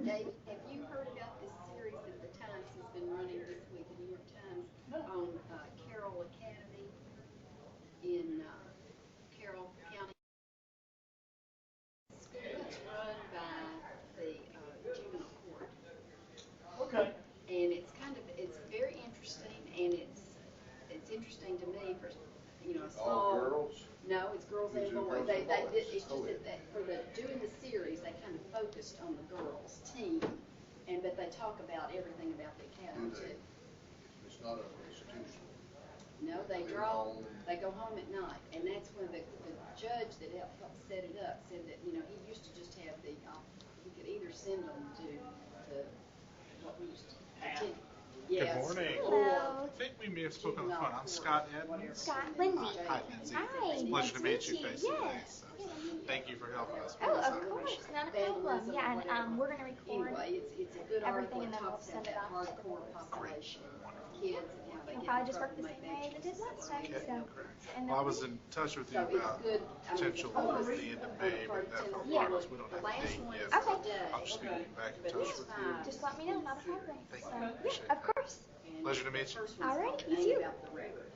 David, have you heard about this series that the Times has been running this week, the New York Times, on Carroll Academy in Carroll County? It's run by the juvenile court, Okay. and it's very interesting, and it's interesting to me for a All small. girls? No, it's girls Is and it boys. girls They and they boys? did, it's just Okay. that for the doing the series, they kind of focused on the girls team, but they talk about everything about the Do academy they? too. It's not an institution. No, they They're draw, home. they go home at night, and that's when the judge that helped set it up said that, he used to just have he could either send them to the, what we used to, Half. yes, morning. or Hello. I think we may have spoken on the juvenile phone. I'm court, Scott whatever. Edmonds. Scott, And then Lindsay. Hi, jail. Lindsay. Hi, It's a nice pleasure to meet to you meet face you. to Yes. face. Thank you for helping us Oh, with this. I of course, appreciate it. not a problem. Vandalism or Yeah, and whatever. we're gonna record Anyway, it's a good everything, article. and It then we'll talks about send it that off to the hardcore police. population, Wonderful. kids, and how they It'll get probably in just work trouble, the make same bad way as it did choices last that time. way. Okay, So, great. and Well, I was in touch with you So it's about good. potential the at focus the end of for May, the but that Tennessee Yeah. was, we don't the have a last date one yet. is Okay. today. I'll just be back in But touch it's with fine. you. just let me know, not a problem. Thank So, you. yeah, Appreciate of that. course. And Pleasure to the meet you. first one's All right, called you Ain't too. About the Record.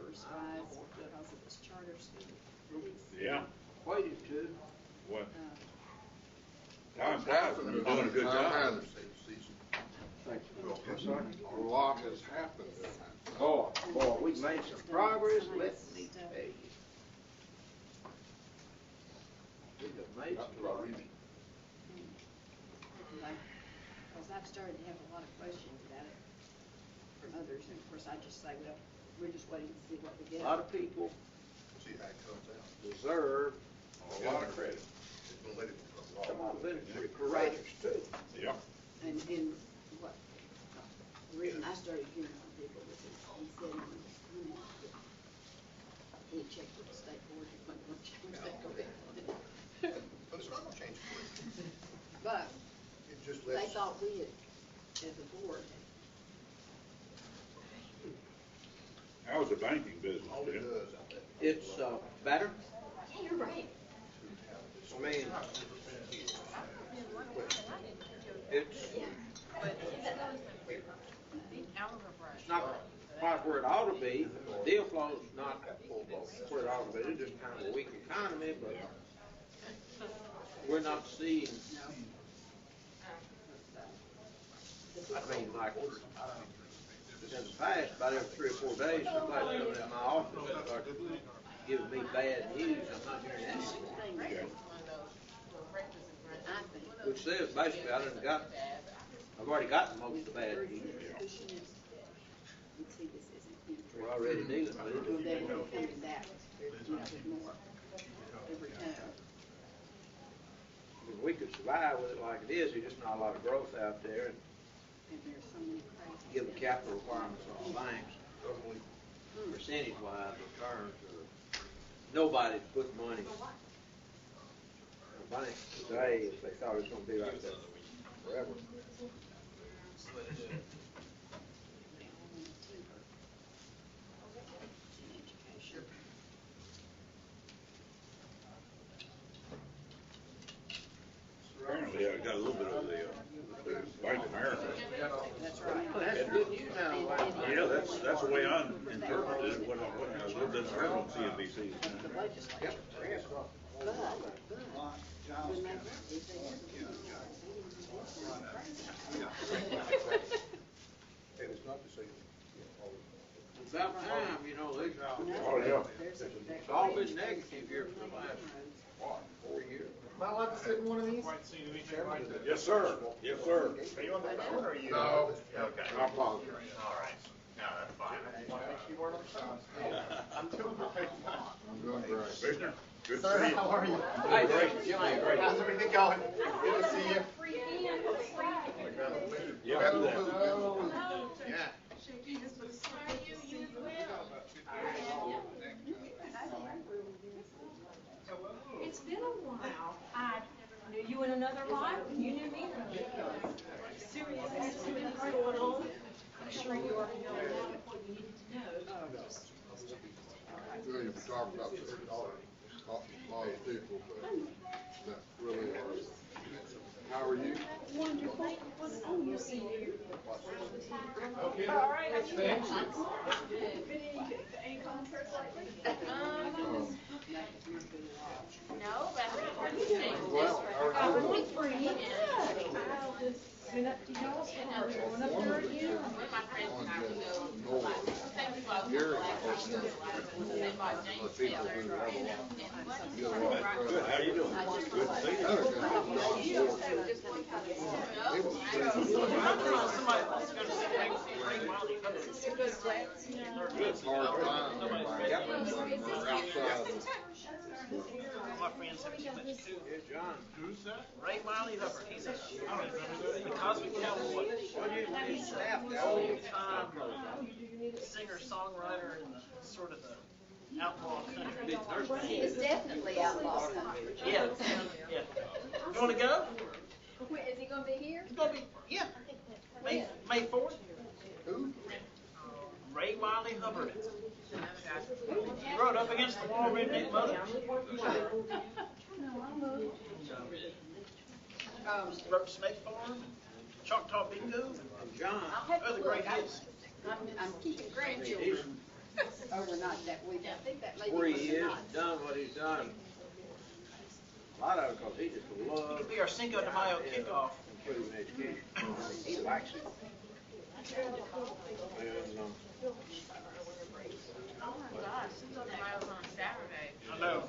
first prize because it was charter school. Yeah. Waited to. What? Time flies when you're doing a good job. Thank you. Yes, sir. A lot has happened in that. Boy, we made some progress, let me tell you. We have made some progress. Because I've started to have a lot of questions about it from others, and of course I just say, well, we're just waiting to see what we get. A lot of people See how it comes out. deserve a lot of credit. It's gonna let it come Some along. of them been pretty courageous too. Yeah. And what, the reason I started hearing from people was he said he checked with the state board, he went to check with the state board. But it's not gonna change for you. But It just they lets. thought we had, as a board, How's the banking business, All it Jim? does out there. It's, better. yeah, you're right. I mean, it's not quite where it ought to be. Deal flow's not where it ought to be. It's just kind of a weak economy, but we're not seeing, I mean, like, in the past, about every 3 or 4 days, somebody's coming in my office and starts giving me bad news. I'm not hearing anything. Which says basically I've already gotten most of the bad news. We're already dealing with it. Well, then we're coming back, more every time. I mean, we could survive with it like it is. There's just not a lot of growth out there. And And there's so many crazy. given capital requirements on banks, percentage-wise returns are, nobody's put money. The banks today, if they thought it was gonna be like that forever. Apparently, I got a little bit of the Bank of America. That's right. Well, that's good news now. Yeah, that's the way I interpreted it, when I lived in the on CNBC. The legislature. But when they, if they ever do, And it's not to say, It's about time, they, Oh, yeah. it's all been negative here for the last, 4 years. Am I allowed to sit in one of these? Quite seen anything like that. Yes, sir. Yes, sir. Are you on the phone or are you? No. Okay. I apologize. All right. No, that's fine. I just want to make sure you weren't on the phone. I'm doing great. I'm doing great. Commissioner, good to Sir, see you. how are you? Hey, great, Jimmy, great. How's everything going? Good to see you. Yeah, do that. Yeah. It's been a while. I knew you in another life, and you knew me in another life. Serious activities going on. I'm sure you already know a lot of what you needed to know. Well, you were talking about the lot of people, but that really are. How are you? Wonderful. Oh, you see you. Okay. All right, I think Thanks. any concerts lately? No, but I'm Well, going for you. I'll just been up to y'all, so I'm going up there again. on North, Gary, the people who have a lot. Get a lot of Good, how you doing? Good to see you. It's hard to find them when we're outside. My friends have too much too. Here's John. Who's that? Ray Wiley Hubbard, he's a the Cosmic Cowboy. He's an old-time singer-songwriter in the sort of the outlaw country. It's definitely outlaw country. Yeah, yeah. You want to go? Is he gonna be here? It's gonna be, yeah. May 4th. Who? Ray Wiley Hubbard. He rode up against the wall, redneck mother. Wrote Snake Farm, Choctaw Bingo, And John, other great hits. I'm keeping grandchildren. he's overnight that week. I think that lady Where was he is, not. done what he's done. A lot of it, cause he just loves. It'll be our Cinco de Mayo kickoff. Improving education. He likes it. And, Oh my gosh, Cinco de Mayo's on Saturday. I know.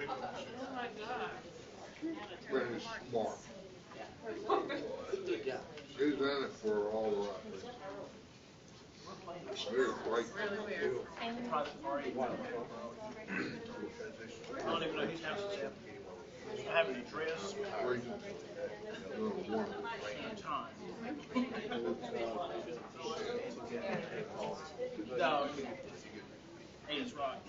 Oh my god. Finish smart. good job. He's in it for all the right reasons. He's great. Really weird. Private party. I don't even know whose house it's at. I have an address. Three. One. Time. No. He's right.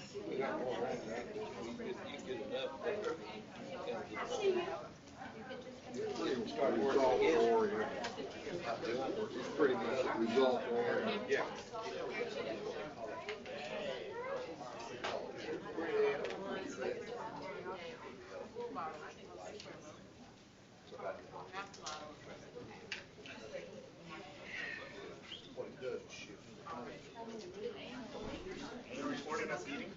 Result oriented. He's pretty much result oriented. Yeah. You recording this meeting?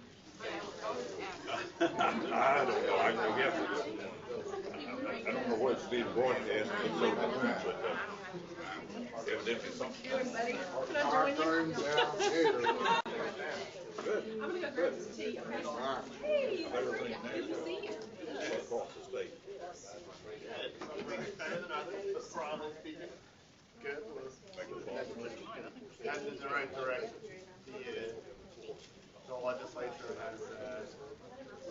I don't know, I guess I don't know what it's being broadcast, but evidently something. Our turn down here. Good. I'm gonna go grab some tea. All right. Better thing than Good to see you. across the state. Better than others, but broadly speaking, good. Headed in the right direction. The legislature has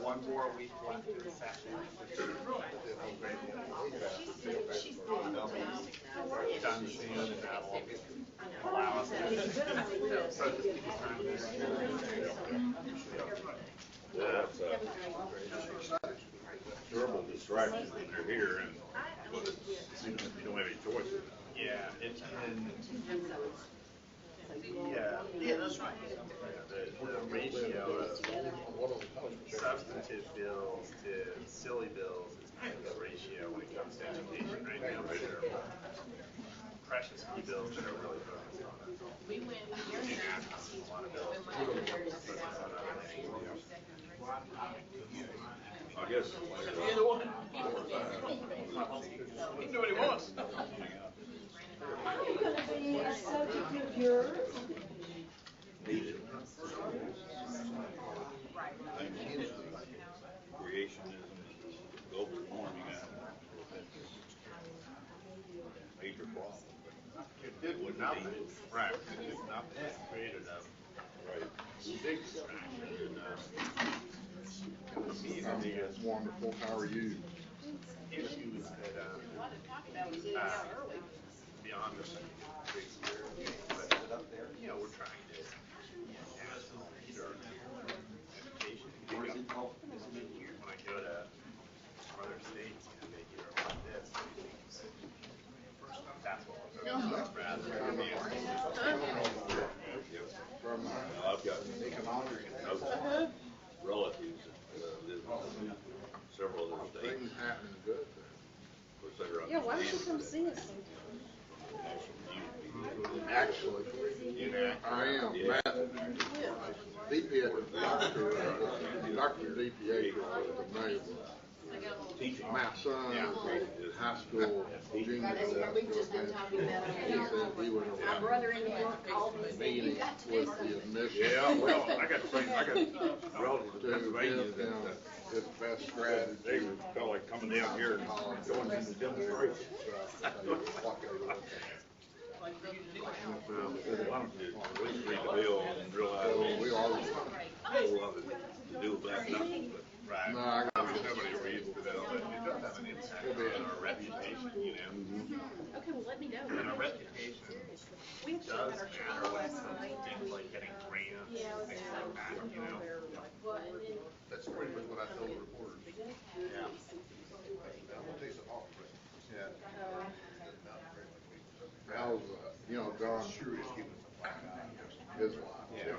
one more week left in session. She's doing They'll be done soon, and that will allow us to start to speak Well, it's a terrible distraction when you're here and, but it's, you don't have any choice in it. Yeah, it's been, Yeah, that's right. the ratio of substantive bills to silly bills is kind of the ratio when it comes to education right now. There are precious few bills that are really focused on it. We went here And now. a lot of bills focus on other things. I guess. Either one. He can do what he wants. Are you gonna be a subject of yours? Creationism, global warming, major problem. It did with nothing. Right. It did nothing. It created a big distraction. I mean, it's wonderful. How are you? Issues that, That was it out early. beyond the big sphere. But, you know, we're trying to, national lead our education. When I go to other states, they hear about this. That's what we're talking about. Rather than the From I've got other relatives that live in several other states. things happening good. Of course, they're Yeah, why don't you come see us? Actually, I am. Matt, DPA, Dr. DPA, the mayor, Teaching. my son is high school junior. That's what we've just been talking about. He said he went My brother-in-law called me and said, you meeting got to do with something. the admission. Yeah, well, I got relatives in To Pennsylvania give that, them his best they strategy. felt like coming down here and going to the demonstration. Why don't you at least read the bill and realize So we are, a whole lot to do about nothing, but. no, I got Nobody reads the bill, but it does have an impact on our reputation, you know? Okay, well, let me know. And our reputation does matter when it comes to things like getting grants, things like that, you know? That's pretty much what I tell the reporters. Yeah. Yeah. how's, you know, John, his wife. Yeah.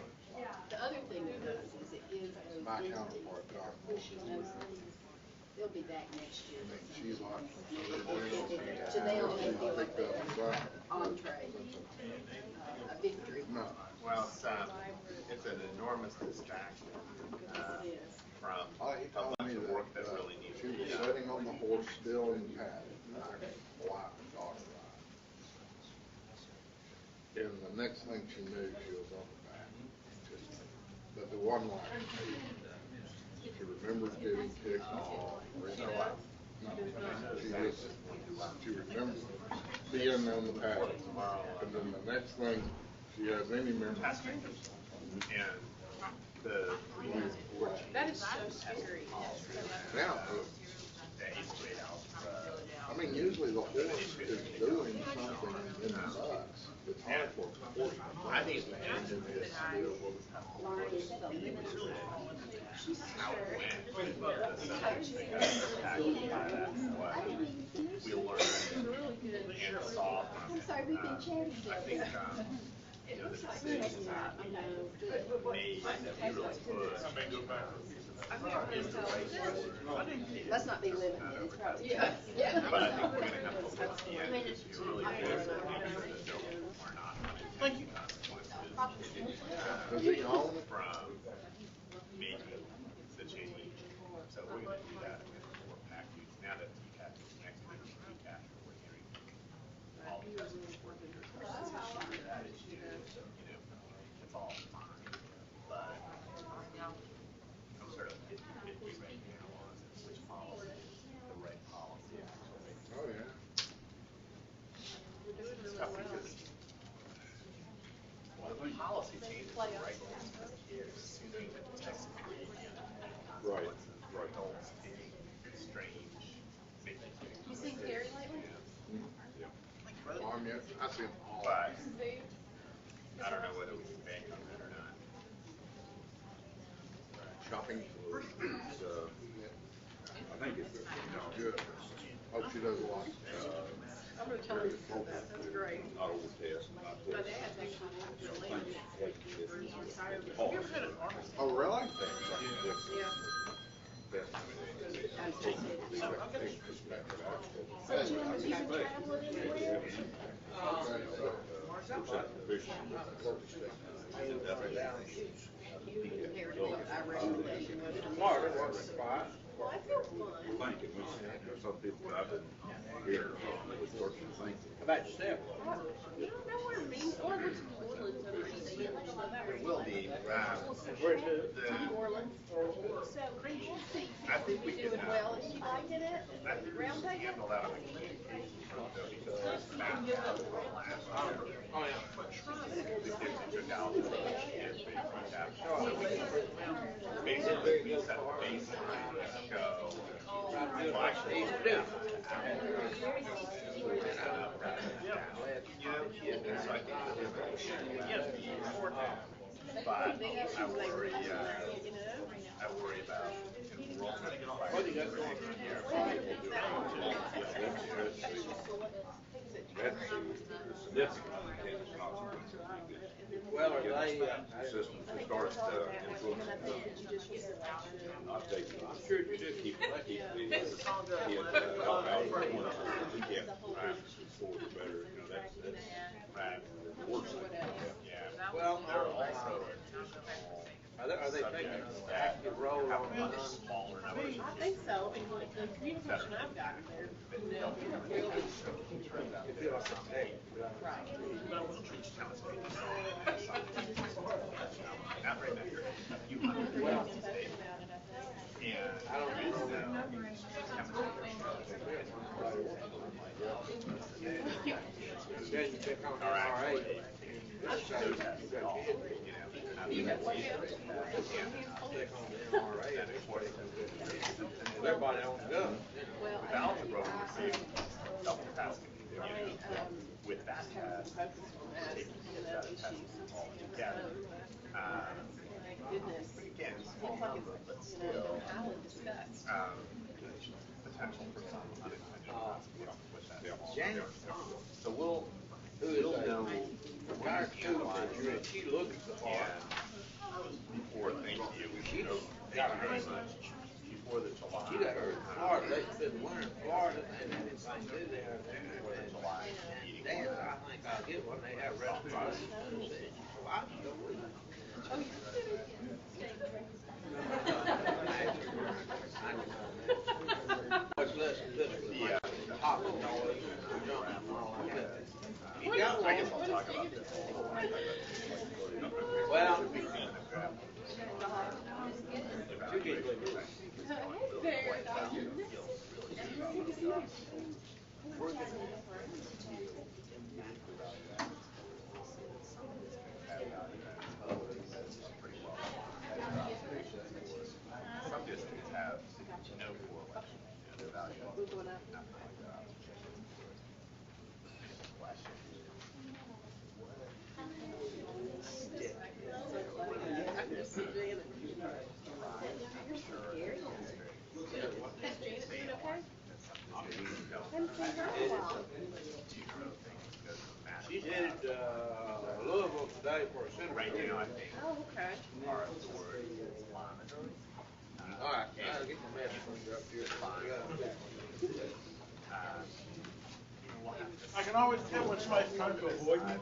The other thing it does is it gives those My entities counterpart, John. those they'll be back next year. I mean, she's like. So they'll feel like Picked up they're the son. entree, a victory. No, Well, it's an enormous distraction from He a told bunch me of that, work that really needs she to be was done. sitting on the horse still in the paddock, like a black dog ride. And the next thing she knew, she was on the back. But the one line, she remembered getting kicked off. She remembered being on the paddock. And then the next thing she has any memory. And the That is so scary. Now, I mean, usually the horse is doing something in the bus. It's hard for a horse. I think how it went, we learned and saw from it. Sorry, we've been chatting. I think, you know, the decisions that we made that we really put. Let's not be limited, it's probably. Yeah. But I think we're gonna have to look at the end to really focus on the things that are not unintended consequences. Does he own it? From making the change. So we're gonna do that for pack weeks. Now that TCAP is next week, TCAP, we're hearing all the customers working here. That issue, you know, it's all fine. But I'm sort of 50-50 right now on which policy, the right policy actually. Oh, yeah. It's tough because the policy changes right now is assuming that the text Right. for adults being strange, making things. You seen Gary lately? Yeah. I see them all. But I don't know whether we can bank on that or not. Shopping for, I think it's, good. Oh, she does a lot. I'm gonna tell you that, that's great. Not over test, not My test. dad actually retired. Oh. You ever had an army? Oh, really? Yeah. Well, I feel fun. Thinking, some people, I've been hearing, we start to think. How about yourself? You don't know what I mean? Oh, I went to New Orleans over the weekend. It will be, Where's the? the, Orleans. So, I think we can, doing well, is she liking it? I think we can handle that on the communication front though, because it's found out last year. Oh, yeah. We took out the basically, we set the baseline, go. Well, actually, yeah. So I think we'll but I worry about enrollment. What do you got going That's significant unintended consequences. Well, are they, Systems will start influencing. I'll take it. I'm sure you do. Keep help out the corner. Yeah, right. Forward better, you know, that's Right. works. Yeah. Well, They're also are they taking an active role on the smaller numbers. I think so, and like the communication I've gotten there, they'll really. Not right now, you're a few hundred miles a day. And I don't know. Then you pick on the RA. Everybody on the gun. With algebra, we're seeing double tasking, you know, with that task, taking that test all together. Goodness. Again, small number, but still, potential for some unintended consequences with that small number. So we'll know Our school teacher, she looks the part. before Thanksgiving, we know, thank you very much, before the July. She got her in Florida, they spent the winter in Florida, and they didn't think to do there. Before the July meeting. Dan, I think I'll get one, they have restaurants. I Much less physical, Yeah. like popping noise and jumping and all like that. You got I guess one? I'll talk about this. Well, Big fan of the draft. two kids live here. Some districts have no correlation in the value of nothing like that. She's headed Louisville today for a center. Right now, I think Oh, okay. our authority is All right, I'll get the mess from you up here. I can always tell when somebody's trying to avoid me.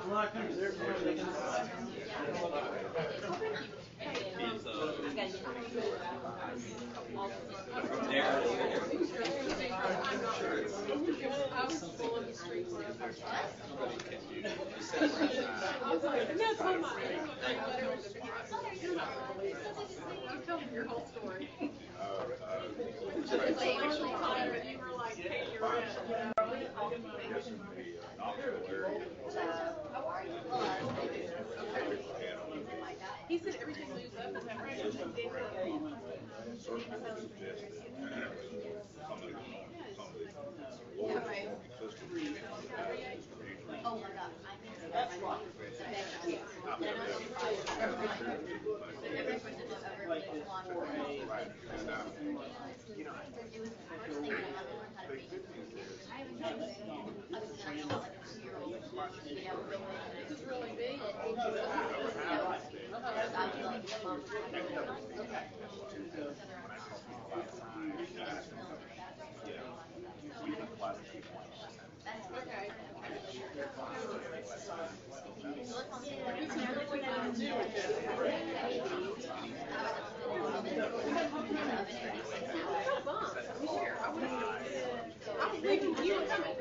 When I come to their place, they can You told him your whole story. He said everything moves up, is that right? Oh my God, I think that's right. This is really big. Okay. I was thinking you were coming.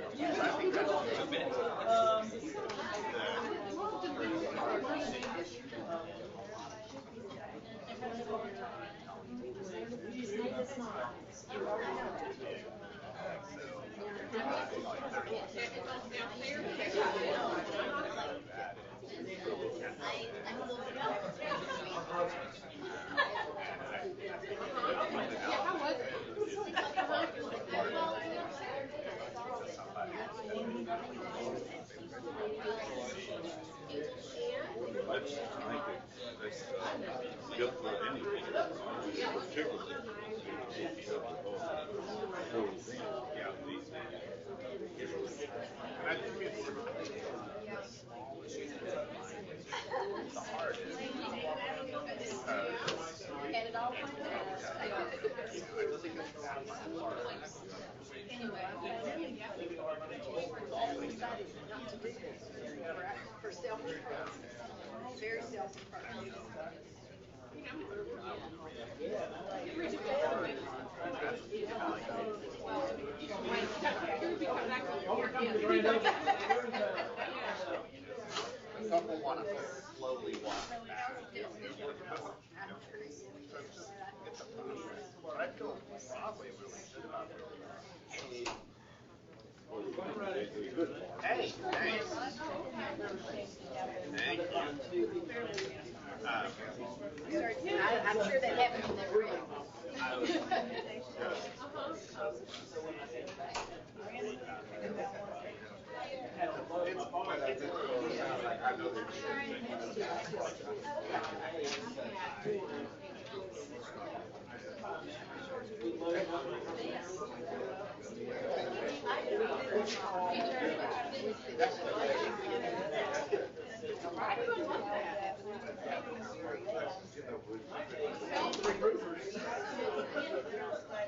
For self-defense, very self-defense. Couple want to slowly walk back. But I feel probably really good about it. Hey, thanks. Thank you. I'm sure that happened in the room.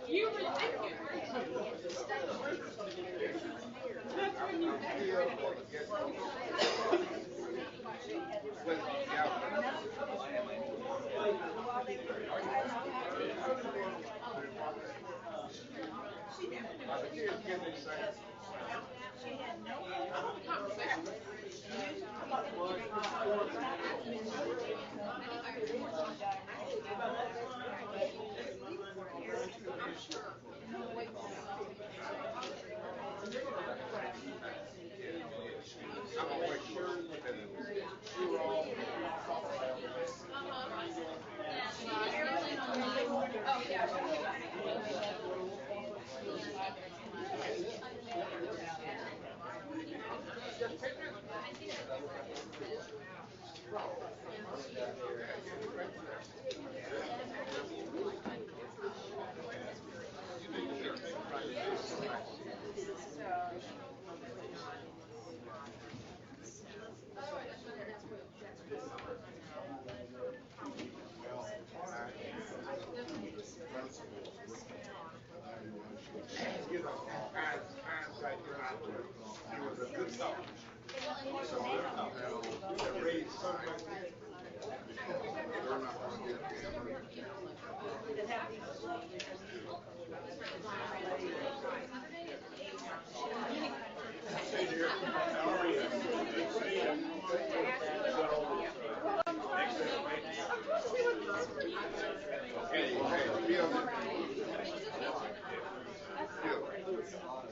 You were thinking. That's when you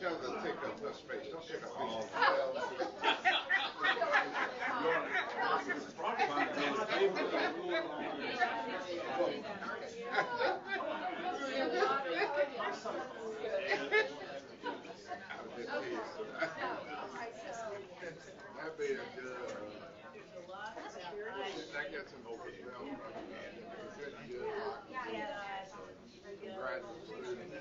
Tell them to take up the space, don't take up all That'd be a good, that gets them over the belt. Good, graduate student.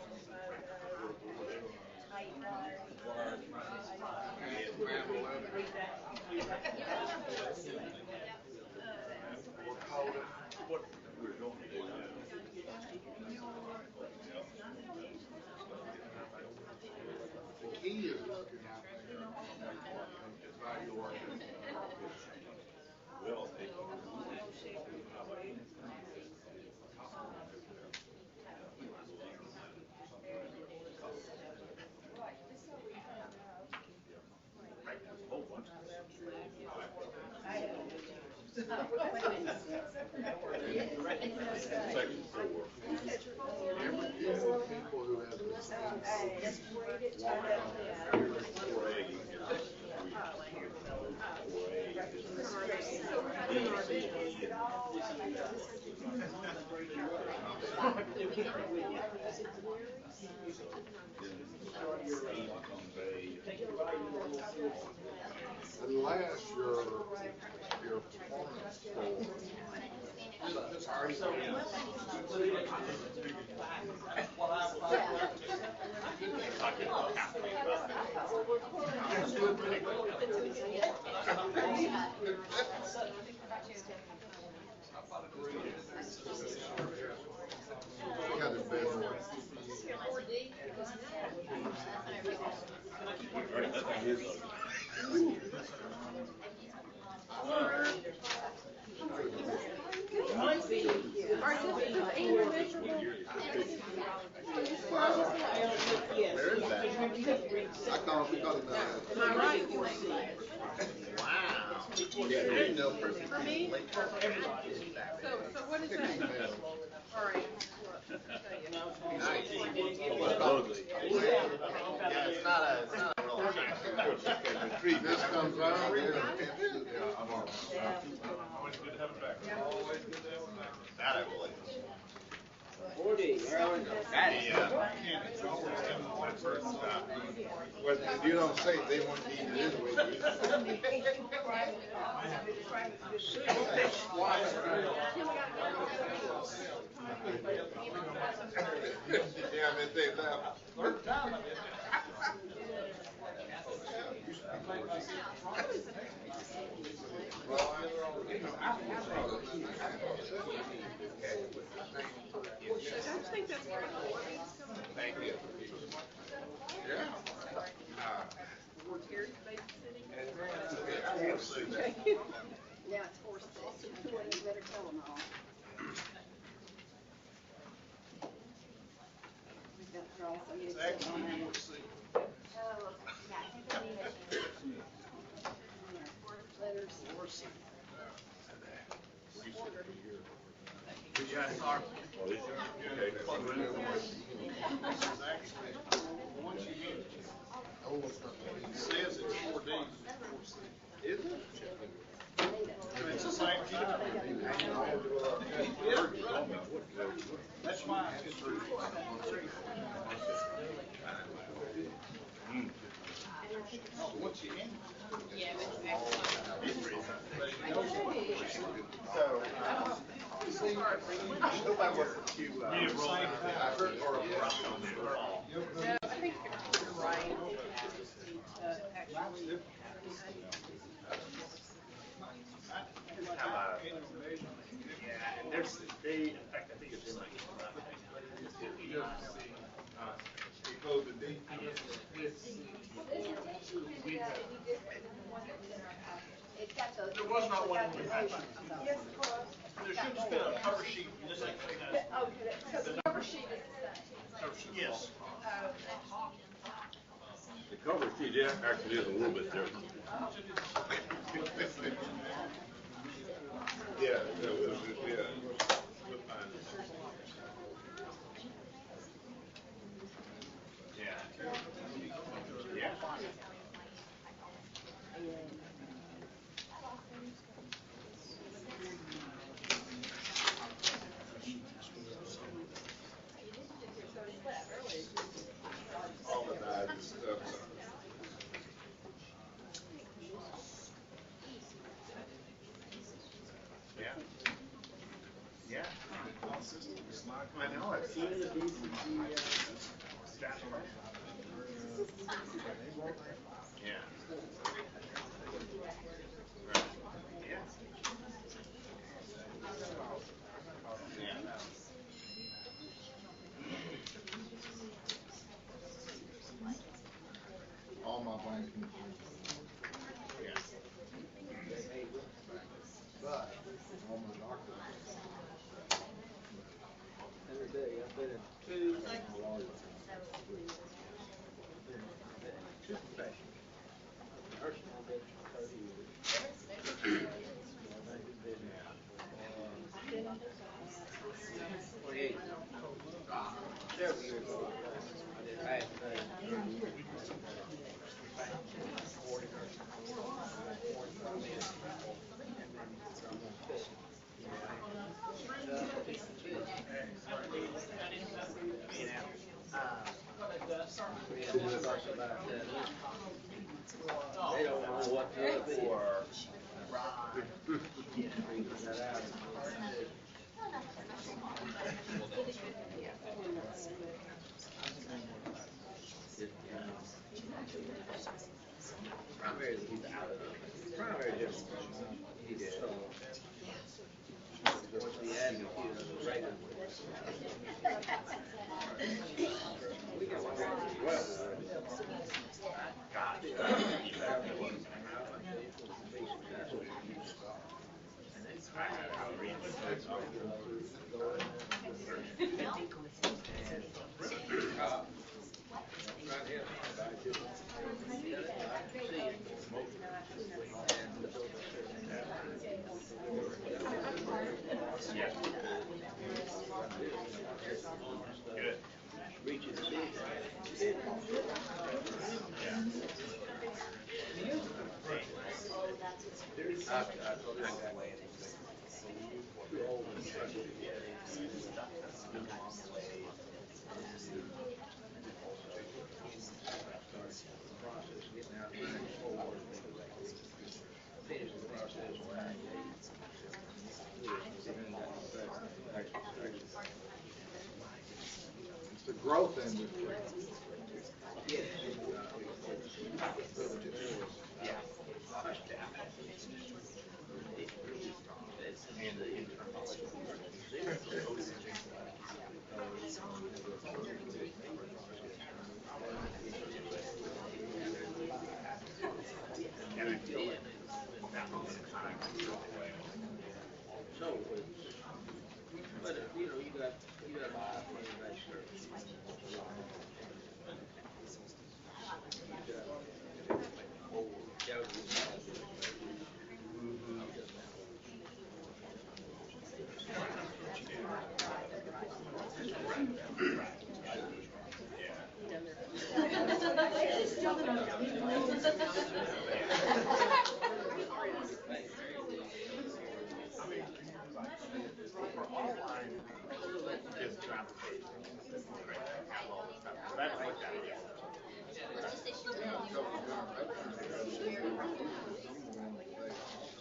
The key is looking out there. Evaluating. Well, People who have unless your performance score Where is that? I thought we got it. Am I right? Wow. Yeah, there's no person. For me? So what is that? All right. Nice. Yeah, it's not a real This comes out. Always good to have it back. Always good to have it back. That I believe. 40, Maryland. Well, if you don't say it, they won't need it anyway. Yeah, I mean, they left. Well, I think that's where thank you. Yeah. Yeah, it's horse six. You better tell them all. We've got girls. It's actually horse Well, these are, okay. Once you get, it says it's 4 days. Is it? It's the same kid. Yeah. That's why it's true. Once you in. So, nobody wasn't too, I heard or rough on the call. No, I think you're right. I think it just needs to actually. Yeah, and there's, they, in fact, I think it's in like. You close the D. It's got the. There was not one in your packet. Yes, it was. There should have been a cover sheet, and this ain't clean as. Okay, so the cover sheet is the same. Cover sheet. Yes. The cover sheet actually is a little bit different. Yeah, that was, yeah. Yeah. Yeah. All the knives and stuff. Yeah. Yeah. I know, I've seen the BCG, staff. Yeah. Right. Yeah. Yeah. All my banking. Yeah. But, all my doctors. Every day, I've been in two professions. Nursing home been for 30 years. 28. Several years ago, I did half a day. 40 nursing homes, 45 minutes. And then I'm on fishing. They don't know what to look for. Primary, he's out of it. Primary just, he did. What's the attitude of the regular? We got one very well. Good. Reaching the sea. I told him that way. It's the growth industry. So, but you know, you got life, you got service. Just transportation. Have all this stuff. So that's what that is.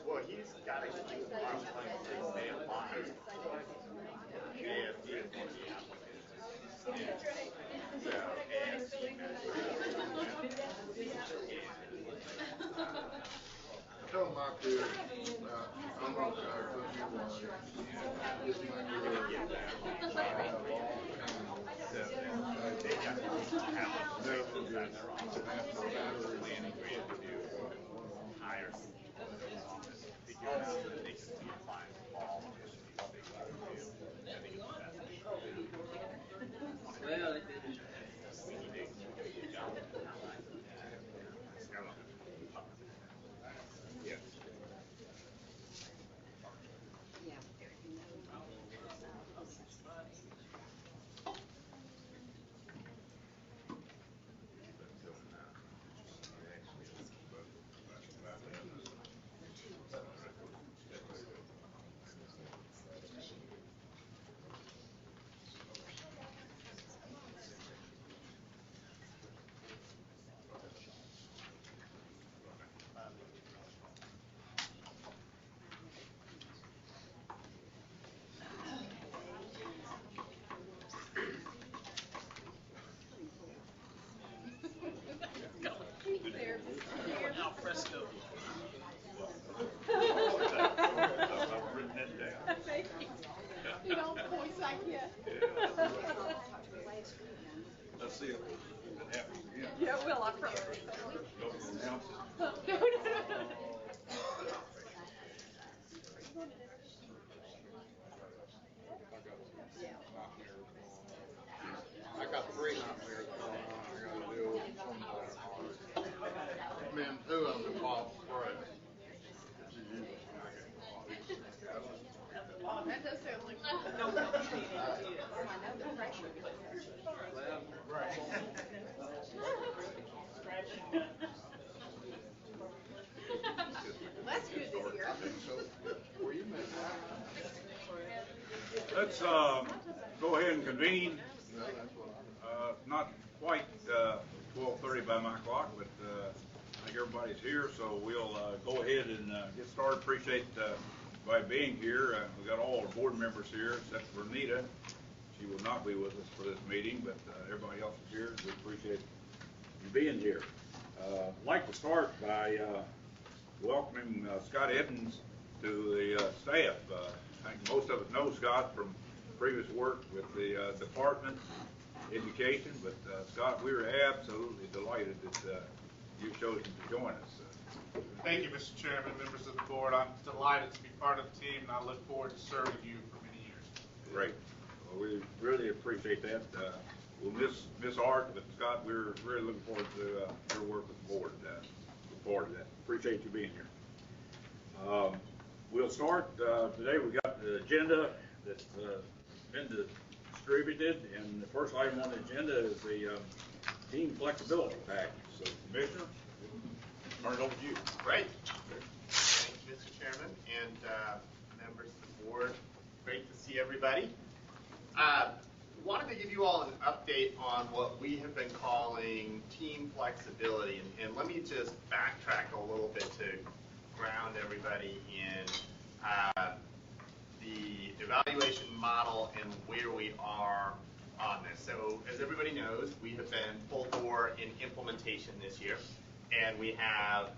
Well, he's got a huge amount of money to stay alive. And he is one of the applicants. So, I told my kids, I'm gonna try to put you on, just make sure I have all the time. they got Never get half my battery. planning grant to do hire some people in the office because they can see applying for all of these things they want to do. I think it's the best thing to do. Well, We need to get a job. Yes. Yeah. Al fresco. I've written it down. Thank you. You don't voice like yet. Let's see if it happens again. Yeah, it will, I promise. Don't announce it. No. I got 3 nightmares going on, I gotta deal with sometime. I mean, 2 of them involve stress. That does sound like. That's good to hear. Were you making Let's go ahead and convene. Not quite 12:30 by my clock, but I think everybody's here, so we'll go ahead and get started. Appreciate by being here. We got all our board members here except for Nita. She will not be with us for this meeting, but everybody else is here. We appreciate you being here. I'd like to start by welcoming Scott Evans to the staff. I think most of us know Scott from previous work with the Department of Education, but Scott, we were absolutely delighted that you've chosen to join us. Thank you, Mr. Chairman, members of the board. I'm delighted to be part of the team, and I look forward to serving you for many years. Great. Well, we really appreciate that. We'll miss Art, but Scott, we're really looking forward to your work with the board. Look forward to that. Appreciate you being here. We'll start today. We got the agenda that's been distributed, and the first item on the agenda is the team flexibility package. So, Commissioner, turn it over to you. Great. Thank you, Mr. Chairman, and members of the board. Great to see everybody. Wanted to give you all an update on what we have been calling team flexibility, and let me just backtrack a little bit to ground everybody in the evaluation model and where we are on this. So as everybody knows, we have been full bore in implementation this year, and we have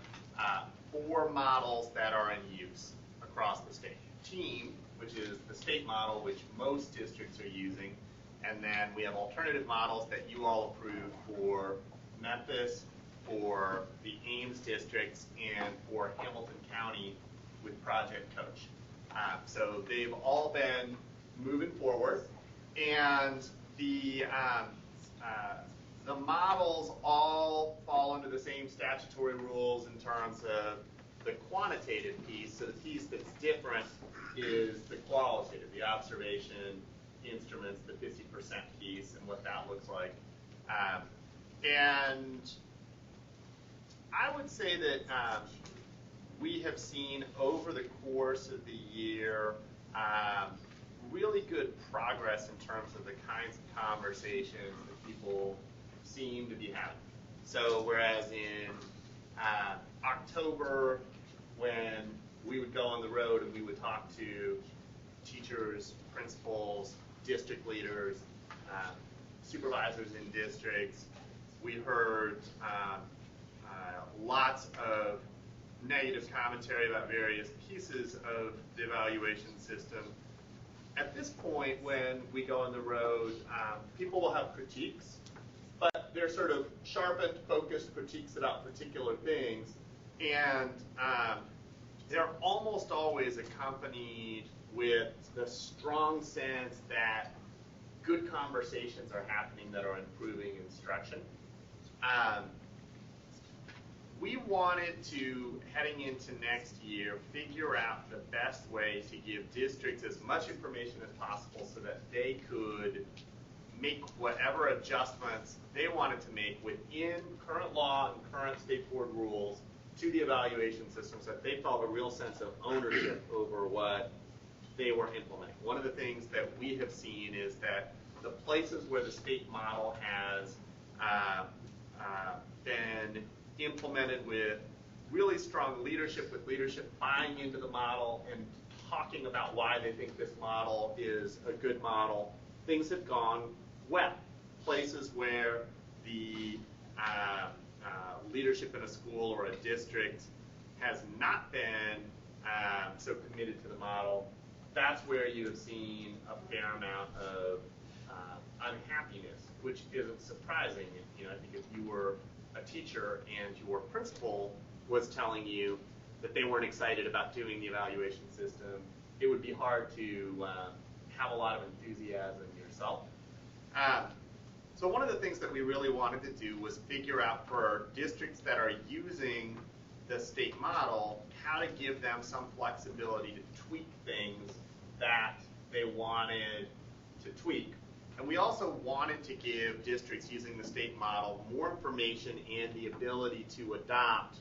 4 models that are in use across the state. TEAM, which is the state model, which most districts are using, and then we have alternative models that you all approved for Memphis, for the Ames districts, and for Hamilton County with Project Coach. So they've all been moving forward, and the models all fall under the same statutory rules in terms of the quantitative piece. So the piece that's different is the qualitative, the observation instruments, the 50% piece, and what that looks like. And I would say that we have seen over the course of the year really good progress in terms of the kinds of conversations that people seem to be having. So whereas in October, when we would go on the road and we would talk to teachers, principals, district leaders, supervisors in districts, we heard lots of negative commentary about various pieces of the evaluation system. At this point, when we go on the road, people will have critiques, but they're sort of sharpened, focused critiques about particular things, and they're almost always accompanied with the strong sense that good conversations are happening that are improving instruction. We wanted to, heading into next year, figure out the best way to give districts as much information as possible so that they could make whatever adjustments they wanted to make within current law and current state board rules to the evaluation system so that they felt a real sense of ownership over what they were implementing. One of the things that we have seen is that the places where the state model has been implemented with really strong leadership, with leadership buying into the model and talking about why they think this model is a good model, things have gone well. Places where the leadership in a school or a district has not been so committed to the model, that's where you have seen a fair amount of unhappiness, which isn't surprising. You know, I think if you were a teacher and your principal was telling you that they weren't excited about doing the evaluation system, it would be hard to have a lot of enthusiasm yourself. So one of the things that we really wanted to do was figure out for districts that are using the state model, how to give them some flexibility to tweak things that they wanted to tweak. And we also wanted to give districts using the state model more information and the ability to adopt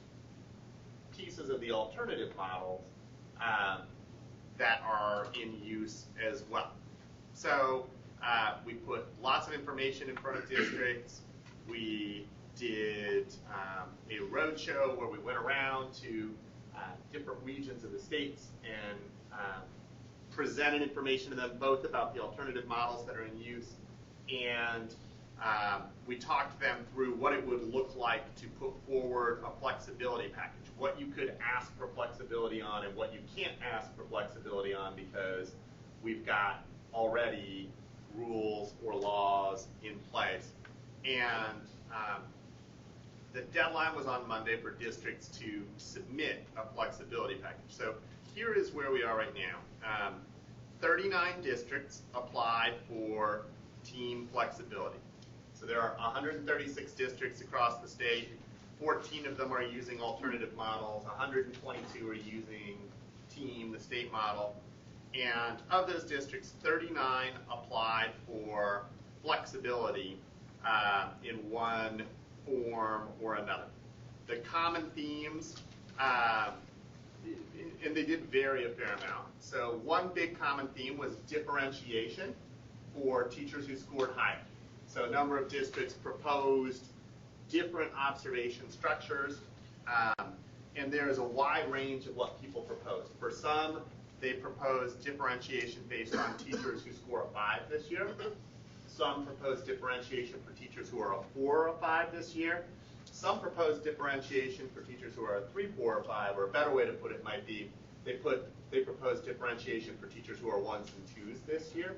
pieces of the alternative models that are in use as well. So we put lots of information in front of districts. We did a roadshow where we went around to different regions of the states and presented information to them both about the alternative models that are in use, and we talked them through what it would look like to put forward a flexibility package, what you could ask for flexibility on and what you can't ask for flexibility on because we've got already rules or laws in place. And the deadline was on Monday for districts to submit a flexibility package. So here is where we are right now. 39 districts applied for team flexibility. So there are 136 districts across the state. 14 of them are using alternative models. 122 are using team, the state model. And of those districts, 39 applied for flexibility in one form or another. The common themes, and they did vary a fair amount. So one big common theme was differentiation for teachers who scored higher. So a number of districts proposed different observation structures, and there's a wide range of what people proposed. For some, they proposed differentiation based on teachers who score a 5 this year. Some proposed differentiation for teachers who are a 4 or a 5 this year. Some proposed differentiation for teachers who are a 3, 4, or 5, or a better way to put it might be they proposed differentiation for teachers who are 1s and 2s this year.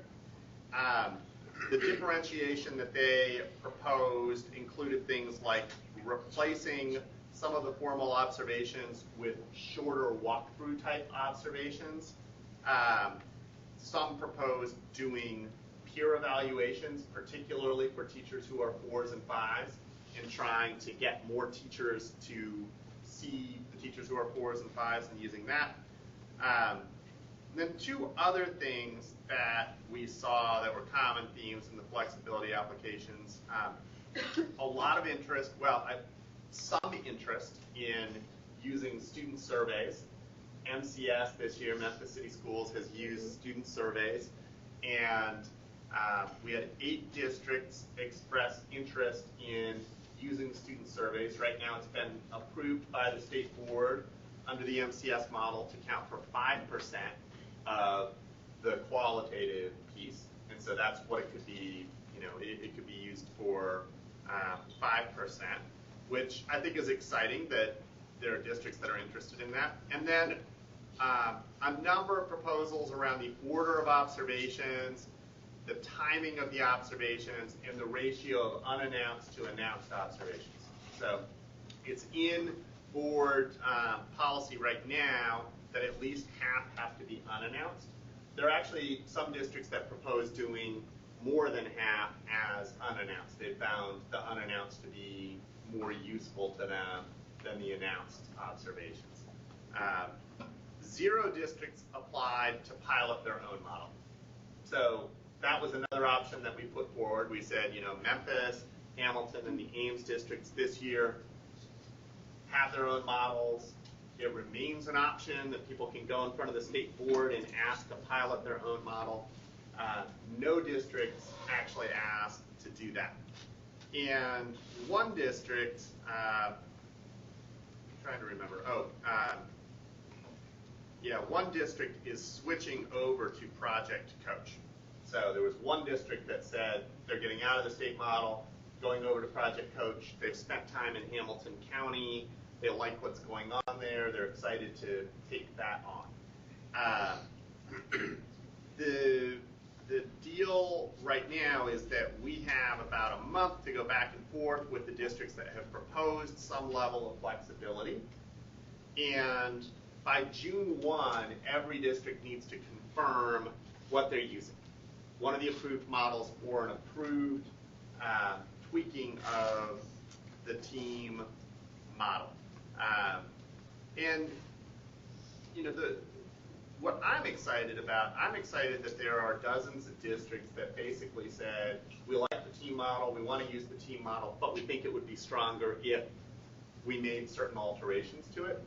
The differentiation that they proposed included things like replacing some of the formal observations with shorter walkthrough type observations. Some proposed doing peer evaluations, particularly for teachers who are 4s and 5s, and trying to get more teachers to see the teachers who are 4s and 5s and using that. Then two other things that we saw that were common themes in the flexibility applications. A lot of interest, well, some interest in using student surveys. MCS this year, Memphis City Schools, has used student surveys, and we had 8 districts express interest in using student surveys. Right now it's been approved by the state board under the MCS model to count for 5% of the qualitative piece. And so that's what it could be, you know, it could be used for 5%, which I think is exciting that there are districts that are interested in that. And then a number of proposals around the order of observations, the timing of the observations, and the ratio of unannounced to announced observations. So it's in board policy right now that at least half have to be unannounced. There are actually some districts that propose doing more than half as unannounced. They found the unannounced to be more useful to them than the announced observations. 0 districts applied to pilot their own model. So that was another option that we put forward. We said, you know, Memphis, Hamilton, and the Ames districts this year have their own models. It remains an option that people can go in front of the state board and ask to pilot their own model. No districts actually asked to do that. And one district, I'm trying to remember, one district is switching over to Project Coach. So there was one district that said they're getting out of the state model, going over to Project Coach. They've spent time in Hamilton County. They like what's going on there. They're excited to take that on. The deal right now is that we have about a month to go back and forth with the districts that have proposed some level of flexibility. And by June 1, every district needs to confirm what they're using. One of the approved models or an approved tweaking of the team model. And you know, what I'm excited about, I'm excited that there are dozens of districts that basically said, we like the team model, we want to use the team model, but we think it would be stronger if we made certain alterations to it.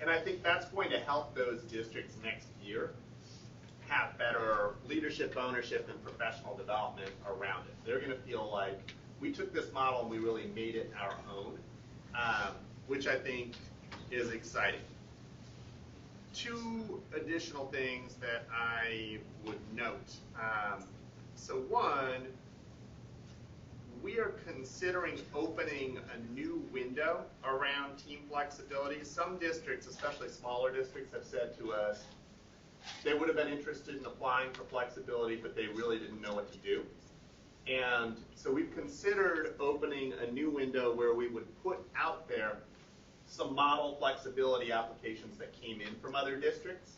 And I think that's going to help those districts next year have better leadership, ownership, and professional development around it. They're going to feel like we took this model and we really made it our own, which I think is exciting. 2 additional things that I would note. So one, we are considering opening a new window around team flexibility. Some districts, especially smaller districts, have said to us they would have been interested in applying for flexibility, but they really didn't know what to do. And so we've considered opening a new window where we would put out there some model flexibility applications that came in from other districts,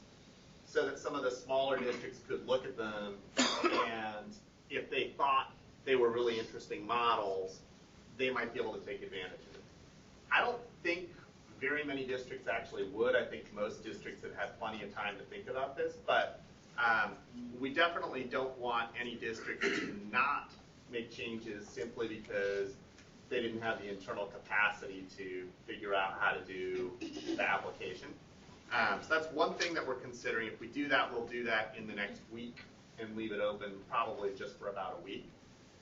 so that some of the smaller districts could look at them, and if they thought they were really interesting models, they might be able to take advantage of it. I don't think very many districts actually would. I think most districts have had plenty of time to think about this, but we definitely don't want any districts to not make changes simply because they didn't have the internal capacity to figure out how to do the application. So that's one thing that we're considering. If we do that, we'll do that in the next week and leave it open probably just for about a week.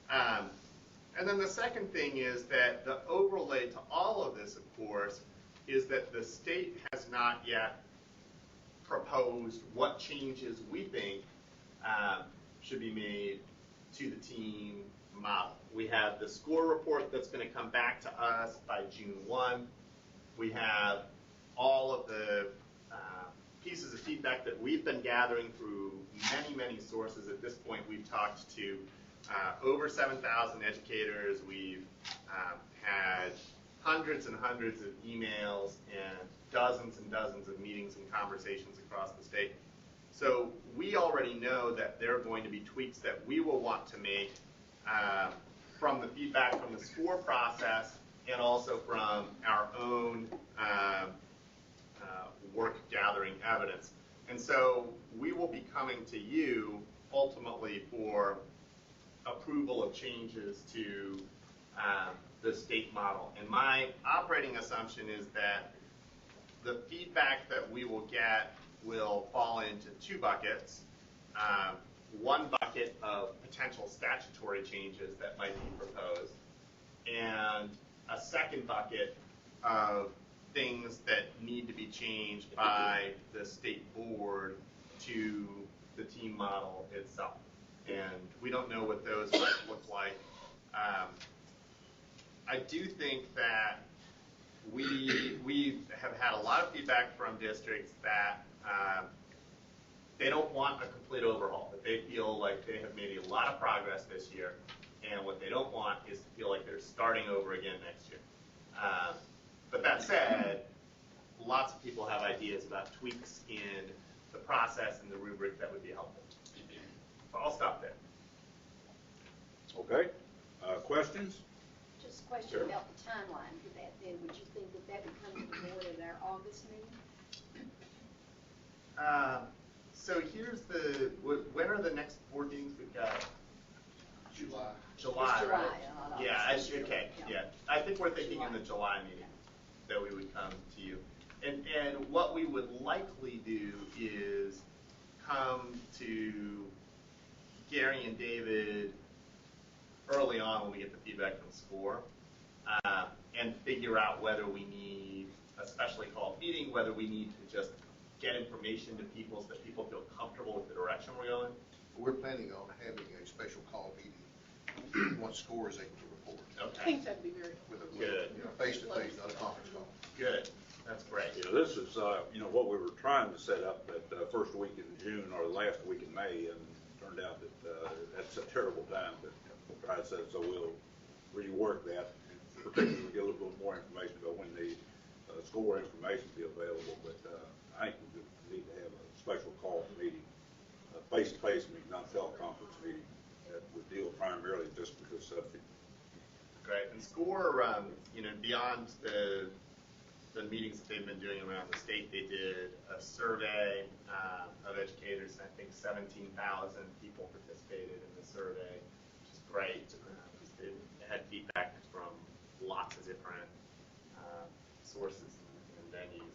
And then the second thing is that the overlay to all of this, of course, is that the state has not yet proposed what changes we think should be made to the team model. We have the score report that's going to come back to us by June 1. We have all of the pieces of feedback that we've been gathering through many, many sources. At this point, we've talked to over 7,000 educators. We've had hundreds and hundreds of emails and dozens of meetings and conversations across the state. So we already know that there are going to be tweaks that we will want to make from the feedback from the score process and also from our own work gathering evidence. And so we will be coming to you ultimately for approval of changes to the state model. And my operating assumption is that the feedback that we will get will fall into two buckets. One bucket of potential statutory changes that might be proposed, and a second bucket of things that need to be changed by the state board to the team model itself. And we don't know what those might look like. I do think that we have had a lot of feedback from districts that they don't want a complete overhaul, that they feel like they have made a lot of progress this year, and what they don't want is to feel like they're starting over again next year. But that said, lots of people have ideas about tweaks in the process and the rubric that would be helpful. So I'll stop there. Okay, questions? Just a question Sure. about the timeline for that then. Would you think that that would come to the board at our August meeting? So here's when are the next board meetings we've got? July. July, It's July, right? not Yeah, August. okay, Yeah. yeah. I think we're thinking in July. the July meeting that we would come to you. And what we would likely do is come to Gary and David early on when we get the feedback from SCORE, and figure out whether we need a specially called meeting, whether we need to just get information to people so that people feel comfortable with the direction we're going. We're planning on having a special call meeting once SCORE is able to report. I Okay, think that'd be very With a, Good. face-to-face, not a conference call. good. That's great. You know, this is, what we were trying to set up that first week in June or the last week in May, and it turned out that that's a terrible time, but we'll try to set it so we'll rework that, and particularly get a little bit more information about when the SCORE information will be available, but I think we need to have a special call meeting, a face-to-face meeting, not a teleconference meeting, that would deal primarily just with this subject. Great. And SCORE, beyond the meetings that they've been doing around the state, they did a survey of educators, and I think 17,000 people participated in the survey, which is great. They had feedback from lots of different sources and venues.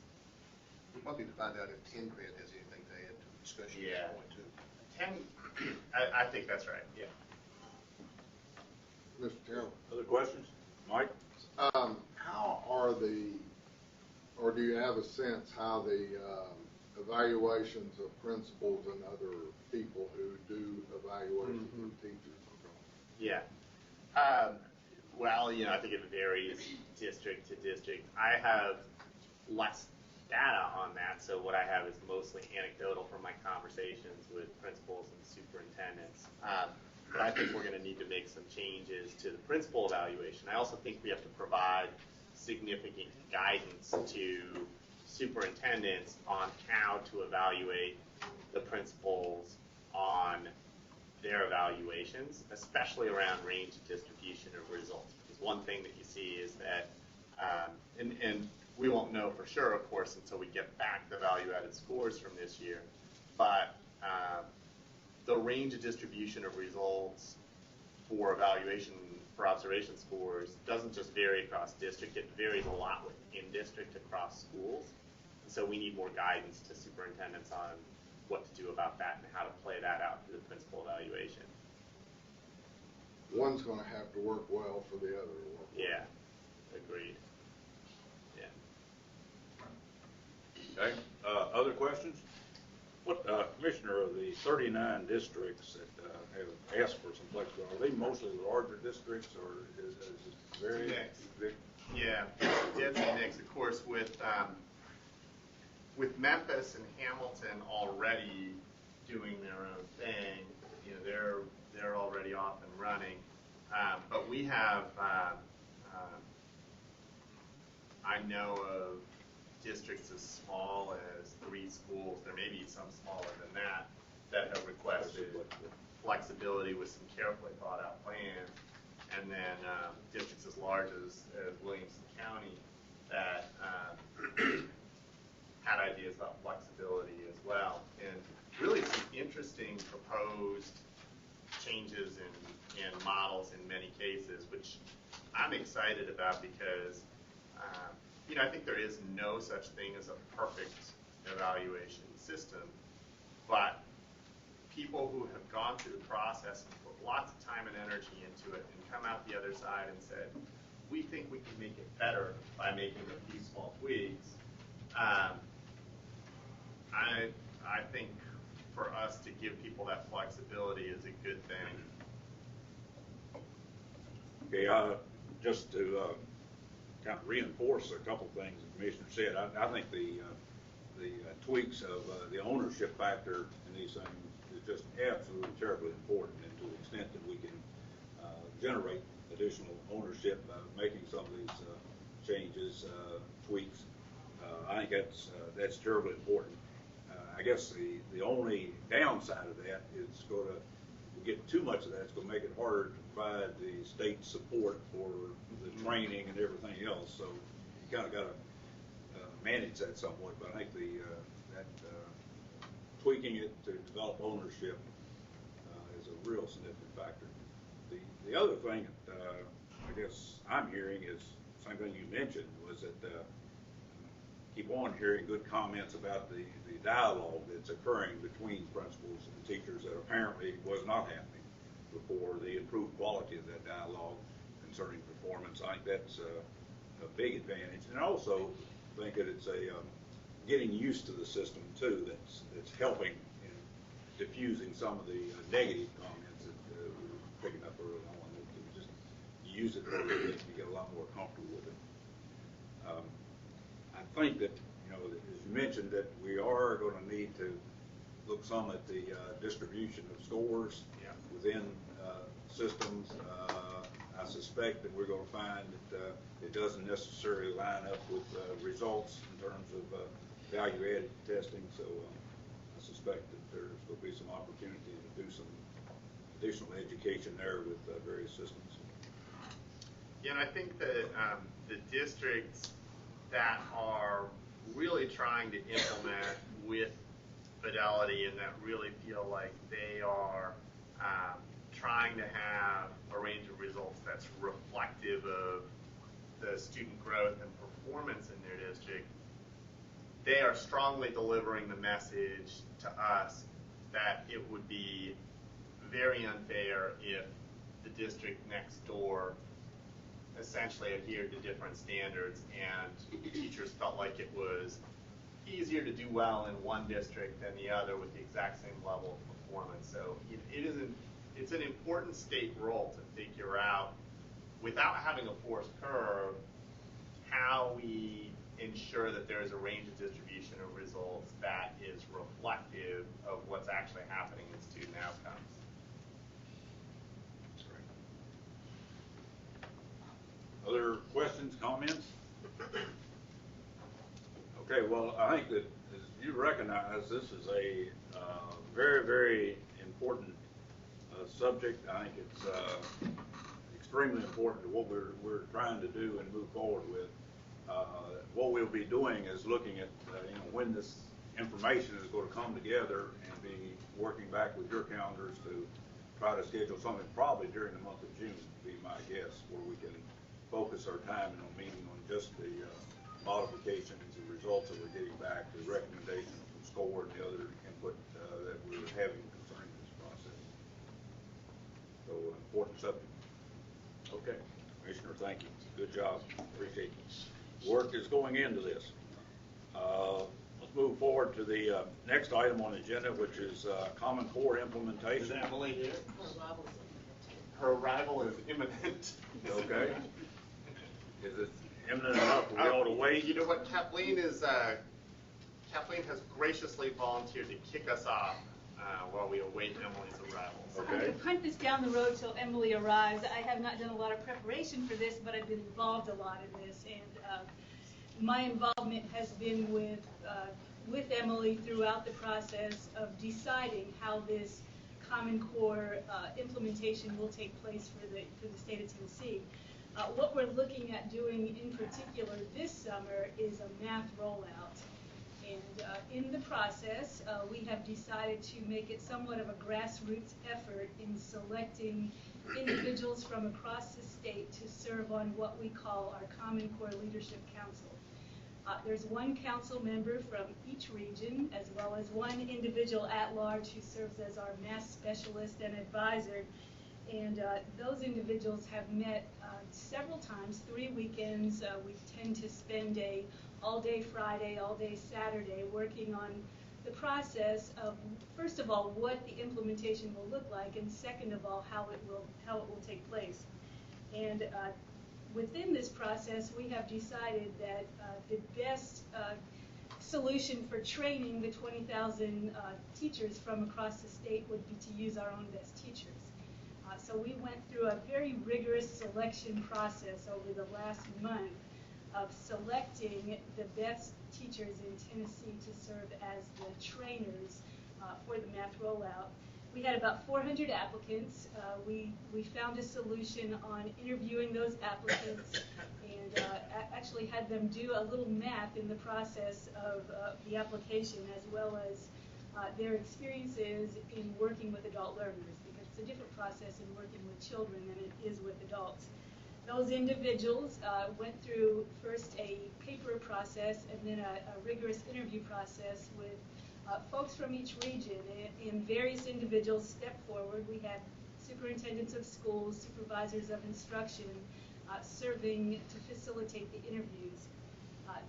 We might need to find out if TNCRED has anything to add to the discussion at Yeah. this point, too. I think that's right, yeah. Mr. Chairman. Other questions? Mike? How are or do you have a sense how the evaluations of principals and other people who do evaluations of teachers are going? Yeah. Well, I think it varies district to district. I have less data on that, so what I have is mostly anecdotal from my conversations with principals and superintendents. But I think we're going to need to make some changes to the principal evaluation. I also think we have to provide significant guidance to superintendents on how to evaluate the principals on their evaluations, especially around range of distribution of results. Because one thing that you see is that, and we won't know for sure, of course, until we get back the value-added scores from this year, but the range of distribution of results for observation scores doesn't just vary across district, it varies a lot within district across schools. So we need more guidance to superintendents on what to do about that and how to play that out through the principal evaluation. One's going to have to work well for the other to work well. Yeah, agreed. Yeah. Okay, other questions? What, Commissioner, of the 39 districts that have asked for some flexibility, are they mostly larger districts, or is it very big? Yeah, it's a mix, of course, with Memphis and Hamilton already doing their own thing. They're already off and running, but we have I know of districts as small as 3 schools, there may be some smaller than that have requested flexibility with some carefully thought out plans, and then districts as large as Williamson County that had ideas about flexibility as well, and really some interesting proposed changes in models in many cases, which I'm excited about because, you know, I think there is no such thing as a perfect evaluation system, but people who have gone through the process and put lots of time and energy into it and come out the other side and said, we think we can make it better by making a few small tweaks. I think for us to give people that flexibility is a good thing. Okay, just to kind of reinforce a couple things the Commissioner said, I think the tweaks of the ownership factor in these things is just absolutely terribly important, and to the extent that we can generate additional ownership by making some of these changes, tweaks, I think that's terribly important. I guess the only downside of that is going to get too much of that. It's going to make it harder to provide the state support for the training and everything else. So you kind of got to manage that somewhat. But I think that tweaking it to develop ownership is a real significant factor. The other thing that I guess I'm hearing is the same thing you mentioned, was that keep on hearing good comments about the dialogue that's occurring between principals and teachers that apparently was not happening before, the improved quality of that dialogue concerning performance. I think that's a big advantage. And I also think that it's a getting used to the system too that's helping in diffusing some of the negative comments that we were picking up early on. You just use it for a little bit, you get a lot more comfortable with it. I think that, you know, as you mentioned, that we are going to need to look some at the distribution of scores within systems. I suspect that we're going to find that it doesn't necessarily line up with results in terms of value-added testing, so I suspect that there's going to be some opportunity to do some additional education there with various systems. Yeah, and I think that the districts that are really trying to implement with fidelity and that really feel like they are trying to have a range of results that's reflective of the student growth and performance in their district, they are strongly delivering the message to us that it would be very unfair if the district next door essentially adhered to different standards and teachers felt like it was easier to do well in one district than the other with the exact same level of performance. So it's an important state role to figure out, without having a forced curve, how we ensure that there is a range of distribution of results that is reflective of what's actually happening in student outcomes. That's great. Other questions, comments? Okay, well, I think that, as you recognize, this is a very, very important subject. I think it's extremely important to what we're trying to do and move forward with. What we'll be doing is looking at when this information is going to come together and be working back with your calendars to try to schedule something probably during the month of June, would be my guess, where we can focus our time in a meeting on just the modifications and results that we're getting back, the recommendations from SCORE and the other input that we're having concerning this process. So, important subject. Okay, Commissioner, thank you. Good job. Appreciate it. Work is going into this. Let's move forward to the next item on the agenda, which is Common Core implementation. Is Emily here? Her arrival is imminent. Okay. Is it imminent enough for we ought to wait? You know what, Kathleen has graciously volunteered to kick us off while we await Emily's arrival. So I'm going to punt this down the road till Emily arrives. I have not done a lot of preparation for this, but I've been involved a lot in this, and my involvement has been with Emily throughout the process of deciding how this Common Core implementation will take place for the state of Tennessee. What we're looking at doing in particular this summer is a math rollout. And in the process, we have decided to make it somewhat of a grassroots effort in selecting individuals from across the state to serve on what we call our Common Core Leadership Council. There's one council member from each region, as well as one individual at large who serves as our math specialist and advisor. And those individuals have met several times, 3 weekends. We tend to spend a all-day Friday, all-day Saturday working on the process of, first of all, what the implementation will look like, and second of all, how it will take place. And within this process, we have decided that the best solution for training the 20,000 teachers from across the state would be to use our own best teachers. So we went through a very rigorous selection process over the last month of selecting the best teachers in Tennessee to serve as the trainers for the math rollout. We had about 400 applicants. We found a solution on interviewing those applicants and actually had them do a little math in the process of the application, as well as their experiences in working with adult learners, because it's a different process in working with children than it is with adults. Those individuals went through first a paper process and then a rigorous interview process with folks from each region, and various individuals stepped forward. We had superintendents of schools, supervisors of instruction, serving to facilitate the interviews.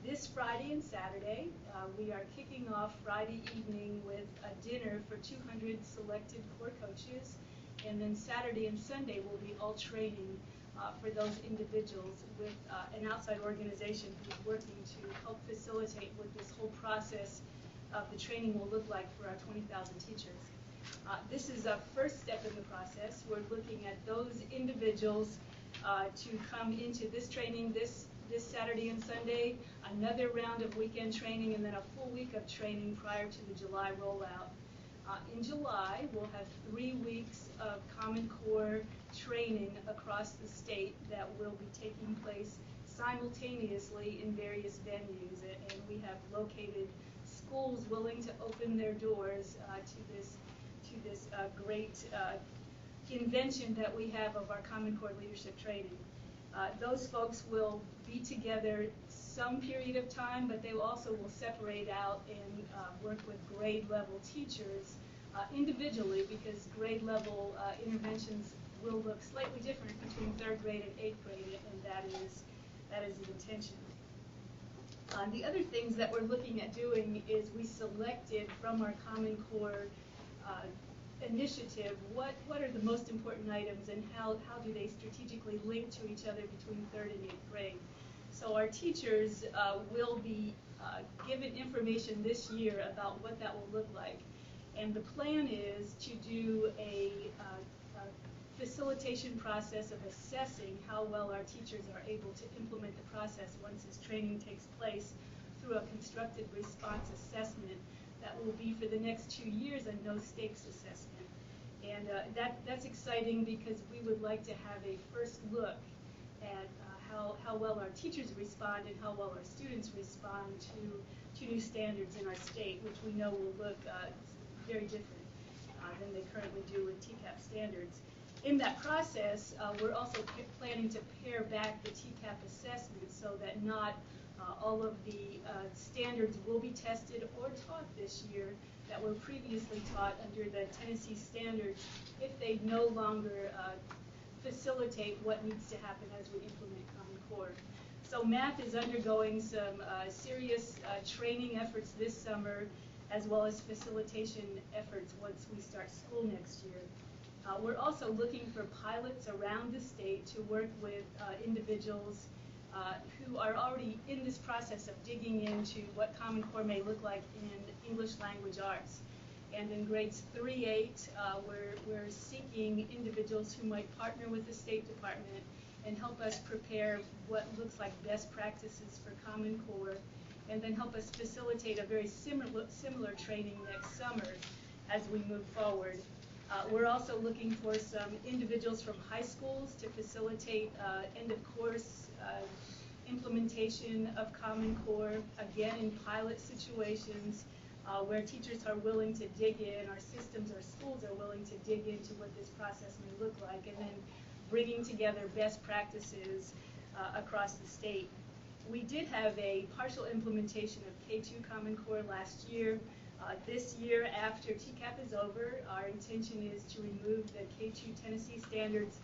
This Friday and Saturday, we are kicking off Friday evening with a dinner for 200 selected core coaches, and then Saturday and Sunday will be all training for those individuals with an outside organization who's working to help facilitate what this whole process of the training will look like for our 20,000 teachers. This is a first step in the process. We're looking at those individuals to come into this training this Saturday and Sunday, another round of weekend training, and then a full week of training prior to the July rollout. In July, we'll have 3 weeks of Common Core training across the state that will be taking place simultaneously in various venues, and we have located schools willing to open their doors to this great invention that we have of our Common Core leadership training. Those folks will be together some period of time, but they also will separate out and work with grade level teachers individually, because grade level interventions will look slightly different between 3rd grade and 8th grade, and that is the intention. The other things that we're looking at doing is we selected from our Common Core initiative what are the most important items and how do they strategically link to each other between 3rd and 8th grade. So our teachers will be given information this year about what that will look like. And the plan is to do a facilitation process of assessing how well our teachers are able to implement the process once this training takes place through a constructive response assessment that will be for the next 2 years, a no-stakes assessment. And that's exciting because we would like to have a first look at how well our teachers respond and how well our students respond to new standards in our state, which we know will look very different than they currently do with TCAP standards. In that process, we're also planning to pare back the TCAP assessment so that not all of the standards will be tested or taught this year that were previously taught under the Tennessee standards if they no longer facilitate what needs to happen as we implement Common Core. So math is undergoing some serious training efforts this summer, as well as facilitation efforts once we start school next year. We're also looking for pilots around the state to work with individuals who are already in this process of digging into what Common Core may look like in English language arts. And in grades 3-8, we're seeking individuals who might partner with the State Department and help us prepare what looks like best practices for Common Core, and then help us facilitate a very similar training next summer as we move forward. We're also looking for some individuals from high schools to facilitate end-of-course implementation of Common Core, again in pilot situations where teachers are willing to dig in, our systems, our schools are willing to dig into what this process may look like, and then bringing together best practices across the state. We did have a partial implementation of K2 Common Core last year. This year, after TCAP is over, our intention is to remove the K2 Tennessee standards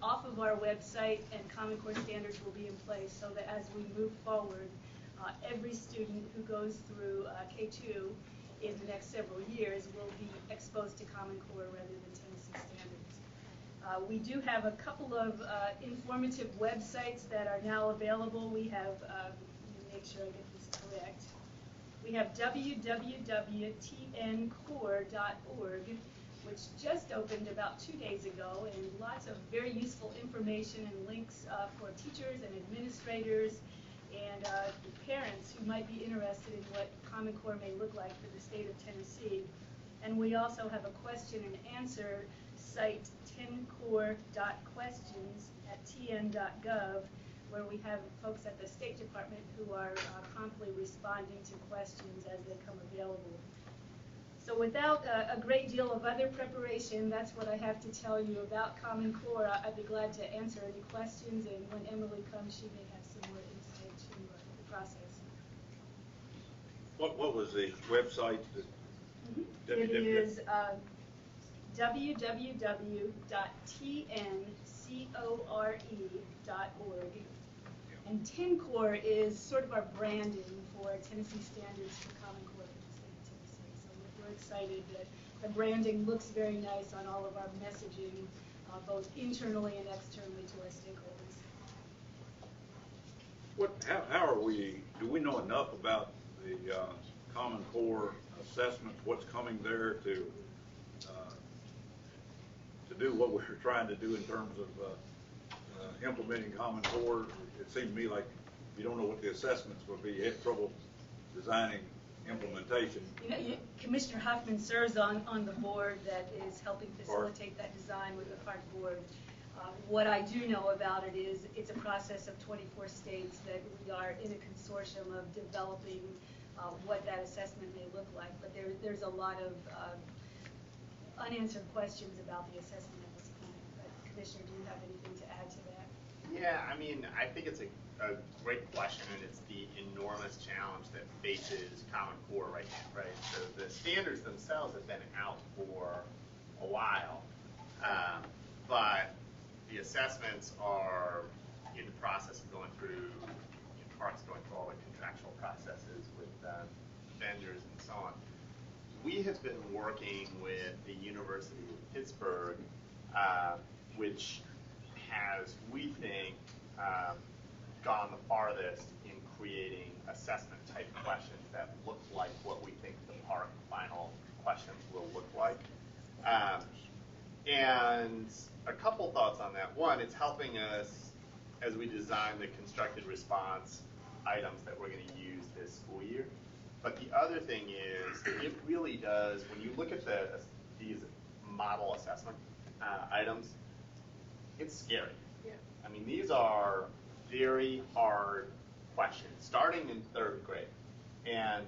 off of our website, and Common Core standards will be in place so that as we move forward, every student who goes through K2 in the next several years will be exposed to Common Core rather than Tennessee standards. We do have a couple of informative websites that are now available. We have, let me make sure I get this correct. We have www.tncore.org, which just opened about 2 days ago, and lots of very useful information and links for teachers and administrators and parents who might be interested in what Common Core may look like for the state of Tennessee. And we also have a question and answer site, tencore.questions@tn.gov, where we have folks at the State Department who are promptly responding to questions as they come available. So without a great deal of other preparation, that's what I have to tell you about Common Core. I'd be glad to answer any questions, and when Emily comes, she may have some more insight to the process. What was the website? It is www.tncore.org. And TNCORE is sort of our branding for Tennessee Standards for Common Core for the state of Tennessee. So we're excited that the branding looks very nice on all of our messaging, both internally and externally to our stakeholders. How are we, do we know enough about the Common Core assessments, what's coming there to do what we're trying to do in terms of implementing Common Core? It seemed to me like you don't know what the assessments will be. You have trouble designing implementation. You know, Commissioner Huffman serves on the board that is helping facilitate that design with the PARC board. What I do know about it is it's a process of 24 states that we are in a consortium of developing what that assessment may look like. But there's a lot of unanswered questions about the assessment at this point. But Commissioner, do you have anything to add to that? Yeah, I mean, I think it's a great question, and it's the enormous challenge that faces Common Core right now, right? So the standards themselves have been out for a while, but the assessments are in the process of going through, PARC's going through all the contractual processes with vendors and so on. We have been working with the University of Pittsburgh, which has, we think, gone the farthest in creating assessment type questions that look like what we think the PARC final questions will look like. And a couple thoughts on that. One, it's helping us as we design the constructed response items that we're going to use this school year. But the other thing is, it really does, when you look at these model assessment items, it's scary. Yeah. I mean, these are very hard questions, starting in 3rd grade, and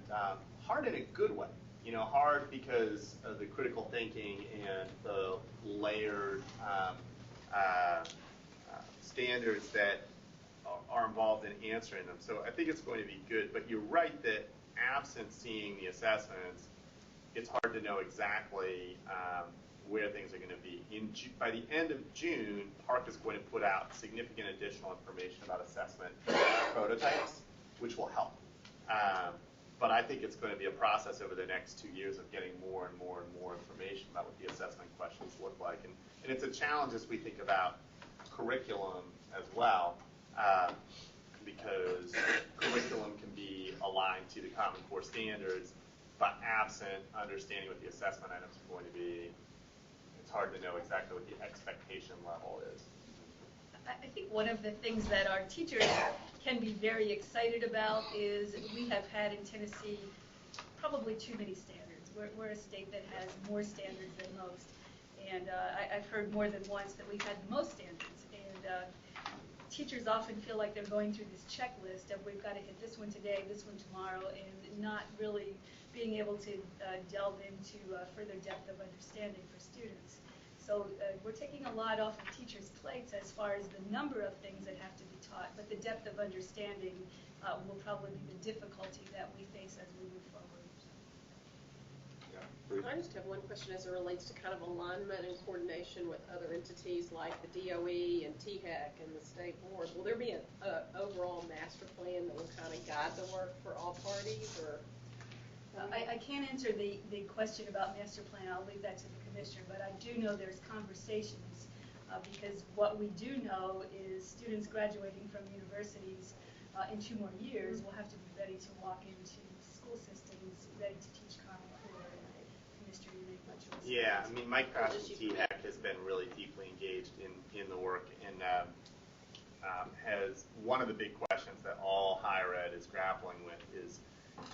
hard in a good way. You know, hard because of the critical thinking and the layered standards that are involved in answering them. So I think it's going to be good. But you're right that absent seeing the assessments, it's hard to know exactly where things are going to be. By the end of June, PARC is going to put out significant additional information about assessment prototypes, which will help. But I think it's going to be a process over the next 2 years of getting more and more and more information about what the assessment questions look like. And it's a challenge as we think about curriculum as well, because curriculum can be aligned to the Common Core standards, but absent understanding what the assessment items are going to be, it's hard to know exactly what the expectation level is. I think one of the things that our teachers can be very excited about is we have had in Tennessee probably too many standards. We're a state that has more standards than most. And I've heard more than once that we've had the most standards. And teachers often feel like they're going through this checklist of we've got to hit this one today, this one tomorrow, and not really being able to delve into further depth of understanding for students. So we're taking a lot off of teachers' plates as far as the number of things that have to be taught, but the depth of understanding will probably be the difficulty that we face as we move forward. I just have one question as it relates to kind of alignment and coordination with other entities like the DOE and THEC and the state board. Will there be an overall master plan that will kind of guide the work for all parties, or? I can't answer the question about master plan. I'll leave that to the commissioner, but I do know there's conversations because what we do know is students graduating from universities in 2 more years will have to be ready to walk into school systems, ready to teach Common Core. Mr. You make much of a Yeah, I mean, Mike Cross from THEC has been really deeply engaged in the work, and has one of the big questions that all higher ed is grappling with is,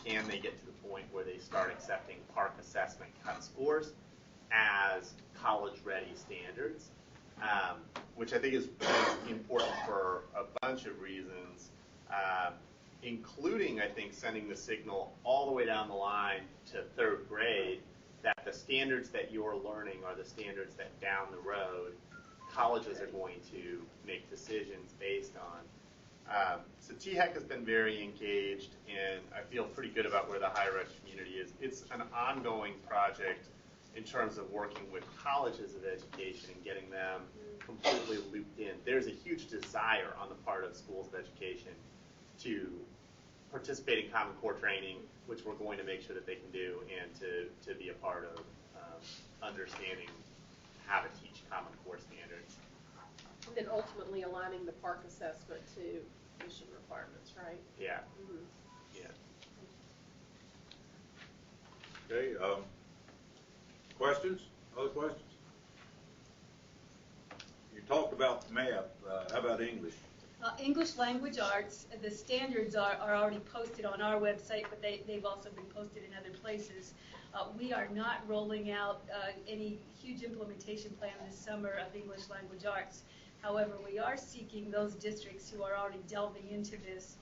can they get to the point where they start accepting PARCC assessment cut scores as college-ready standards, which I think is important for a bunch of reasons, including, I think, sending the signal all the way down the line to 3rd grade that the standards that you're learning are the standards that down the road colleges are going to make decisions based on. So THEC has been very engaged, and I feel pretty good about where the higher ed community is. It's an ongoing project in terms of working with colleges of education and getting them completely looped in. There's a huge desire on the part of schools of education to participate in Common Core training, which we're going to make sure that they can do, and to be a part of understanding how to teach Common Core standards. And then ultimately aligning the PARCC assessment to mission requirements, right? Yeah. Mm-hmm. Yeah. Okay, questions? Other questions? You talked about math. How about English? English language arts, the standards are already posted on our website, but they've also been posted in other places. We are not rolling out any huge implementation plan this summer of English language arts. However, we are seeking those districts who are already delving into this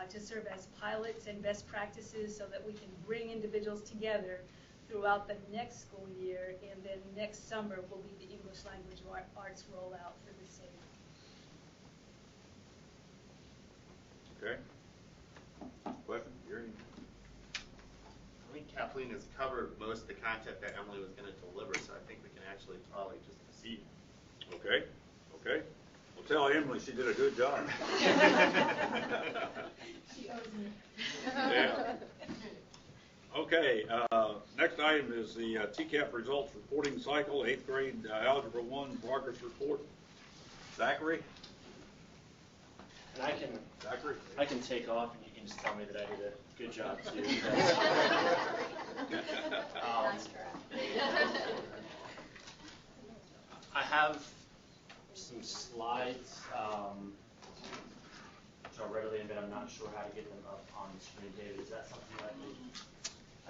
to serve as pilots and best practices so that we can bring individuals together throughout the next school year, and then next summer will be the English language arts rollout for the city. Okay. Question? Gary? I think Kathleen has covered most of the content that Emily was going to deliver, so I think we can actually probably just proceed. Okay. Okay. Well, tell Emily she did a good job. She owes me. Yeah. Okay. Next item is the TCAP results reporting cycle, 8th grade Algebra 1 progress report. Zachary? And I can take off, and you can just tell me that I did a good job too. I have some slides which are readily available. I'm not sure how to get them up on the screen. David, is that something that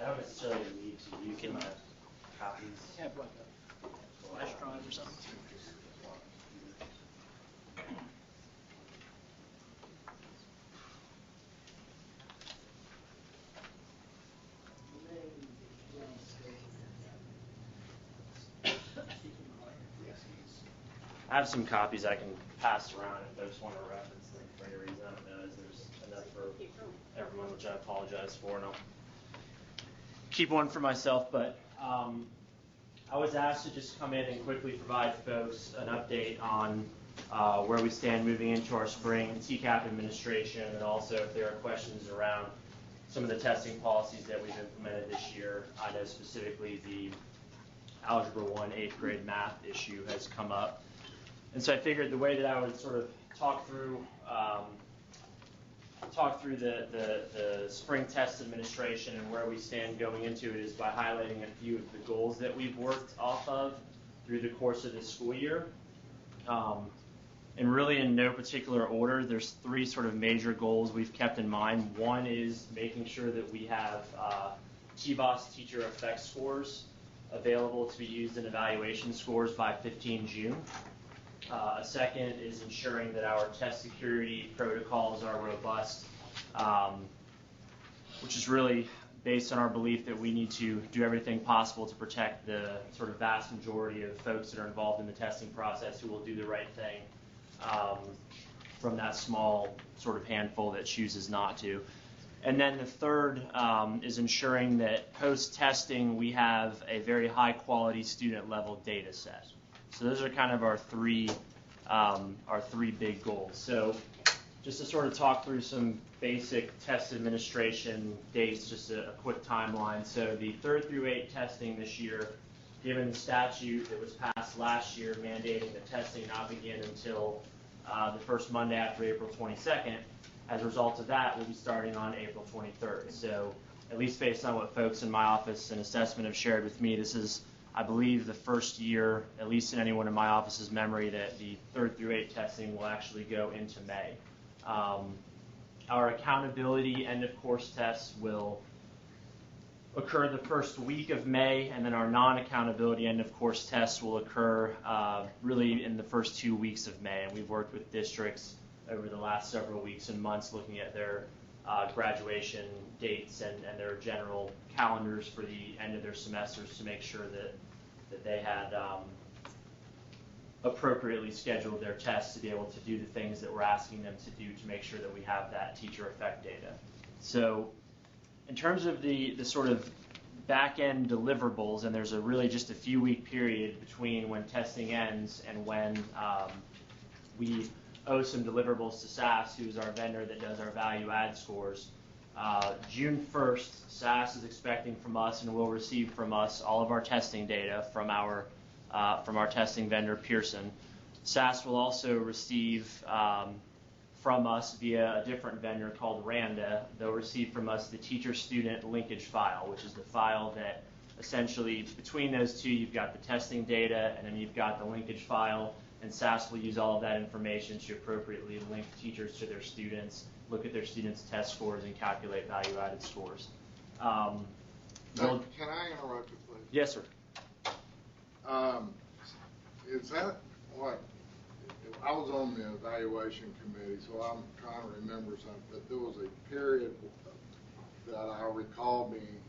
I don't necessarily need to use in my copies? You have like a flash drive or something? I have some copies I can pass around if folks want to reference them for any reason. I don't know if there's enough for everyone, which I apologize for, and I'll keep one for myself. But I was asked to just come in and quickly provide folks an update on where we stand moving into our spring TCAP administration, and also if there are questions around some of the testing policies that we've implemented this year. I know specifically the Algebra 1 8th grade math issue has come up. And so I figured the way that I would sort of talk through the spring test administration and where we stand going into it is by highlighting a few of the goals that we've worked off of through the course of this school year. And really in no particular order, there's 3 sort of major goals we've kept in mind. One is making sure that we have TBOS teacher effect scores available to be used in evaluation scores by 15 June. A second is ensuring that our test security protocols are robust, which is really based on our belief that we need to do everything possible to protect the sort of vast majority of folks that are involved in the testing process who will do the right thing, from that small sort of handful that chooses not to. And then the third is ensuring that post-testing we have a very high-quality student-level data set. So those are kind of our three big goals. So just to sort of talk through some basic test administration dates, just a quick timeline. So the 3rd through 8th testing this year, given the statute that was passed last year mandating that testing not begin until the first Monday after April 22nd, as a result of that, we'll be starting on April 23rd. So at least based on what folks in my office and assessment have shared with me, this is, I believe, the first year, at least in anyone in my office's memory, that the 3rd through 8th testing will actually go into May. Our accountability end of course tests will occur the first week of May, and then our non-accountability end of course tests will occur really in the first 2 weeks of May. And we've worked with districts over the last several weeks and months looking at their graduation dates and their general calendars for the end of their semesters to make sure that they had appropriately scheduled their tests to be able to do the things that we're asking them to do to make sure that we have that teacher effect data. So in terms of the sort of back-end deliverables, and there's really just a few week period between when testing ends and when we owe some deliverables to SAS, who's our vendor that does our value add scores. June 1st, SAS is expecting from us and will receive from us all of our testing data from our testing vendor, Pearson. SAS will also receive from us via a different vendor called Randa. They'll receive from us the teacher-student linkage file, which is the file that essentially between those two you've got the testing data and then you've got the linkage file, and SAS will use all of that information to appropriately link teachers to their students, look at their students' test scores, and calculate value-added scores. Can I interrupt you, please? Yes, sir. Is that what, I was on the evaluation committee, so I'm trying to remember something, but there was a period that I recall being,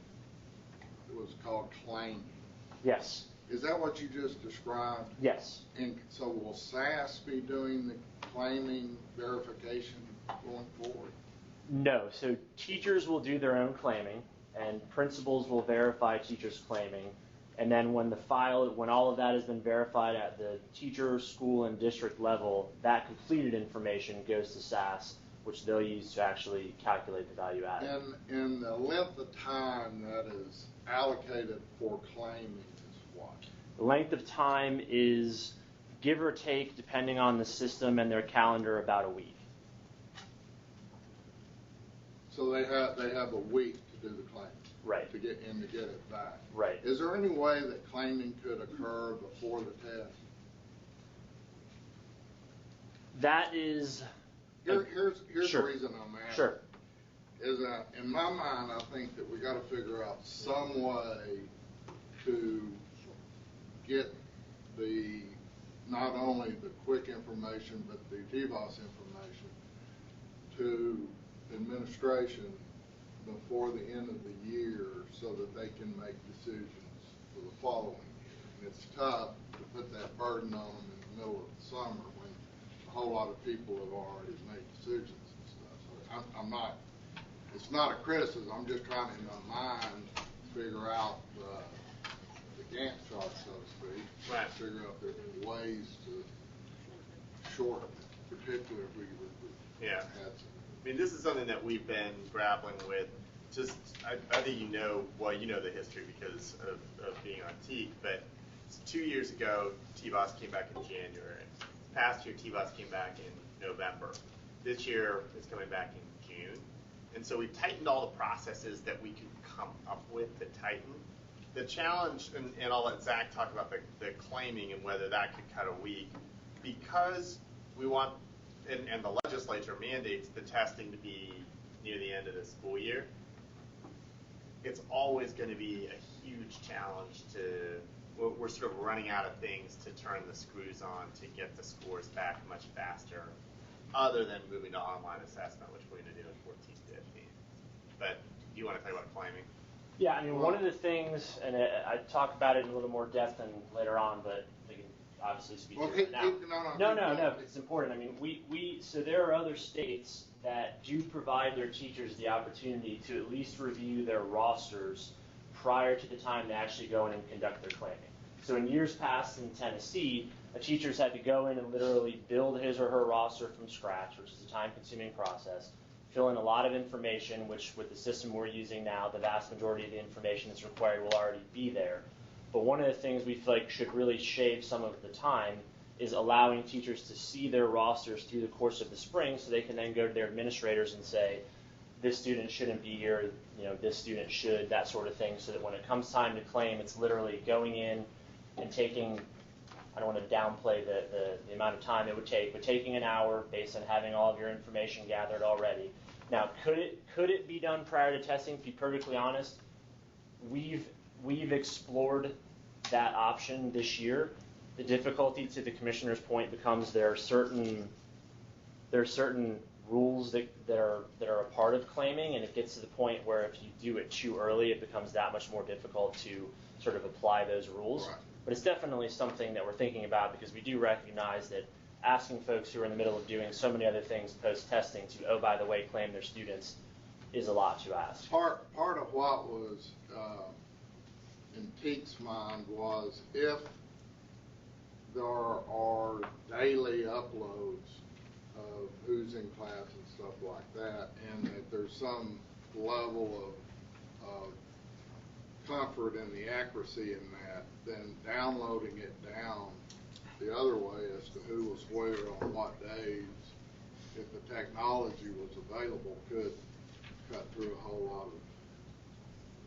it was called claiming. Yes. Is that what you just described? Yes. And so will SAS be doing the claiming verification going forward? No. So teachers will do their own claiming, and principals will verify teachers' claiming. And then when when all of that has been verified at the teacher, school, and district level, that completed information goes to SAS, which they'll use to actually calculate the value added. And the length of time that is allocated for claiming is what? The length of time is, give or take, depending on the system and their calendar, about a week. So they have a week to do the claim. Right. To get it back. Right. Is there any way that claiming could occur before the test? That is. Here's sure. the reason I'm asking. Sure. Is that in my mind, I think that we got to figure out some way to get not only the quick information but the TBOS information to administration before the end of the year so that they can make decisions for the following year. And it's tough to put that burden on them in the middle of the summer when a whole lot of people have already made decisions and stuff. So I'm not, it's not a criticism, I'm just trying to, in my mind, figure out the Gantt chart, so to speak. Right. Figure out if there are ways to shorten it, particularly if we Yeah. had some. I mean, this is something that we've been grappling with. Just, I think you know the history because of being on TEAC, but 2 years ago, TBOS came back in January. Past year, TBOS came back in November. This year, it's coming back in June. And so we tightened all the processes that we could come up with to tighten. The challenge, and I'll let Zach talk about the claiming and whether that could cut a week, because we want, and the legislature mandates the testing to be near the end of the school year, it's always going to be a huge challenge we're sort of running out of things to turn the screws on to get the scores back much faster, other than moving to online assessment, which we're going to do in 14-15. But do you want to talk about claiming? Yeah, I mean, one of the things, and I talk about it in a little more depth and later on, but we can obviously speak to it now. No, it's important. I mean, so there are other states that do provide their teachers the opportunity to at least review their rosters prior to the time they actually go in and conduct their claiming. So in years past in Tennessee, a teacher's had to go in and literally build his or her roster from scratch, which is a time-consuming process, fill in a lot of information, which with the system we're using now, the vast majority of the information that's required will already be there. But one of the things we feel like should really shave some of the time is allowing teachers to see their rosters through the course of the spring so they can then go to their administrators and say, this student shouldn't be here, this student should, that sort of thing, so that when it comes time to claim, it's literally going in and taking, I don't want to downplay the amount of time it would take, but taking an hour based on having all of your information gathered already. Now, could it be done prior to testing? To be perfectly honest, we've explored that option this year. The difficulty, to the commissioner's point, becomes there are certain rules that are a part of claiming, and it gets to the point where if you do it too early, it becomes that much more difficult to sort of apply those rules. Right. But it's definitely something that we're thinking about, because we do recognize that asking folks who are in the middle of doing so many other things post-testing to, oh, by the way, claim their students is a lot to ask. Part of what was in Teek's mind was if there are daily uploads of who's in class and stuff like that, and that there's some level of comfort in the accuracy in that, then downloading it down the other way as to who was where on what days, if the technology was available, could cut through a whole lot of.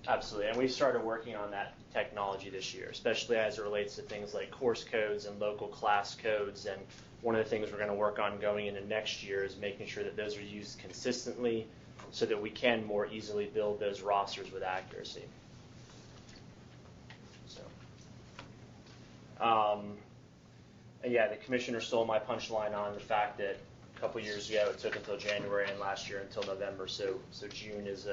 Absolutely, and we started working on that technology this year, especially as it relates to things like course codes and local class codes. And one of the things we're going to work on going into next year is making sure that those are used consistently so that we can more easily build those rosters with accuracy. So, and yeah, the commissioner stole my punchline on the fact that a couple years ago it took until January and last year until November. So June is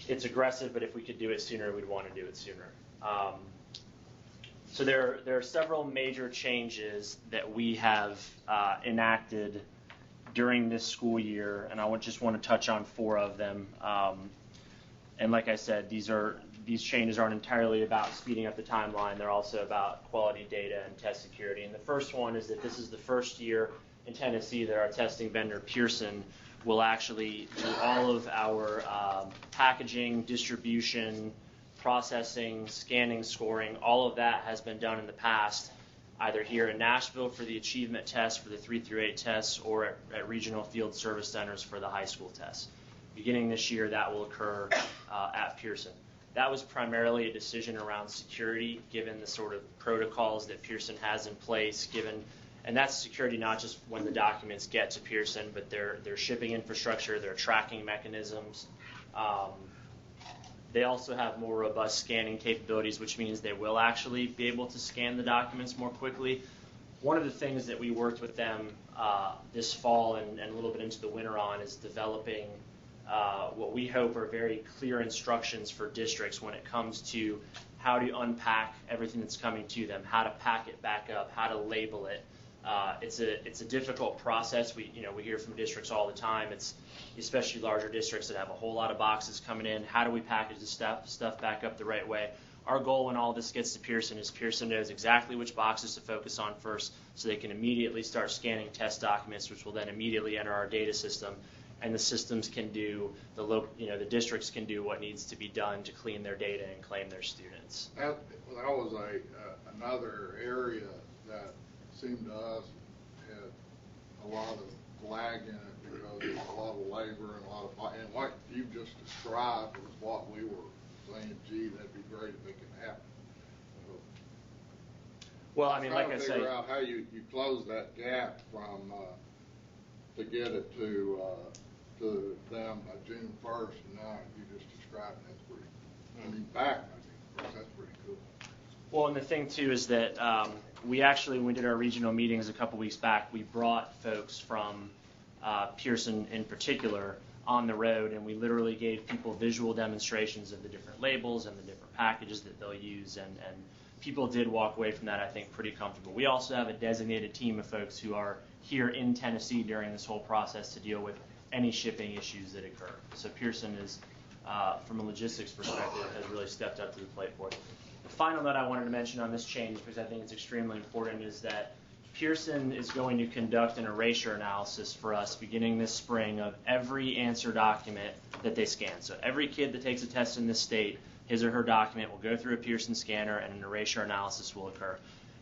it's aggressive, but if we could do it sooner, we'd want to do it sooner. So there are several major changes that we have enacted during this school year, and I just want to touch on 4 of them. And like I said, these changes aren't entirely about speeding up the timeline. They're also about quality data and test security. And the first one is that this is the first year in Tennessee that our testing vendor, Pearson, will actually do all of our packaging, distribution, processing, scanning, scoring. All of that has been done in the past, either here in Nashville for the achievement test for the 3 through 8 tests, or at regional field service centers for the high school tests. Beginning this year, that will occur at Pearson. That was primarily a decision around security, given the sort of protocols that Pearson has in place, and that's security not just when the documents get to Pearson, but their shipping infrastructure, their tracking mechanisms. They also have more robust scanning capabilities, which means they will actually be able to scan the documents more quickly. One of the things that we worked with them this fall and a little bit into the winter on is developing what we hope are very clear instructions for districts when it comes to how to unpack everything that's coming to them, how to pack it back up, how to label it. It's a difficult process. We hear from districts all the time. It's especially larger districts that have a whole lot of boxes coming in. How do we package the stuff back up the right way? Our goal when all this gets to Pearson is Pearson knows exactly which boxes to focus on first, so they can immediately start scanning test documents, which will then immediately enter our data system, and the systems can do the districts can do what needs to be done to clean their data and claim their students. That was another area that seemed to us had a lot of lag in it, because there's a lot of labor and what you just described was what we were saying, gee, that'd be great if it could happen. Well, I mean, like I say, figure out how you close that gap from to get it to them by June 1st, and now you just described that's pretty. I mean, that's pretty cool. Well, and the thing too is that when we did our regional meetings a couple weeks back, we brought folks from Pearson in particular on the road, and we literally gave people visual demonstrations of the different labels and the different packages that they'll use, and people did walk away from that, I think, pretty comfortable. We also have a designated team of folks who are here in Tennessee during this whole process to deal with any shipping issues that occur. So Pearson is, from a logistics perspective, has really stepped up to the plate for it. The final note I wanted to mention on this change, because I think it's extremely important, is that Pearson is going to conduct an erasure analysis for us beginning this spring of every answer document that they scan. So every kid that takes a test in this state, his or her document will go through a Pearson scanner and an erasure analysis will occur.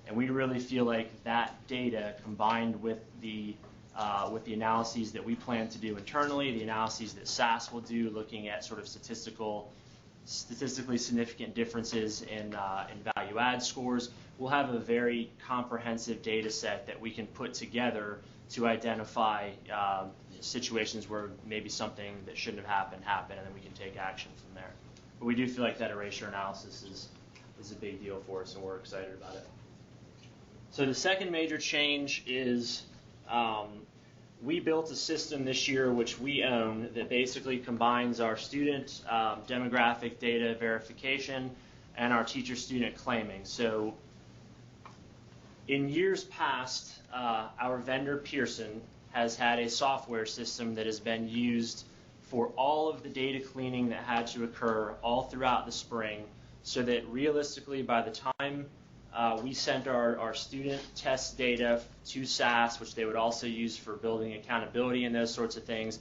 And we really feel like that data, combined with the analyses that we plan to do internally, the analyses that SAS will do, looking at sort of statistically significant differences in value add scores, we'll have a very comprehensive data set that we can put together to identify situations where maybe something that shouldn't have happened, and then we can take action from there. But we do feel like that erasure analysis is a big deal for us, and we're excited about it. So the second major change is we built a system this year which we own that basically combines our student demographic data verification and our teacher-student claiming. So in years past, our vendor Pearson has had a software system that has been used for all of the data cleaning that had to occur all throughout the spring, so that realistically by the time we sent our student test data to SAS, which they would also use for building accountability and those sorts of things,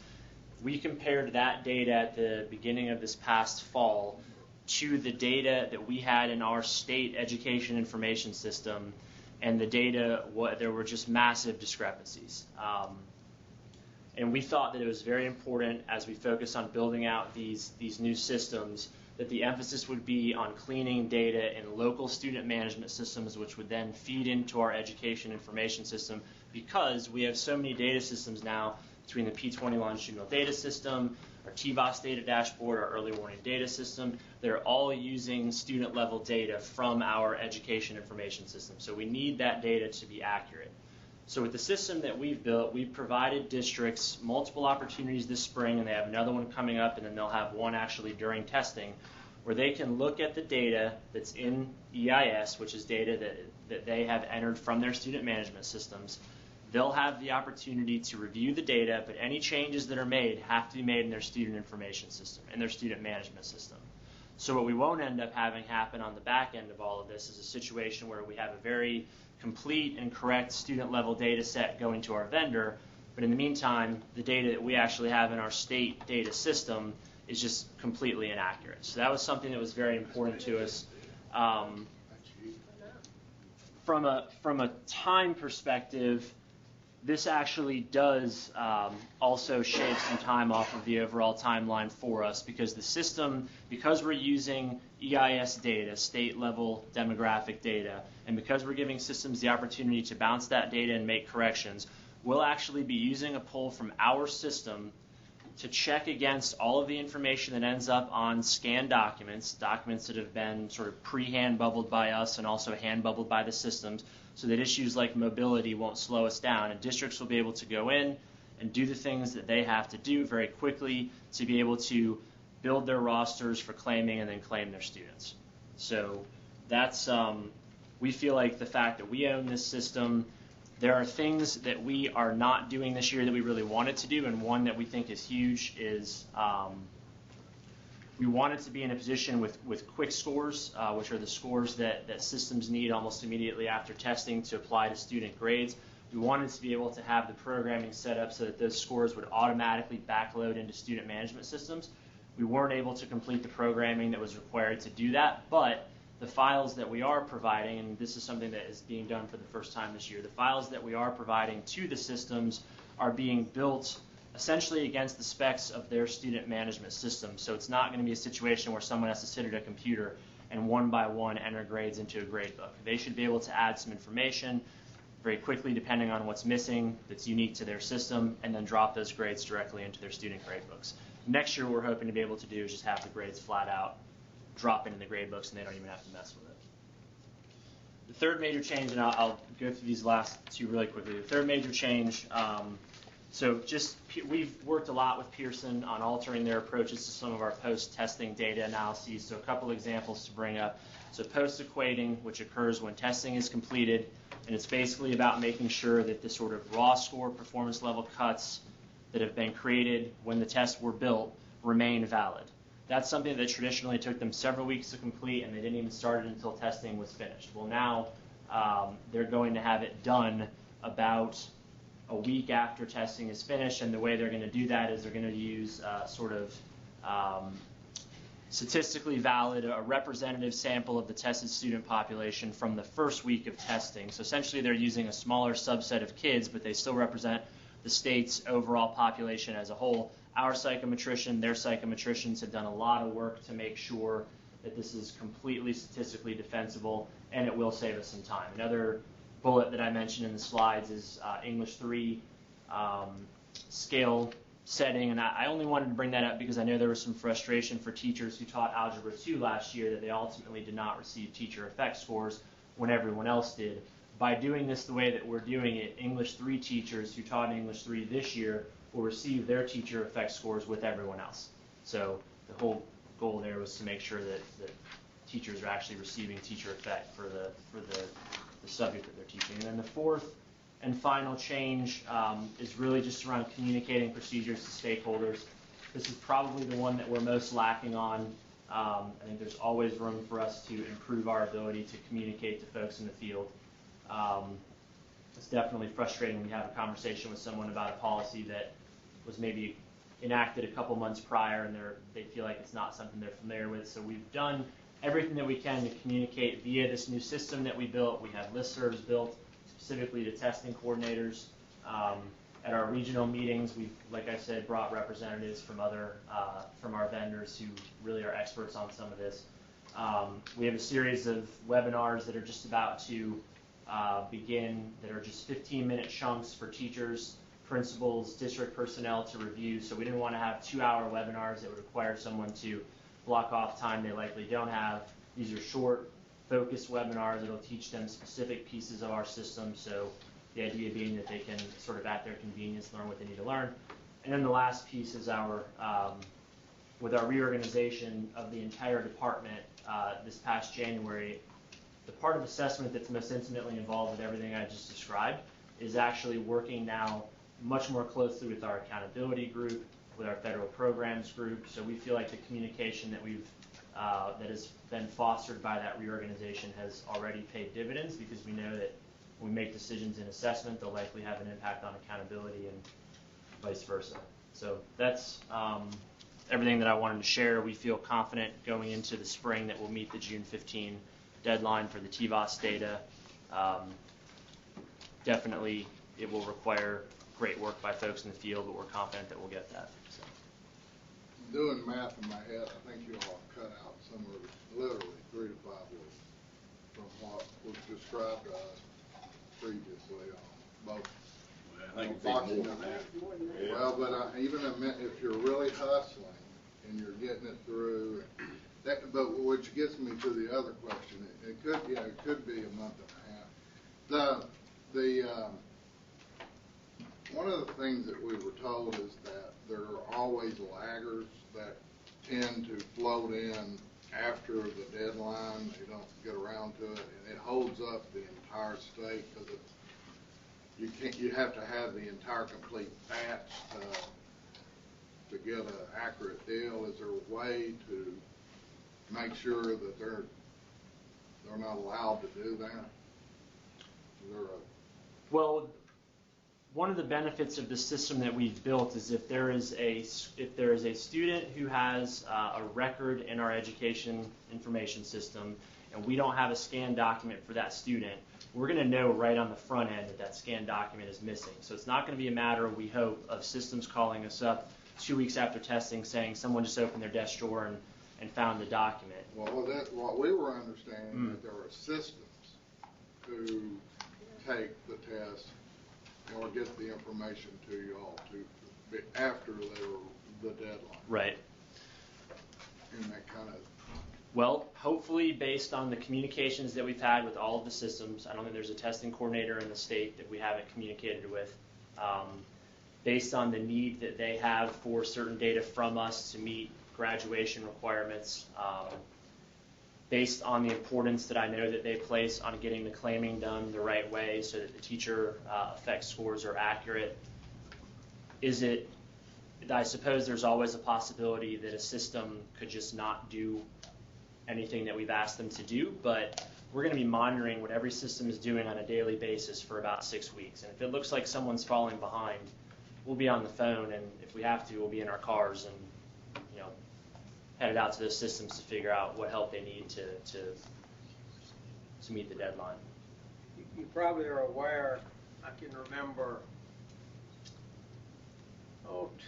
we compared that data at the beginning of this past fall to the data that we had in our state education information system, and the data, there were just massive discrepancies. And we thought that it was very important, as we focus on building out these new systems, that the emphasis would be on cleaning data in local student management systems, which would then feed into our education information system, because we have so many data systems now between the P20 longitudinal data system, our TVOS data dashboard, our early warning data system. They're all using student level data from our education information system. So we need that data to be accurate. So with the system that we've built, we've provided districts multiple opportunities this spring, and they have another one coming up, and then they'll have one actually during testing, where they can look at the data that's in EIS, which is data that they have entered from their student management systems. They'll have the opportunity to review the data, but any changes that are made have to be made in their student information system, in their student management system. So what we won't end up having happen on the back end of all of this is a situation where we have a very complete and correct student level data set going to our vendor, but in the meantime, the data that we actually have in our state data system is just completely inaccurate. So that was something that was very important to us. From a time perspective, this actually does also shave some time off of the overall timeline for us, because the system, because we're using EIS data, state level demographic data, and because we're giving systems the opportunity to bounce that data and make corrections, we'll actually be using a pull from our system to check against all of the information that ends up on scanned documents that have been sort of pre-hand bubbled by us and also hand bubbled by the systems, so that issues like mobility won't slow us down, and districts will be able to go in and do the things that they have to do very quickly to be able to build their rosters for claiming and then claim their students. So that's, we feel like the fact that we own this system, there are things that we are not doing this year that we really wanted to do, and one that we think is huge is we wanted to be in a position with quick scores, which are the scores that systems need almost immediately after testing to apply to student grades. We wanted to be able to have the programming set up so that those scores would automatically backload into student management systems. We weren't able to complete the programming that was required to do that, but the files that we are providing, and this is something that is being done for the first time this year, the files that we are providing to the systems are being built essentially against the specs of their student management system. So it's not going to be a situation where someone has to sit at a computer and one by one enter grades into a grade book. They should be able to add some information very quickly depending on what's missing that's unique to their system, and then drop those grades directly into their student grade books. Next year, what we're hoping to be able to do is just have the grades flat out drop into the grade books, and they don't even have to mess with it. The third major change, and I'll go through these last two really quickly. The third major change So we've worked a lot with Pearson on altering their approaches to some of our post-testing data analyses. So a couple examples to bring up. So post-equating, which occurs when testing is completed, and it's basically about making sure that the sort of raw score performance level cuts that have been created when the tests were built remain valid. That's something that traditionally took them several weeks to complete, and they didn't even start it until testing was finished. Well, now they're going to have it done about a week after testing is finished, and the way they're going to do that is they're going to use statistically valid, a representative sample of the tested student population from the first week of testing. So essentially they're using a smaller subset of kids, but they still represent the state's overall population as a whole. Our psychometrician, their psychometricians have done a lot of work to make sure that this is completely statistically defensible, and it will save us some time. Another bullet that I mentioned in the slides is English 3 scale setting, and I only wanted to bring that up because I know there was some frustration for teachers who taught Algebra 2 last year that they ultimately did not receive teacher effect scores when everyone else did. By doing this the way that we're doing it, English 3 teachers who taught English 3 this year will receive their teacher effect scores with everyone else. So the whole goal there was to make sure that teachers are actually receiving teacher effect for the subject that they're teaching. And then the fourth and final change is really just around communicating procedures to stakeholders. This is probably the one that we're most lacking on. I think there's always room for us to improve our ability to communicate to folks in the field. It's definitely frustrating when you have a conversation with someone about a policy that was maybe enacted a couple months prior and they feel like it's not something they're familiar with. So we've done everything that we can to communicate via this new system that we built. We have listservs built specifically to testing coordinators. At our regional meetings, we've, like I said, brought representatives from from our vendors who really are experts on some of this. We have a series of webinars that are just about to begin, that are just 15-minute chunks for teachers, principals, district personnel to review. So we didn't want to have 2-hour webinars that would require someone to block off time they likely don't have. These are short, focused webinars that will teach them specific pieces of our system. So the idea being that they can sort of at their convenience learn what they need to learn. And then the last piece is with our reorganization of the entire department this past January, the part of assessment that's most intimately involved with everything I just described is actually working now much more closely with our accountability group, with our federal programs group. So we feel like the communication that has been fostered by that reorganization has already paid dividends, because we know that when we make decisions in assessment, they'll likely have an impact on accountability and vice versa. So that's everything that I wanted to share. We feel confident going into the spring that we'll meet the June 15 deadline for the TVOS data. Definitely it will require great work by folks in the field, but we're confident that we'll get that. So. Doing math in my head, I think you all cut out somewhere literally 3 to 5 weeks from what was described to us previously on both. I think it's more than that. Yeah. Well, but even if you're really hustling and you're getting it through, but which gets me to the other question. It could be a month and a half. One of the things that we were told is that there are always laggers that tend to float in after the deadline. They don't get around to it, and it holds up the entire state because you have to have the entire complete batch to get an accurate deal. Is there a way to make sure that they're not allowed to do that? Well, one of the benefits of the system that we've built is if there is a student who has a record in our education information system and we don't have a scanned document for that student, we're going to know right on the front end that scanned document is missing. So it's not going to be a matter, we hope, of systems calling us up 2 weeks after testing saying someone just opened their desk drawer and found the document. Well, what we were understanding that there are systems who take the test or get the information to you all after the deadline. Right. And that kind of. Well, hopefully, based on the communications that we've had with all of the systems, I don't think there's a testing coordinator in the state that we haven't communicated with. based on the need that they have for certain data from us to meet graduation requirements, based on the importance that I know that they place on getting the claiming done the right way so that the teacher effect scores are accurate. I suppose there's always a possibility that a system could just not do anything that we've asked them to do, but we're going to be monitoring what every system is doing on a daily basis for about 6 weeks. And if it looks like someone's falling behind, we'll be on the phone, and if we have to, we'll be in our cars and headed out to those systems to figure out what help they need to meet the deadline. You probably are aware, I can remember,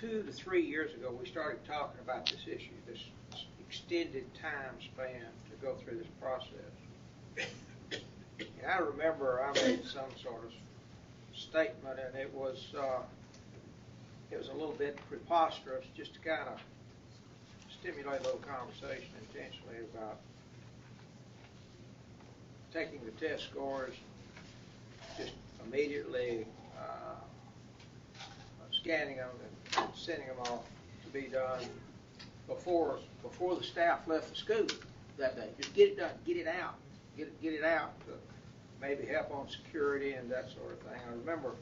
2 to 3 years ago, we started talking about this issue, this extended time span to go through this process. And I remember I made some sort of statement, and it was a little bit preposterous, just to kind of stimulate a little conversation intentionally about taking the test scores, just immediately scanning them and sending them off to be done before the staff left the school that day. Just get it done, get it out, get it out to maybe help on security and that sort of thing. I remember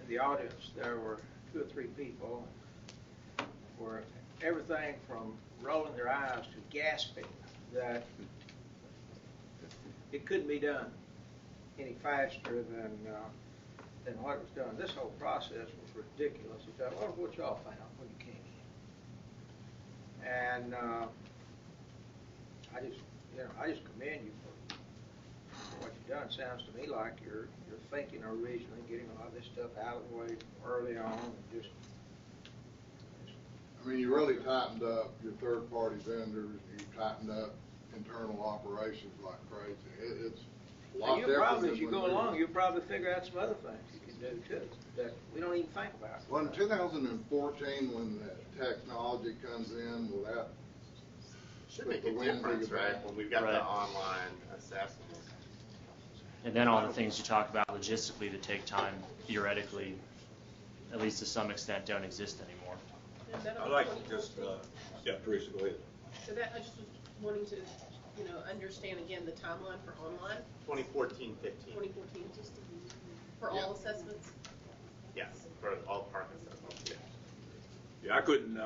in the audience there were 2 or 3 people where everything from rolling their eyes to gasping that it couldn't be done any faster than what was done. This whole process was ridiculous. You thought, well, what y'all found when you came in? And I just commend you for what you've done. Sounds to me like you're thinking originally, getting a lot of this stuff out of the way early on, and just. I mean, you really tightened up your third-party vendors. You tightened up internal operations like crazy. It's a lot different. Probably, as you go along, you'll probably figure out some other things you can do too that we don't even think about. Well, in 2014, when the technology comes in, will that should make a difference, right? When we've got the online assessments. And then all the things you talk about logistically that take time, theoretically, at least to some extent, don't exist anymore. I'd like to just, Teresa, go ahead. So that, I just was wanting to, understand again the timeline for online. 2014-15. 2014, for all assessments? Yes, for all department assessments, yes. Yeah, I couldn't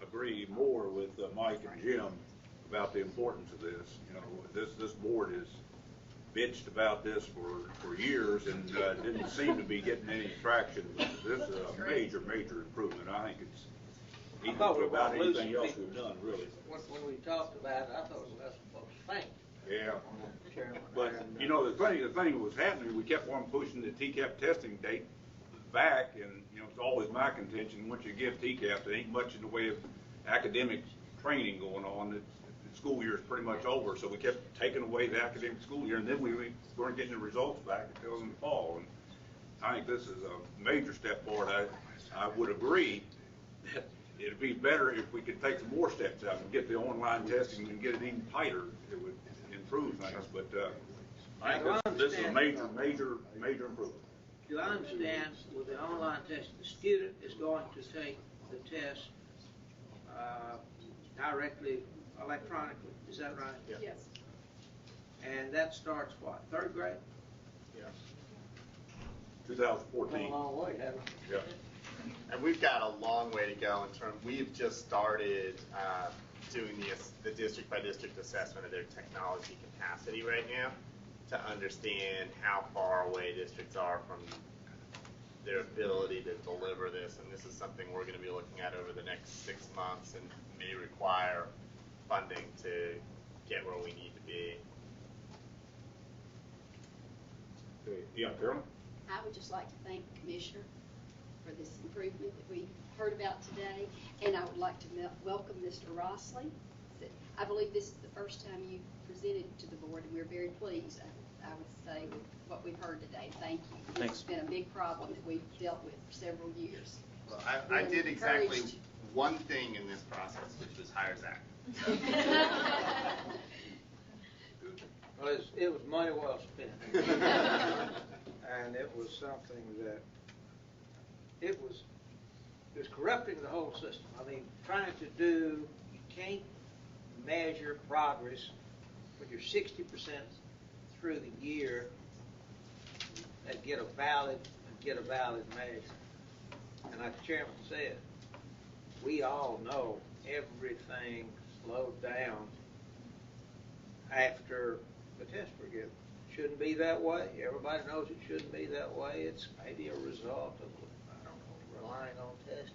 agree more with Mike and Jim about the importance of this. This board has bitched about this for years and didn't seem to be getting any traction. This is a major improvement. I think it's equal to about anything else we've done, really. When we talked about it, I thought it was less than folks think. Yeah. But, the thing that was happening, we kept on pushing the TCAP testing date back, and, it's always my contention, once you give TCAP, there ain't much in the way of academic training going on. The school year is pretty much over, so we kept taking away the academic school year, and then we weren't getting the results back until in the fall. And I think this is a major step forward. I would agree that it'd be better if we could take some more steps out and get the online testing and get it even tighter. It would improve things, but I think this is a major improvement. Do I understand with the online testing, the student is going to take the test directly electronically? Is that right? Yeah. Yes. And that starts what, 3rd grade? Yes. 2014. A long way, haven't we? Yeah. And we've got a long way to go in terms. We've just started doing the district by district assessment of their technology capacity right now to understand how far away districts are from their ability to deliver this. And this is something we're going to be looking at over the next 6 months and may require funding to get where we need to be. Yeah, Carolyn? I would just like to thank the Commissioner for this improvement that we heard about today, and I would like to welcome Mr. Rossley. I believe this is the first time you presented to the board, and we're very pleased, I would say, with what we've heard today. Thank you. Thanks. It's been a big problem that we've dealt with for several years. Well, I did exactly one thing in this process, which was hire Zach. Well, it was money well spent. And it was something that it was corrupting the whole system. I mean, you can't measure progress when you're 60% through the year and get a valid measure. And like the chairman said, we all know everything slowed down after the tests were given. Shouldn't be that way. Everybody knows it shouldn't be that way. It's maybe a result of, I don't know, relying on testing.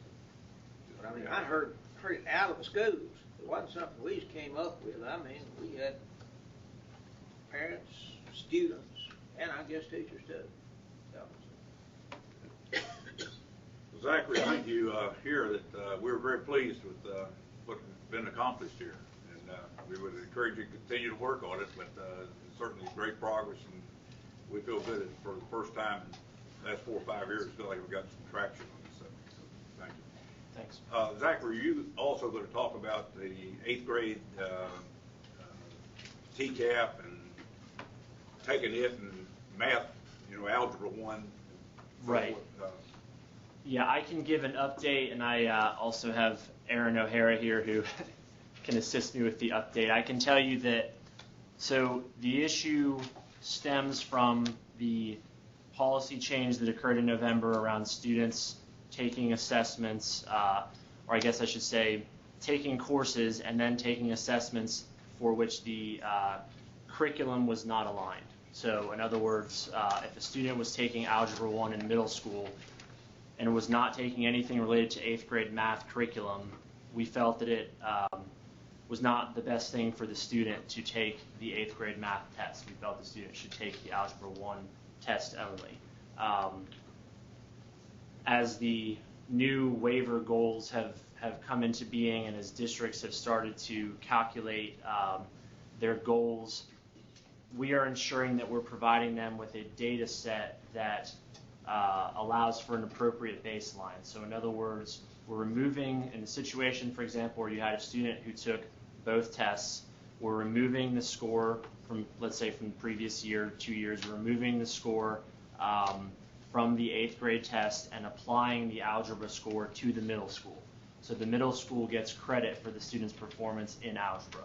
But I mean, I heard it out of the schools. It wasn't something we just came up with. I mean, we had parents, students, and I guess teachers too. Zachary, I think you hear that we were very pleased with what's been accomplished here, and we would encourage you to continue to work on it. But certainly great progress, and we feel good that for the first time in the last 4 or 5 years, feel like we've got some traction on this subject. So thank you. Thanks. Zachary, you also going to talk about the 8th grade TCAP and taking it and math, Algebra 1. Right. Yeah, I can give an update, and I also have Aaron O'Hara here who can assist me with the update. I can tell you that, so the issue stems from the policy change that occurred in November around students taking assessments, or I guess I should say taking courses and then taking assessments for which the curriculum was not aligned. So in other words, if a student was taking Algebra 1 in middle school and was not taking anything related to 8th grade math curriculum, we felt that it was not the best thing for the student to take the 8th grade math test. We felt the student should take the Algebra 1 test only. As the new waiver goals have come into being and as districts have started to calculate their goals, we are ensuring that we're providing them with a data set that allows for an appropriate baseline. So in other words, we're removing, in a situation, for example, where you had a student who took both tests, we're removing the score from, let's say, from the previous year, 2 years, we're removing the score from the 8th grade test and applying the algebra score to the middle school. So the middle school gets credit for the student's performance in algebra.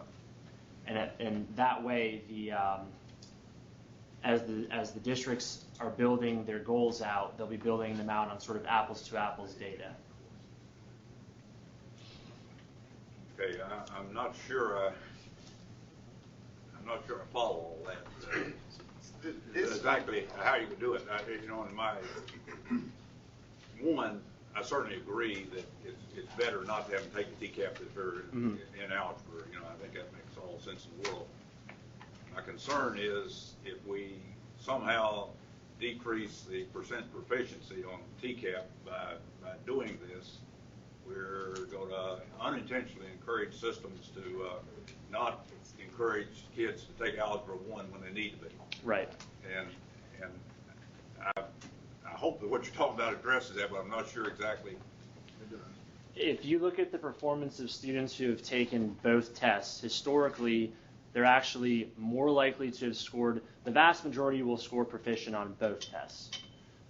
And that way, as the districts are building their goals out, they'll be building them out on sort of apples-to-apples data. Okay, I'm not sure I follow all that. Exactly how you would do it. In my one, I certainly agree that it's better not to have them take the TCAP if they're in algebra. I think that makes all sense in the world. My concern is if we somehow decrease the percent proficiency on TCAP by doing this, we're going to unintentionally encourage systems to not encourage kids to take Algebra 1 when they need to be. Right. And I hope that what you're talking about addresses that, but I'm not sure exactly. If you look at the performance of students who have taken both tests, historically, they're actually more likely to have scored, the vast majority will score proficient on both tests,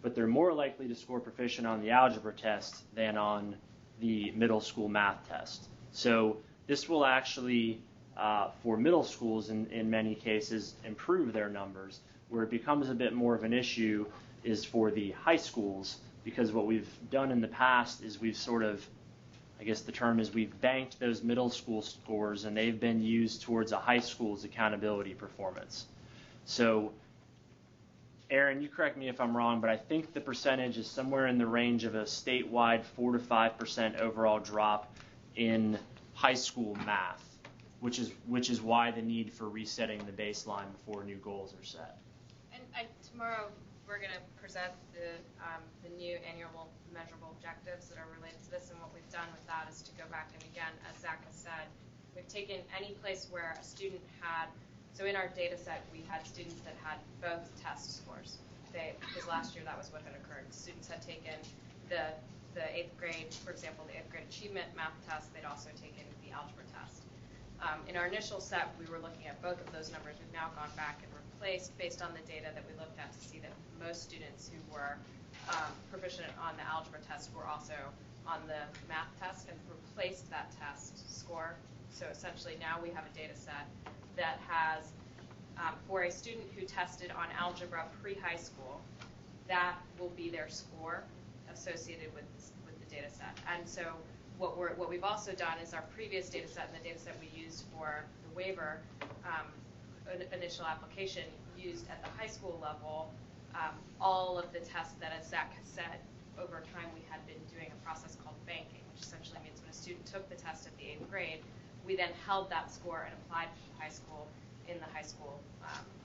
but they're more likely to score proficient on the algebra test than on the middle school math test. So this will actually, for middle schools in many cases, improve their numbers. Where it becomes a bit more of an issue is for the high schools, because what we've done in the past is we've sort of, I guess the term is we've banked those middle school scores and they've been used towards a high school's accountability performance. So, Aaron, you correct me if I'm wrong, but I think the percentage is somewhere in the range of a statewide 4 to 5% overall drop in high school math, which is why the need for resetting the baseline before new goals are set. And tomorrow we're going to present the new annual measurable objectives that are related to this, and what we've done with that is to go back and again, as Zach has said, we've taken any place where a student had, so in our data set we had students that had both test scores. Because last year that was what had occurred. Students had taken the 8th grade, for example, the 8th grade achievement math test, they'd also taken the algebra test. In our initial set, we were looking at both of those numbers. We've now gone back and replaced, based on the data that we looked at, to see that most students who were proficient on the algebra test were also on the math test and replaced that test score. So essentially now we have a data set that has, for a student who tested on algebra pre-high school, that will be their score associated with the data set. And so what we've also done is our previous data set and the data set we used for the waiver initial application used at the high school level all of the tests that, as Zach has said, over time we had been doing a process called banking, which essentially means when a student took the test at the 8th grade, we then held that score and applied to high school in the high school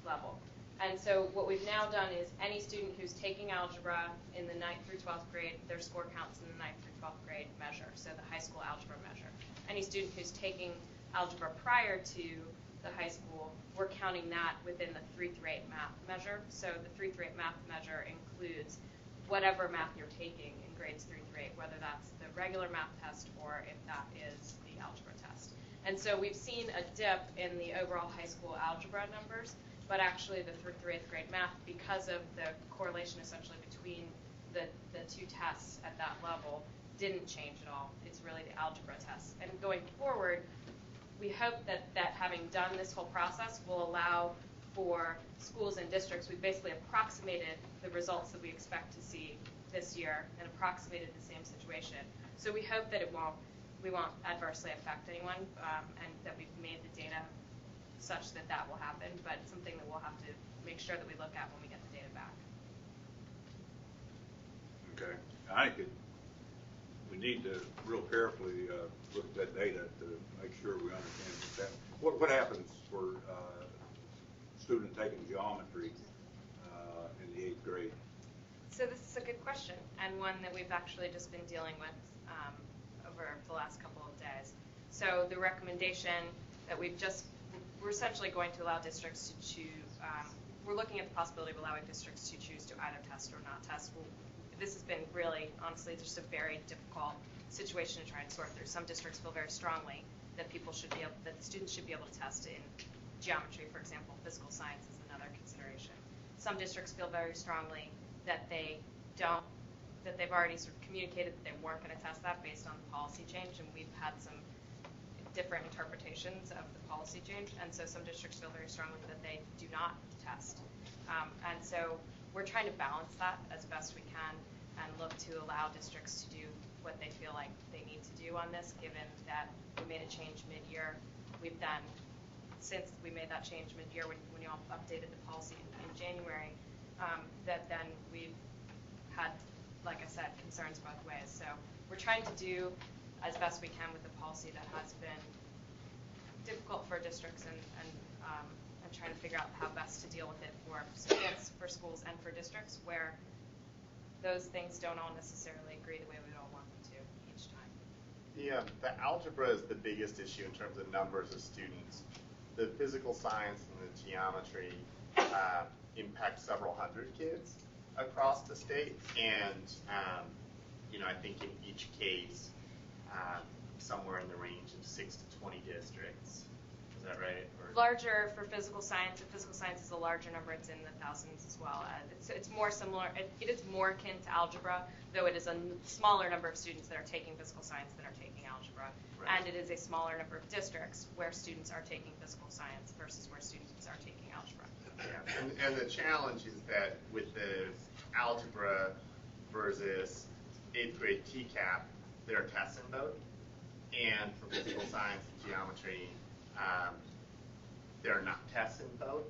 level. And so what we've now done is any student who's taking algebra in the 9th through 12th grade, their score counts in the 9th through 12th grade measure, so the high school algebra measure. Any student who's taking algebra prior to the high school, we're counting that within the 3 through 8 math measure. So the 3 through 8 math measure includes whatever math you're taking in grades 3 through 8, whether that's the regular math test or if that is the algebra test. And so we've seen a dip in the overall high school algebra numbers, but actually the 3rd through 8th grade math, because of the correlation essentially between the two tests at that level, didn't change at all. It's really the algebra test. And going forward, we hope that having done this whole process will allow for schools and districts, we've basically approximated the results that we expect to see this year and approximated the same situation. So we hope that we won't adversely affect anyone and that we've made the data such that that will happen, but it's something that we'll have to make sure that we look at when we get the data back. Okay. I think we need to real carefully look at that data to make sure we understand that. What happens for student taking geometry in the 8th grade? So this is a good question, and one that we've actually just been dealing with over the last couple of days. So the recommendation that we're essentially going to allow districts to choose, we're looking at the possibility of allowing districts to choose to either test or not test. This has been really, honestly, just a very difficult situation to try and sort through. Some districts feel very strongly that that students should be able to test in geometry, for example. Physical science is another consideration. Some districts feel very strongly that they've already sort of communicated that they weren't going to test that based on the policy change, and we've had some different interpretations of the policy change, and so some districts feel very strongly that they do not test. And so we're trying to balance that as best we can and look to allow districts to do what they feel like they need to do on this, given that we made a change mid-year. We've then, since we made that change mid-year when you all updated the policy in January, that then we've had, like I said, concerns both ways. So we're trying to do as best we can with the policy that has been difficult for districts and trying to figure out how best to deal with it for students, for schools, and for districts where those things don't all necessarily agree the way we all want them to each time. The algebra is the biggest issue in terms of numbers of students. The physical science and the geometry impact several hundred kids across the state, and I think in each case, somewhere in the range of 6 to 20 districts. Is that right? Or larger for physical science. If physical science is a larger number, it's in the thousands as well. It's more similar. It is more akin to algebra, though it is a smaller number of students that are taking physical science than are taking algebra. Right. And it is a smaller number of districts where students are taking physical science versus where students are taking algebra. Yeah. And the challenge is that with the algebra versus 8th grade TCAP, there are tests in both. And for physical science and geometry, there are not tests in both.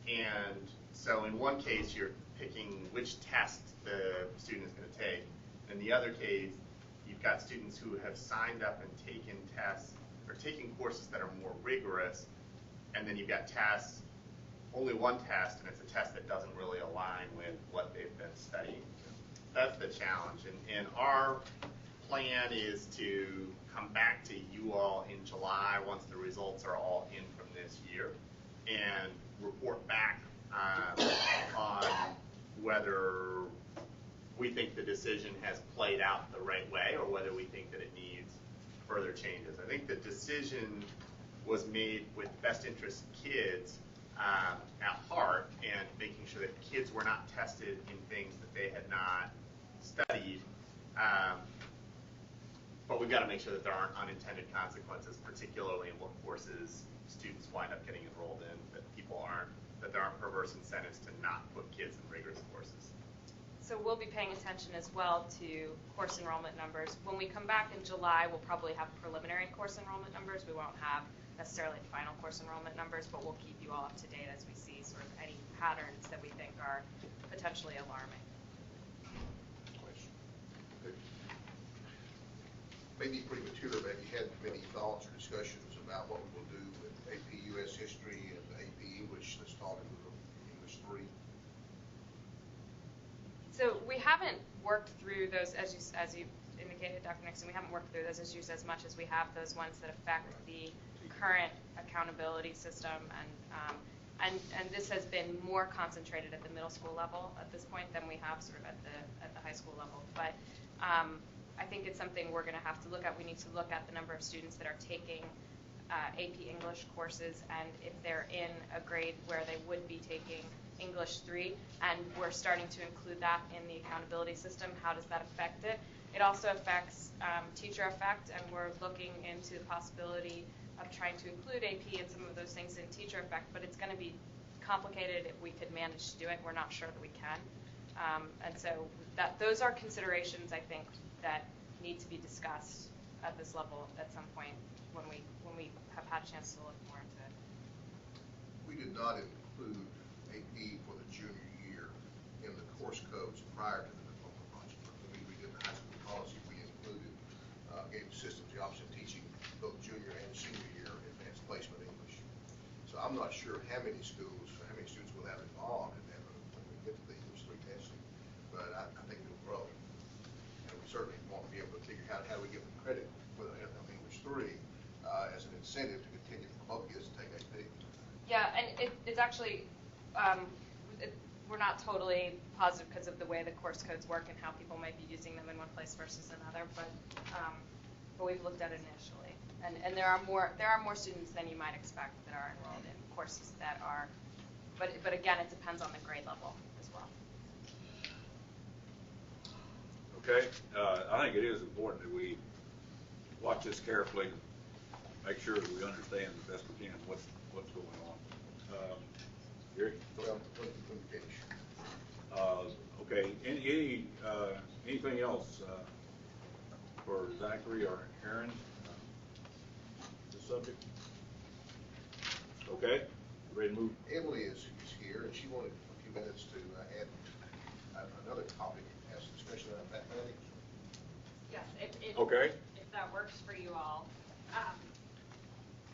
And so in one case, you're picking which test the student is going to take. In the other case, you've got students who have signed up and taken tests or taking courses that are more rigorous. And then you've got tests, only one test, and it's a test that doesn't really align with what they've been studying. That's the challenge. And our plan is to come back to you all in July once the results are all in from this year and report back on whether we think the decision has played out the right way or whether we think that it needs further changes. I think the decision was made with best interest kids at heart and making sure that kids were not tested in things that they had not studied. But we've got to make sure that there aren't unintended consequences, particularly in what courses students wind up getting enrolled in, that there aren't perverse incentives to not put kids in rigorous courses. So we'll be paying attention as well to course enrollment numbers. When we come back in July, we'll probably have preliminary course enrollment numbers. We won't have necessarily final course enrollment numbers, but we'll keep you all up to date as we see sort of any patterns that we think are potentially alarming. Maybe premature, but have you had many thoughts or discussions about what we will do with AP US History and AP English that's taught in English 3? So we haven't worked through those, as you indicated, Dr. Nixon, we haven't worked through those issues as much as we have those ones that affect the current accountability system, and this has been more concentrated at the middle school level at this point than we have sort of at the high school level. But I think it's something we're going to have to look at. We need to look at the number of students that are taking AP English courses, and if they're in a grade where they would be taking English 3, and we're starting to include that in the accountability system. How does that affect it? It also affects teacher effect, and we're looking into the possibility of trying to include AP and some of those things in teacher effect, but it's going to be complicated. If we could manage to do it, we're not sure that we can. And so those are considerations, I think, that need to be discussed at this level at some point when we have had a chance to look more into it. We did not include AP for the junior year in the course codes prior to the diploma project. When we did the high school policy, we included, gave systems the option of teaching both junior and senior year advanced placement English. So I'm not sure how many schools, how many students we'll have involved in that when we get to the English 3 testing, but I think it'll grow. And we certainly want to be able to figure out how we give them credit for the English 3 as an incentive to continue to promote kids to take AP. Yeah, and it's actually, we're not totally positive because of the way the course codes work and how people might be using them in one place versus another, but we've looked at it initially, and there are more students than you might expect that are enrolled in courses that are, but again, it depends on the grade level as well. Okay, I think it is important that we watch this carefully, make sure that we understand the best we can what's going on. Gary? Okay, anything else for Zachary or Aaron? The subject? Okay, ready to move? Emily is here, and she wanted a few minutes to add another topic, especially on mathematics. Yes, okay. If that works for you all.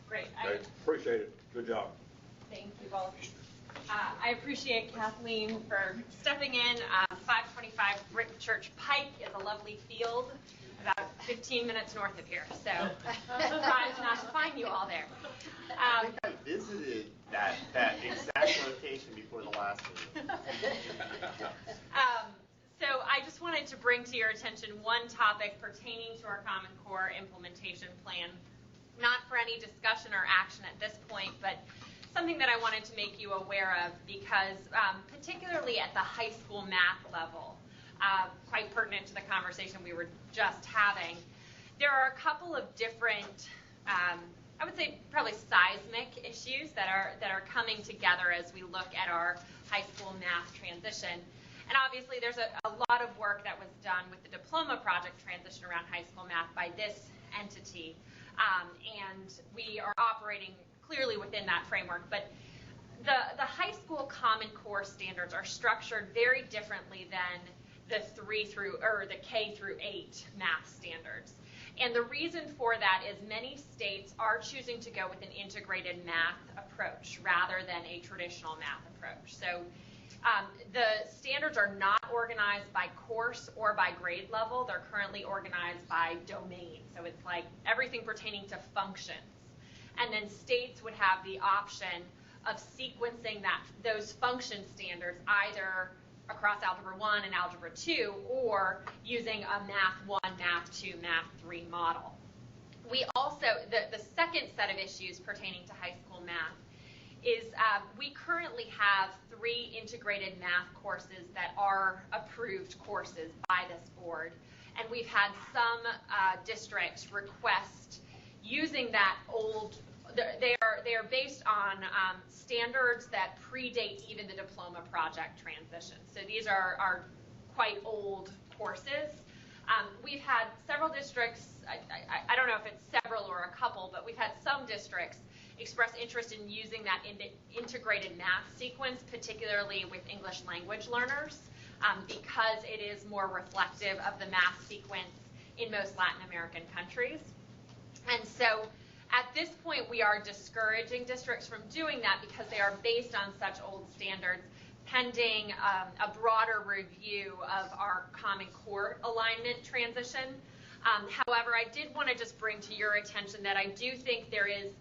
Great. Okay. Appreciate it. Good job. Thank you both. I appreciate Kathleen for stepping in. 525 Brick Church Pike is a lovely field about 15 minutes north of here, so surprised not to find you all there. I think I visited that exact location before the last meeting. So I just wanted to bring to your attention one topic pertaining to our Common Core implementation plan. Not for any discussion or action at this point, but something that I wanted to make you aware of because particularly at the high school math level, quite pertinent to the conversation we were just having, there are a couple of different, I would say probably seismic issues that are coming together as we look at our high school math transition. And obviously there's a lot of work that was done with the diploma project transition around high school math by this entity. And we are operating clearly within that framework. But the high school Common Core standards are structured very differently than the K through 8 math standards. And the reason for that is many states are choosing to go with an integrated math approach rather than a traditional math approach. So the standards are not organized by course or by grade level. They're currently organized by domain. So it's like everything pertaining to functions. And then states would have the option of sequencing those function standards either across Algebra 1 and Algebra 2 or using a Math 1, Math 2, Math 3 model. We also, the second set of issues pertaining to high school math is we currently have 3 integrated math courses that are approved courses by this board. And we've had some districts request using that old, they are based on standards that predate even the diploma project transition. So these are quite old courses. We've had several districts, I don't know if it's several or a couple, but we've had some districts express interest in using that integrated math sequence, particularly with English language learners, because it is more reflective of the math sequence in most Latin American countries. And so at this point, we are discouraging districts from doing that because they are based on such old standards, pending a broader review of our Common Core alignment transition. However, I did want to just bring to your attention that I do think there is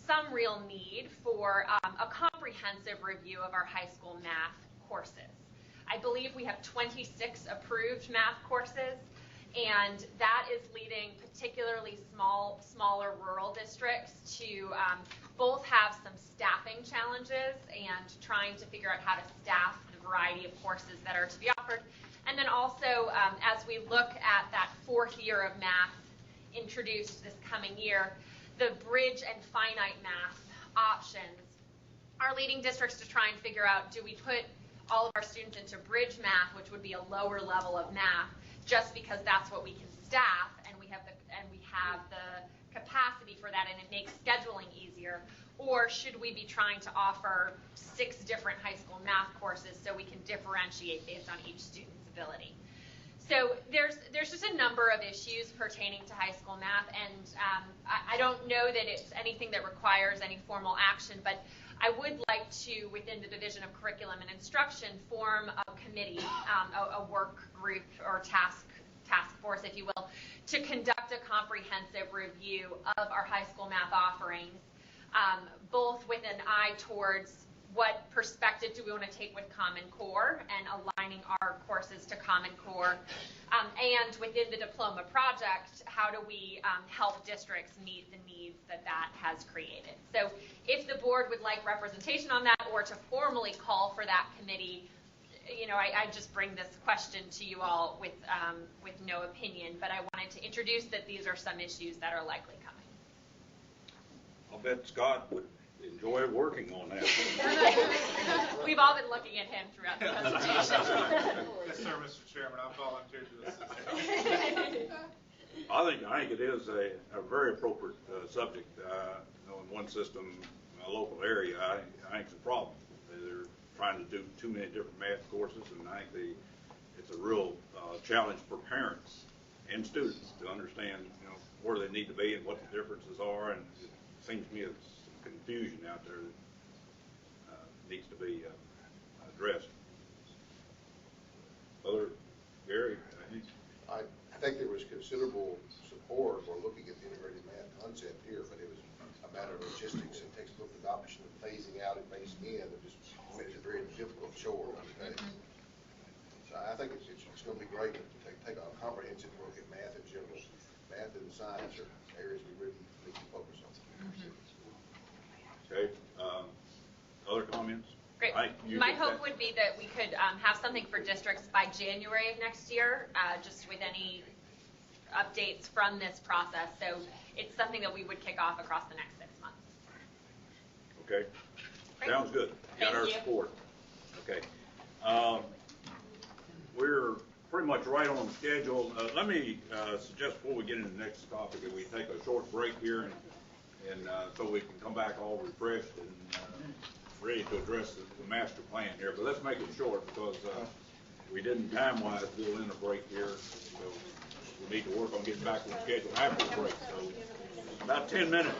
some real need for a comprehensive review of our high school math courses. I believe we have 26 approved math courses, and that is leading particularly smaller rural districts to both have some staffing challenges and trying to figure out how to staff the variety of courses that are to be offered. And then also, as we look at that 4th year of math introduced this coming year, the bridge and finite math options are leading districts to try and figure out, do we put all of our students into bridge math, which would be a lower level of math, just because that's what we can staff and we have the capacity for that and it makes scheduling easier, or should we be trying to offer 6 different high school math courses so we can differentiate based on each student's ability? So there's just a number of issues pertaining to high school math, and I don't know that it's anything that requires any formal action, but I would like to, within the Division of Curriculum and Instruction, form a committee, a work group or task force, if you will, to conduct a comprehensive review of our high school math offerings, both with an eye towards what perspective do we want to take with Common Core and aligning our courses to Common Core, and within the diploma project, how do we help districts meet the needs that has created. So if the board would like representation on that or to formally call for that committee, I just bring this question to you all with no opinion, but I wanted to introduce that these are some issues that are likely coming. I'll bet Scott would enjoy working on that. We've all been looking at him throughout the presentation. Yes, sir, Mr. Chairman, I volunteered to assist. I think it is a very appropriate subject. In one system, a local area, I think it's a problem. They're trying to do too many different math courses, and I think it's a real challenge for parents and students to understand, where they need to be and what the differences are. And it seems to me it's some confusion out there that needs to be addressed. Gary? I think there was considerable support for looking at the integrated math concept here, but it was a matter of logistics and textbook adoption and phasing out and phasing in that just makes it very difficult chore. Okay? So I think it's going to be great to take a comprehensive look at math in general. Math and science are areas we really need to focus on. Okay. Other comments? Great. My hope would be that we could have something for districts by January of next year, just with any updates from this process. So it's something that we would kick off across the next 6 months. Okay. Great. Sounds good. Got our support. Okay. We're pretty much right on schedule. Let me suggest before we get into the next topic that we take a short break here and so we can come back all refreshed and ready to address the master plan here. But let's make it short because we didn't time-wise build in a break here. So we need to work on getting back on schedule after the break. So about 10 minutes.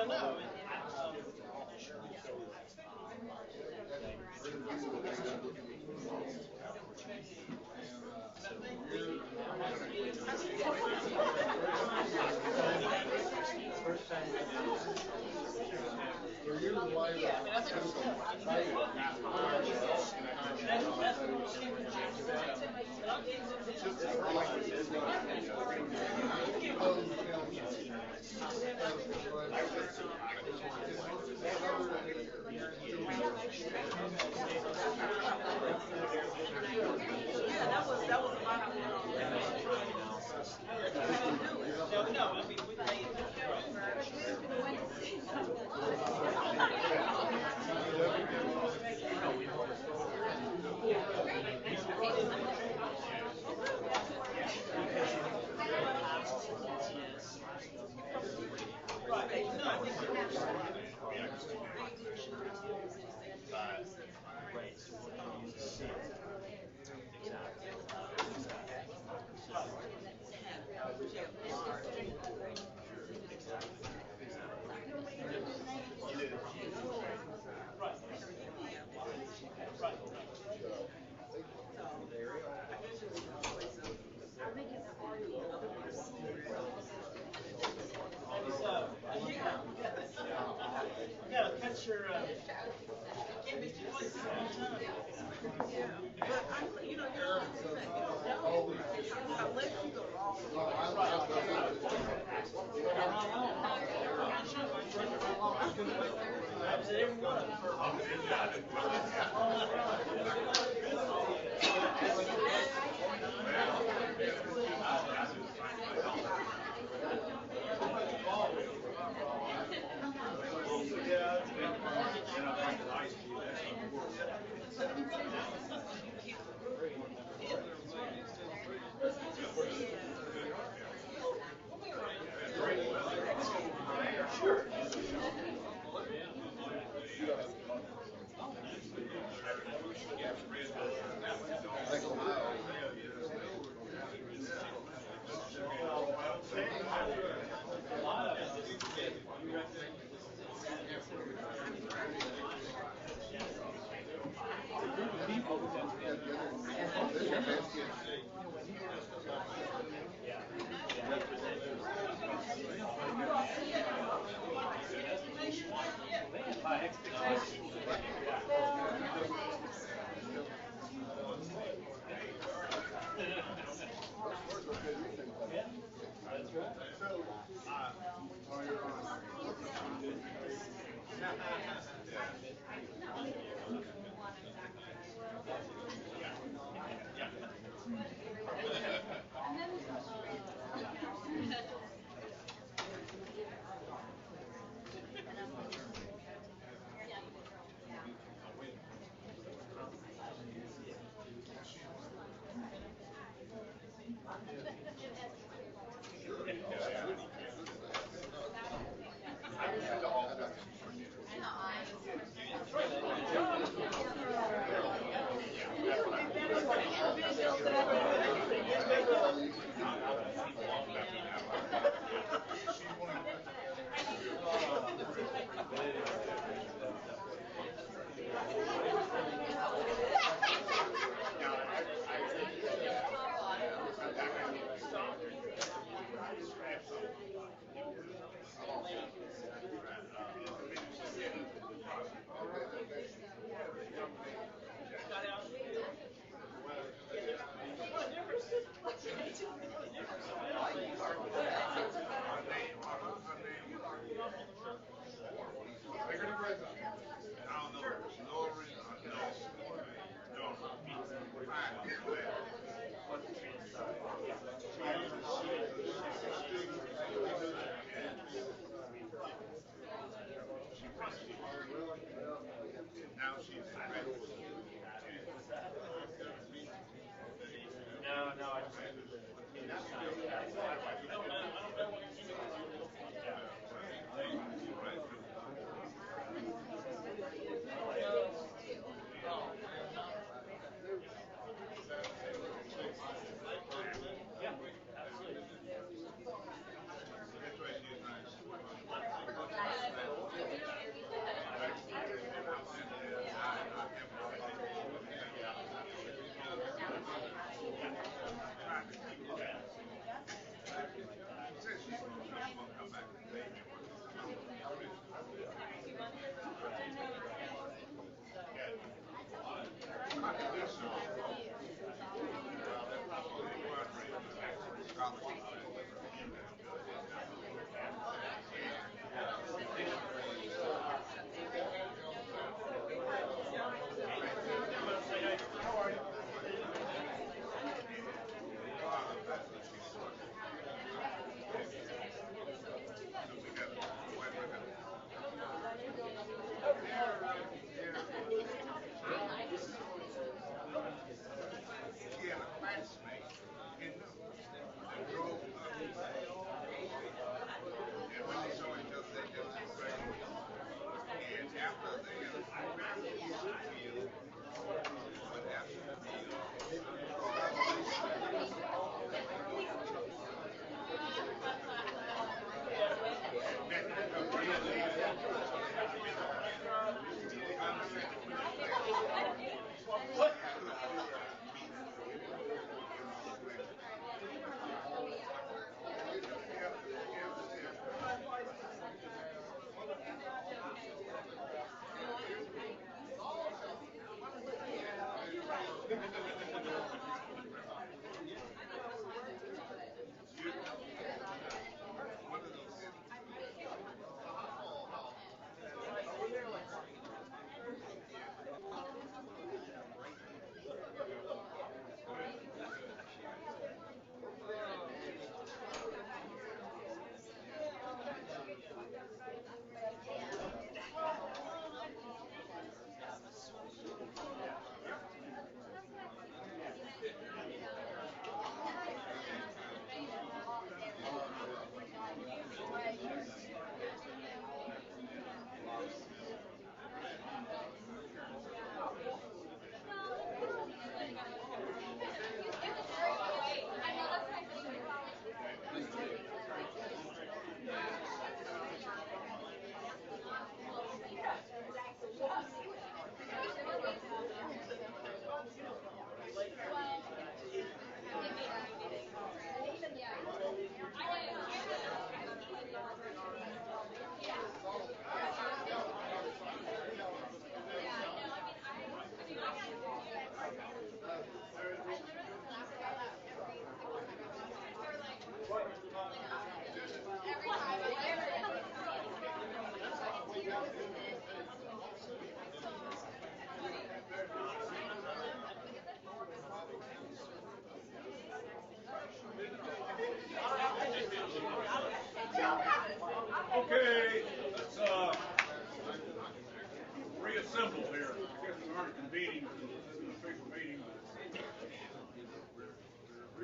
Well, no. You gotta cut your, can't be too close at one time. But I, you know, I let you go wrong. I was at every one of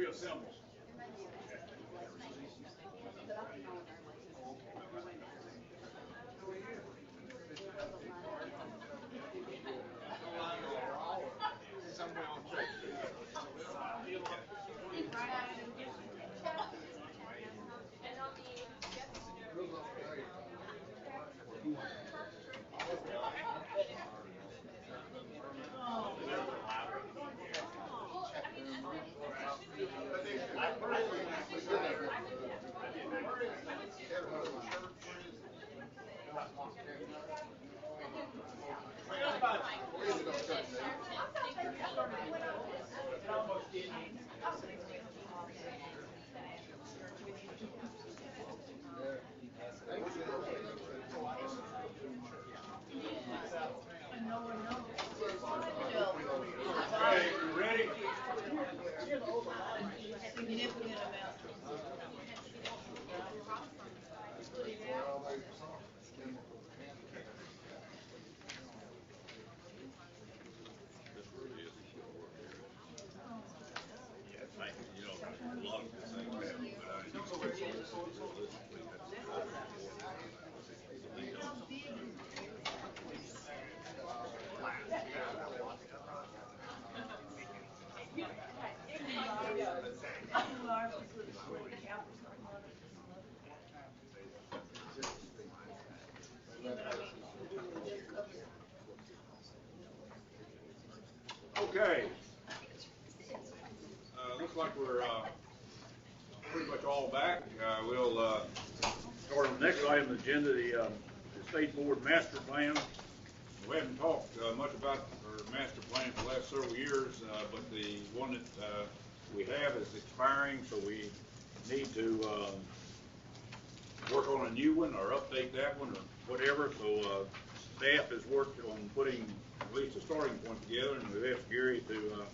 reassemble. Okay, you ready? Okay. Looks like we're pretty much all back. We'll start on the next item on the agenda, the State Board Master Plan. We haven't talked much about our master plan for the last several years, but the one that we have is expiring, so we need to work on a new one or update that one or whatever. So staff has worked on putting at least a starting point together, and we've asked Gary to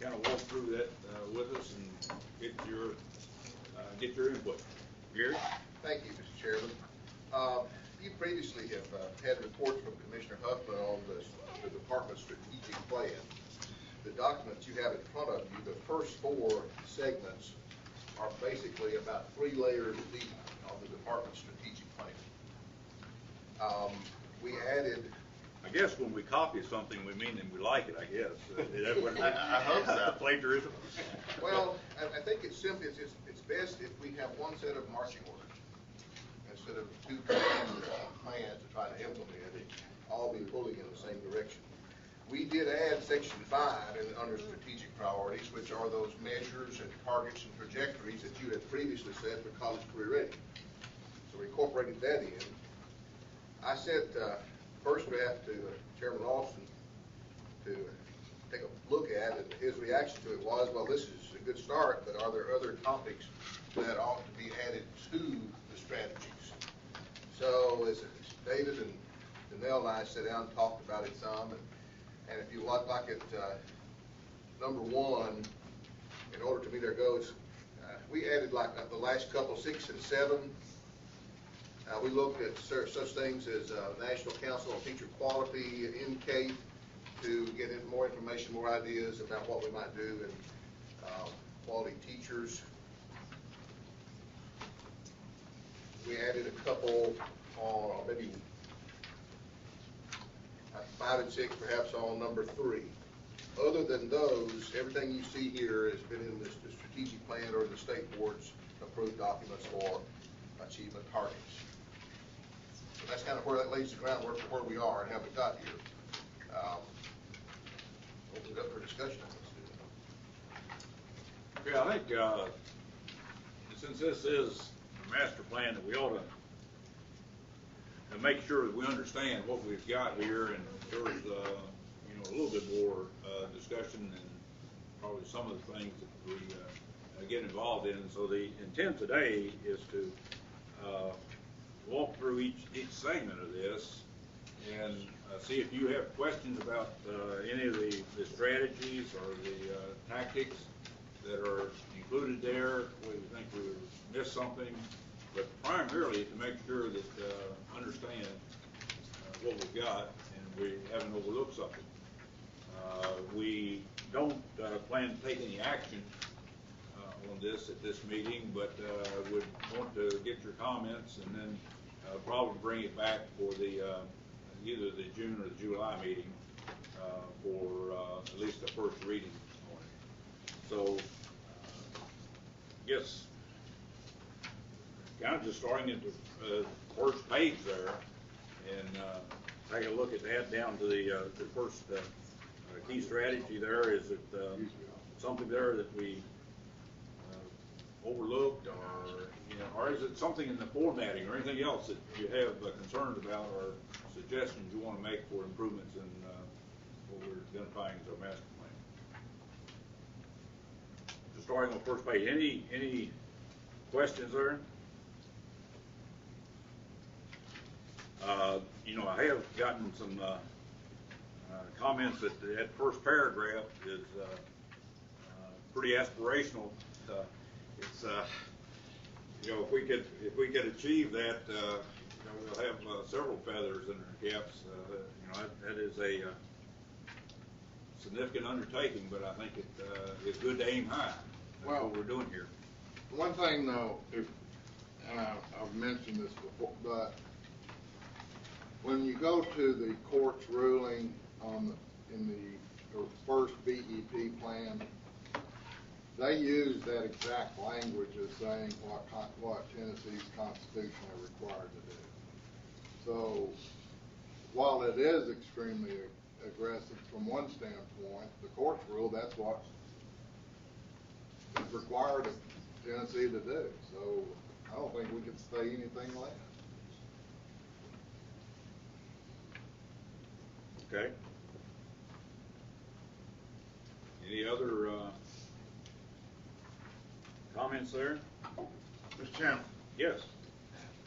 kind of walk through that with us and get your input. Gary? Thank you, Mr. Chairman. You previously have had reports from Commissioner Huffman on the department's strategic plan. The documents you have in front of you, the first 4 segments are basically about 3 layers deep on the department's strategic plan. We added. I guess when we copy something, we mean that we like it, I guess. Is that what I hope so. Plagiarism? Well, I think it's simple. It's best if we have one set of marching orders instead of 2 plans to try to implement it, all be pulling in the same direction. We did add section 5 under strategic priorities, which are those measures and targets and trajectories that you had previously set for college career ready. So we incorporated that in. I sent first draft to Chairman Austin to take a look at, and his reaction to it was, well, this is a good start, but are there other topics that ought to be added to the strategies? So as David and Danelle and I sat down and talked about it some, and if you look like at number 1, in order to meet our goals, we added like the last couple, 6 and 7. We looked at such things as National Council on Teacher Quality, NCATE, to get more information, more ideas about what we might do in quality teachers. We added a couple on maybe 5 and 6, perhaps on number 3. Other than those, everything you see here has been in the strategic plan or the state board's approved documents for achievement targets. So that's kind of where that lays the groundwork for where we are and how we got here. Open it up for discussion. Okay, I think since this is a master plan, that we ought to make sure that we understand what we've got here, and there's a little bit more discussion and probably some of the things that we get involved in. So the intent today is to walk through each segment of this and see if you have questions about any of the strategies or the tactics that are included there, whether you think we missed something, but primarily to make sure that understand what we've got and we haven't overlooked something. We don't plan to take any action on this at this meeting, but would want to get your comments and then probably bring it back for the either the June or the July meeting for at least the first reading on it. So, guess kind of just starting at the first page there and take a look at that down to the first key strategy there. Is it something there that we overlooked, or is it something in the formatting or anything else that you have concerns about or suggestions you want to make for improvements in what we're identifying as our master plan? Just starting on the first page, any questions there? I have gotten some comments that that first paragraph is pretty aspirational. It's if we could achieve that, we'll have several feathers in our caps. That is a significant undertaking, but I think it's good to aim high. That's what we're doing here. One thing though, and I've mentioned this before, but when you go to the court's ruling in the first BEP plan, they use that exact language as saying what Tennessee's constitutionally required to do. So while it is extremely aggressive from one standpoint, the court's rule, that's what is required of Tennessee to do. So I don't think we can say anything less. Okay. Any other comments there? Mr. Chairman. Yes.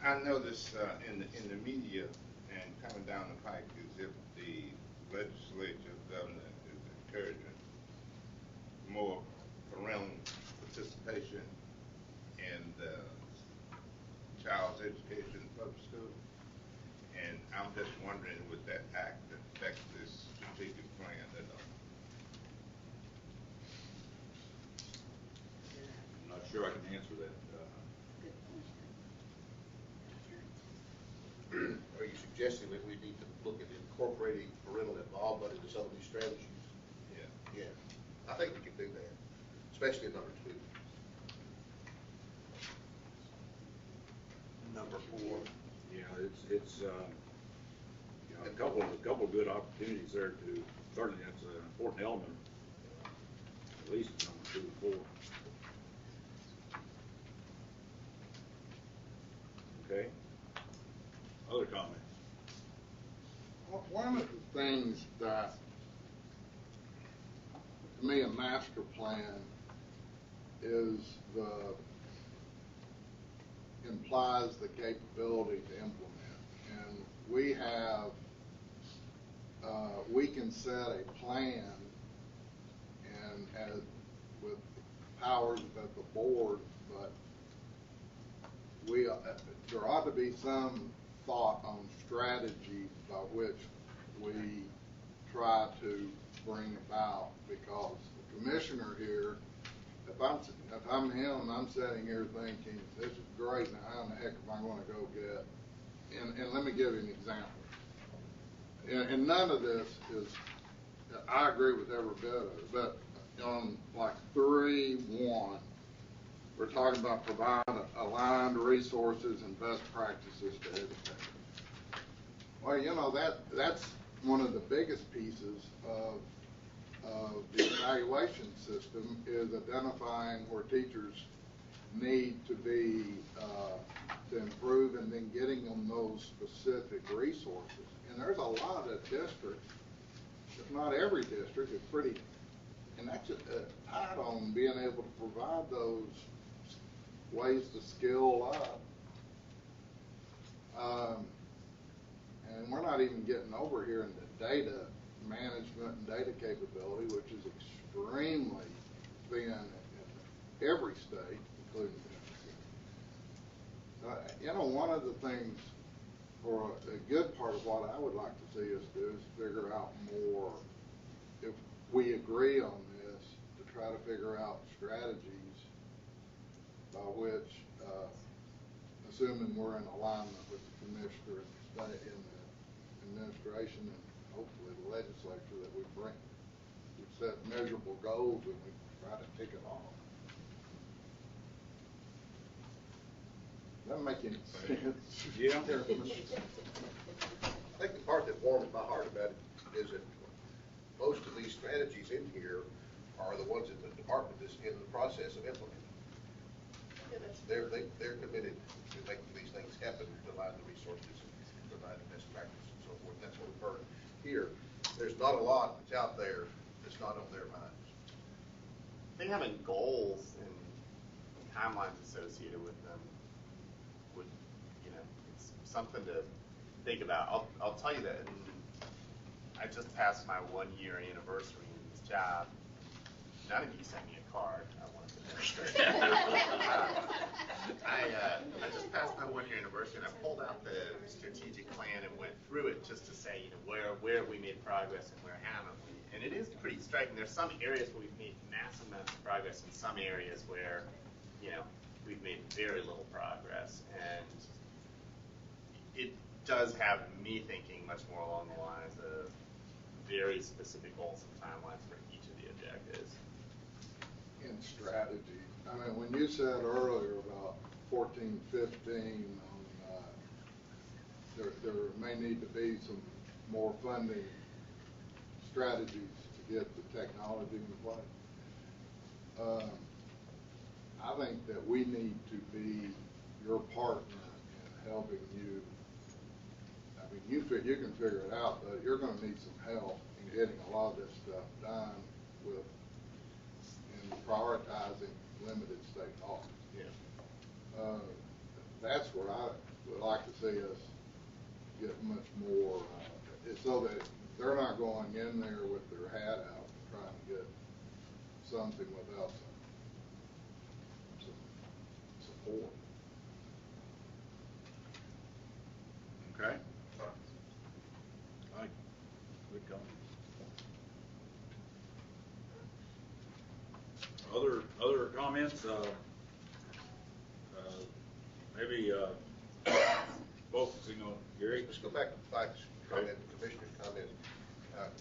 I noticed in the media and coming down the pike as if the legislature governor is encouraging more parental participation in the child's education in public school. And I'm just wondering, would that act affect this strategic plan at all? I'm not sure I can answer that. Are you suggesting that we need to look at incorporating parental involvement into some of these strategies? Yeah. I think we can do that, especially in number 2. Number 4. Yeah, it's a couple of good opportunities there to certainly that's an important element, at least number 2 and 4. Okay. Other comments? One of the things that, to me, a master plan implies the capability to implement. And we can set a plan and with powers at the board, but there ought to be some thought on strategy by which we try to bring about, because the commissioner here, if I'm him, I'm sitting here thinking, this is great, now how in the heck am I going to go get, and let me give you an example. And none of this is, I agree with every bit of it, but on like 3.1, we're talking about providing aligned resources and best practices to educators. Well, that's one of the biggest pieces of the evaluation system, is identifying where teachers need to be to improve, and then getting them those specific resources. And there's a lot of districts, if not every district, is pretty, and that's tied on being able to provide those ways to skill up. And we're not even getting over here into data management and data capability, which is extremely thin in every state, including Tennessee. One of the things, or a good part of what I would like to see us do, is figure out more, if we agree on this, to try to figure out strategies by which, assuming we're in alignment with the commissioner in the administration and hopefully the legislature, that we set measurable goals and we try to tick it off. Doesn't make any sense. Yeah. I think the part that warms my heart about it is that most of these strategies in here are the ones that the department is in the process of implementing. They're committed to making these things happen, to align the resources, provide the best practice and so forth. That's what we've heard here. There's not a lot that's out there that's not on their minds. I think having goals and timelines associated with them would, it's something to think about. I'll tell you that I just passed my 1-year anniversary in this job. None of you sent me a card. I wanted to demonstrate. I just passed my 1-year anniversary, and I pulled out the strategic plan and went through it just to say, where have we made progress and where haven't we? And it is pretty striking. There's some areas where we've made massive amounts of progress, and some areas where, we've made very little progress. And it does have me thinking much more along the lines of very specific goals and timelines for each of the objectives. In strategy, I mean, when you said earlier about 14, 15, there may need to be some more funding strategies to get the technology in place. I think that we need to be your partner in helping you. I mean, you can figure it out, but you're going to need some help in getting a lot of this stuff done in prioritizing limited state laws. Yeah. That's where I would like to see us get much more, so that they're not going in there with their hat out trying to get something without some support. Okay. All right. Good comment. Other comments? Maybe focusing on Gary. Let's go back to Mike's comment, the Commissioner's comment.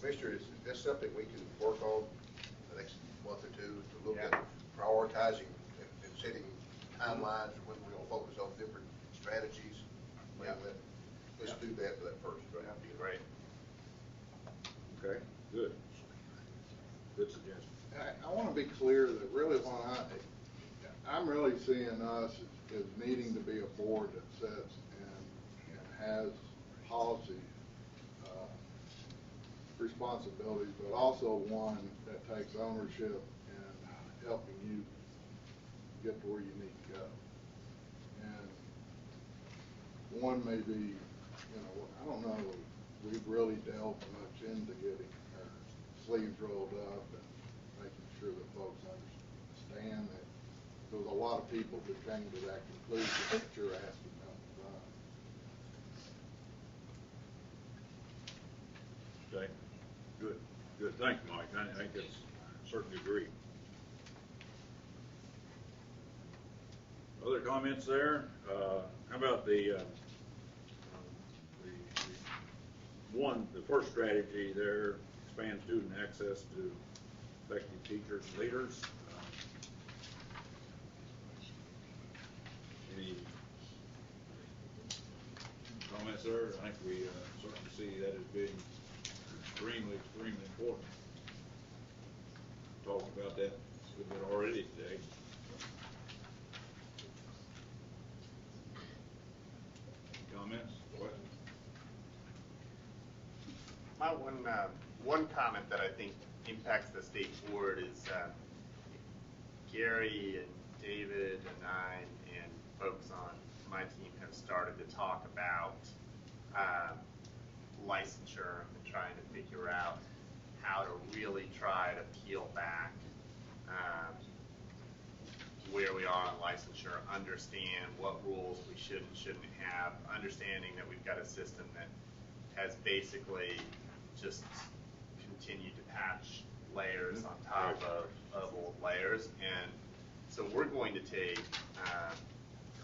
Commissioner, is this something we can work on the next month or two to look at prioritizing and setting timelines when we're going to focus on different strategies? Let's do that for that first. Right? That'd be great. Okay, good. Good suggestion. I want to be clear that really I'm really seeing us as needing to be a board that sets and has policy responsibilities, but also one that takes ownership in helping you get to where you need to go. And one may be, I don't know, we've really delved much into getting our sleeves rolled up and making sure that folks understand that there's a lot of people who came to that conclusion that you're asking them to run. Okay. Good. Good. Thank you, Mike. I think that's certainly agree. Other comments there? How about the first strategy there, expand student access to effective teachers and leaders? Any comments there? I think we certainly see that as being extremely, extremely important. Talked about that a little bit already today. Comments? Questions? My one comment that I think impacts the state board is Gary and David and I and folks on my team have started to talk about licensure and trying to figure out how to really try to peel back where we are on licensure, understand what rules we should and shouldn't have, understanding that we've got a system that has basically just continued to patch layers on top of old layers, and So we're going to take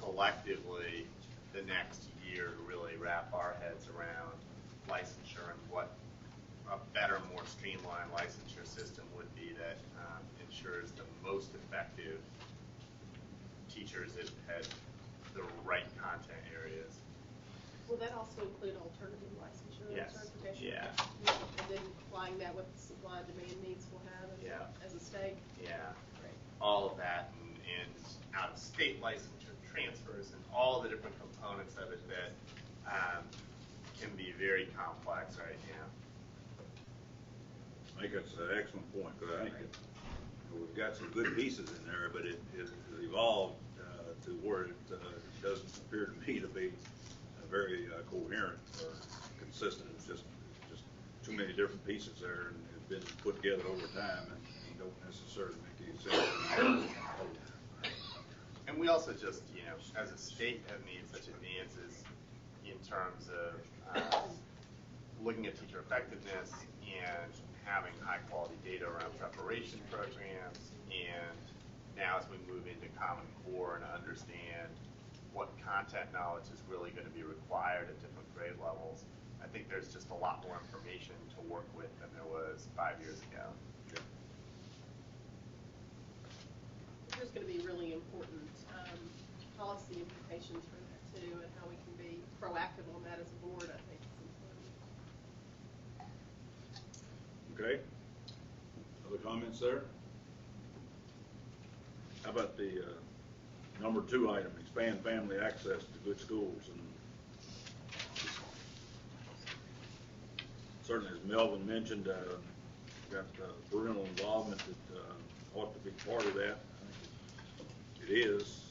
collectively the next year to really wrap our heads around licensure and what a better, more streamlined licensure system would be that ensures the most effective teachers at the right content areas. Will that also include alternative licensure Yes. certification? Yeah. And then applying that with the supply and demand needs we'll have as a state? Yeah. All of that and out-of-state licensure transfers and all the different components of it that can be very complex right now. I think that's an excellent point, because I think we've got some good pieces in there, but it evolved to where it doesn't appear to me to be very coherent or consistent. It's just too many different pieces there, and it's been put together over time, and don't necessarily make any sense. And we also just, as a state, have made such advances in terms of looking at teacher effectiveness and having high-quality data around preparation programs, and now as we move into Common Core and understand what content knowledge is really going to be required at different grade levels, I think there's just a lot more information to work with than there was 5 years ago. There's going to be really important policy implications for that too, and how we can be proactive on that as a board, I think is important. Okay. Other comments there? How about the number 2 item, expand family access to good schools? And certainly, as Melvin mentioned, got parental involvement that ought to be part of that. I think it is.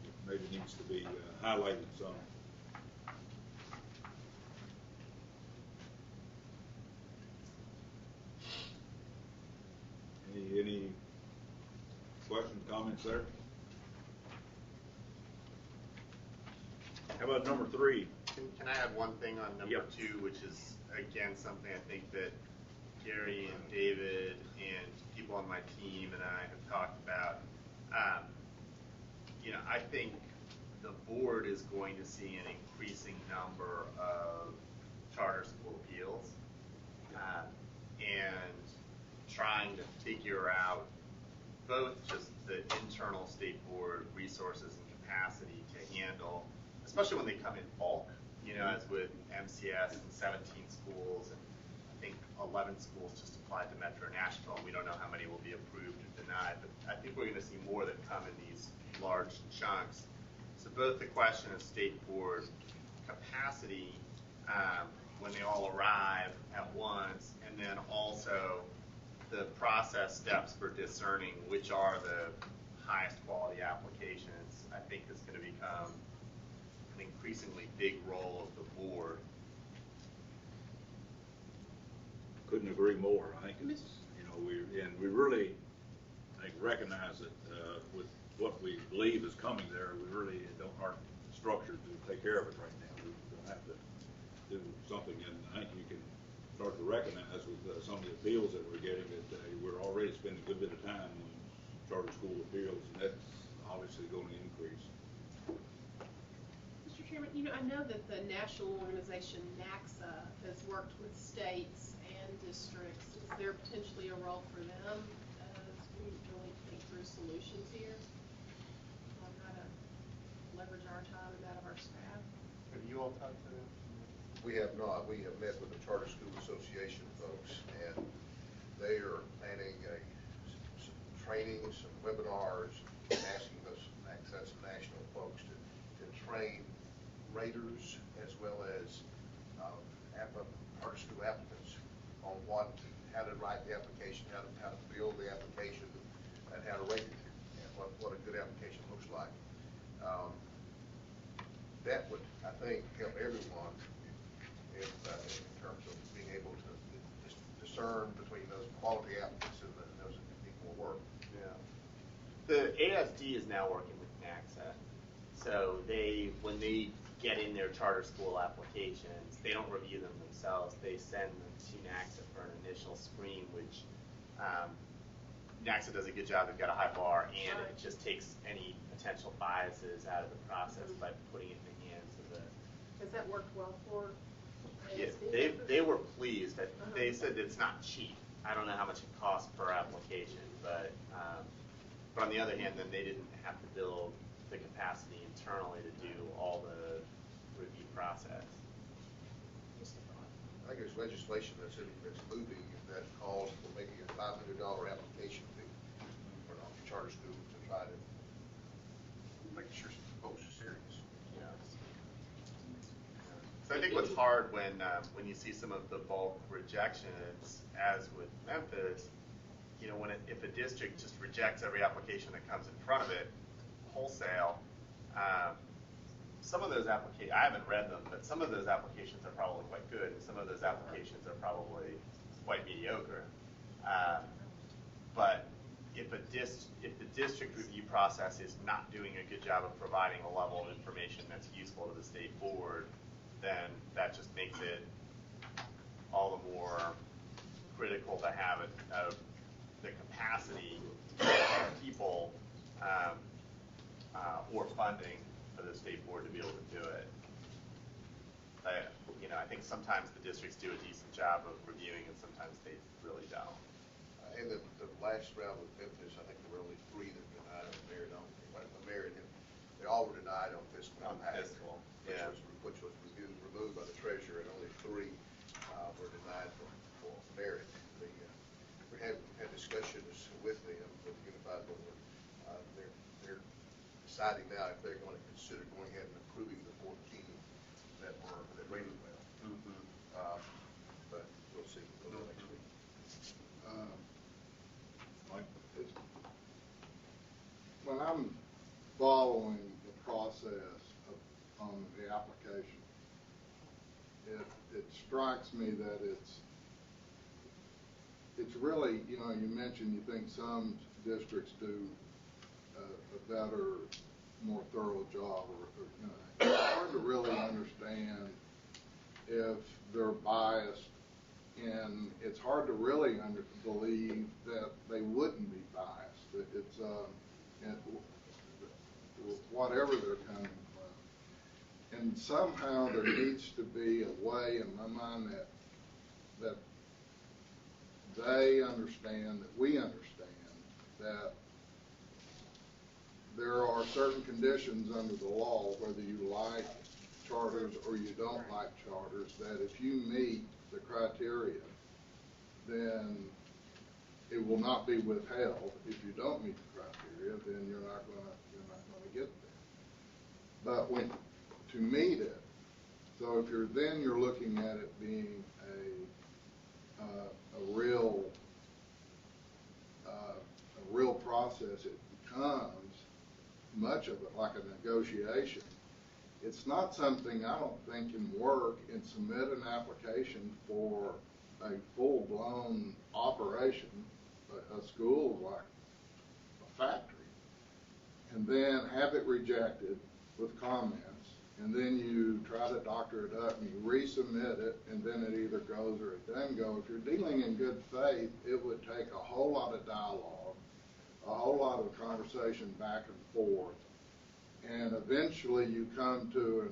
It maybe needs to be highlighted some. Any questions, comments there? How about number 3? Can I add one thing on number 2, which is, again, something I think that Gary and David and people on my team and I have talked about. I think the board is going to see an increasing number of charter school appeals and trying to figure out both just the internal state board resources and capacity to handle, especially when they come in bulk, as with MCS and 17 schools, and I think 11 schools just applied to Metro Nashville, and we don't know how many will be approved or denied, but I think we're going to see more that come in these large chunks. So both the question of state board capacity when they all arrive at once, and then also the process steps for discerning which are the highest quality applications, I think is going to become an increasingly big role of the board. Couldn't agree more. I think it's, we really, I think, recognize that with what we believe is coming there, we really aren't structured to take care of it right now. We're going to have to do something, and I think you can start to recognize with some of the appeals that we're getting that we're already spending a good bit of time on charter school appeals, and that's obviously going to increase. Mr. Chairman, I know that the national organization NACSA has worked with states and districts. Is there potentially a role for them as we really think through solutions here on how to leverage our time and that of our staff? Have you all talked to them? We have not. We have met with the Charter School Association folks, and they are planning some training, some webinars, asking us access some national folks to train raters as well as charter school applicants on how to write the application, how to build the application, and how to rate it, and what a good application looks like. That would, I think, help everyone in terms of being able to discern between those quality applicants and those that need more work. Yeah. The ASD is now working with NACSA. So when they get in their charter school applications, they don't review them themselves. They send them to NACSA for an initial screen, which NACSA does a good job. They've got a high bar, and it just takes any potential biases out of the process by putting it in the hands of the. Has that worked well for? Yeah, they were pleased. They said it's not cheap. I don't know how much it costs per application, but on the other hand, then they didn't have to build the capacity internally to do all the review process. I think there's legislation that's moving that calls for making a $500 application fee for an charter school to try to make sure folks are serious. Yeah. So I think what's hard when you see some of the bulk rejections, as with Memphis, you know, if a district just rejects every application that comes in front of it wholesale, some of those applications, I haven't read them, but some of those applications are probably quite good, and some of those applications are probably quite mediocre. But if the district review process is not doing a good job of providing a level of information that's useful to the state board, then that just makes it all the more critical to have the capacity of people or funding for the state board to be able to do it. You know, I think sometimes the districts do a decent job of reviewing, and sometimes they really don't. In the last round with Memphis, I think there were only 3 that were denied on merit only. They all were denied on fiscal impact, which was removed by the treasurer, and only 3 were denied for merit. We had discussions with them, with the Unified Board. They're deciding now if they're going to consider going ahead and approving the 14 that rated well. But we'll see. We'll know next week. When I'm following the process on the application, it strikes me that it's really, you know, you mentioned you think some districts do a better, more thorough job, or you know, it's hard to really understand if they're biased, and it's hard to really believe that they wouldn't be biased. It's whatever they're coming from, and somehow there needs to be a way in my mind that they understand, that we understand, that there are certain conditions under the law, whether you like charters or you don't like charters, that if you meet the criteria, then it will not be withheld. If you don't meet the criteria, then you're not going to get there. But to meet it, so if you're looking at it being a real process, it becomes much of it like a negotiation. It's not something I don't think can work and submit an application for a full-blown operation, a school like a factory, and then have it rejected with comments, and then you try to doctor it up and you resubmit it, and then it either goes or it doesn't go. If you're dealing in good faith, it would take a whole lot of dialogue, a whole lot of conversation back and forth, and eventually you come to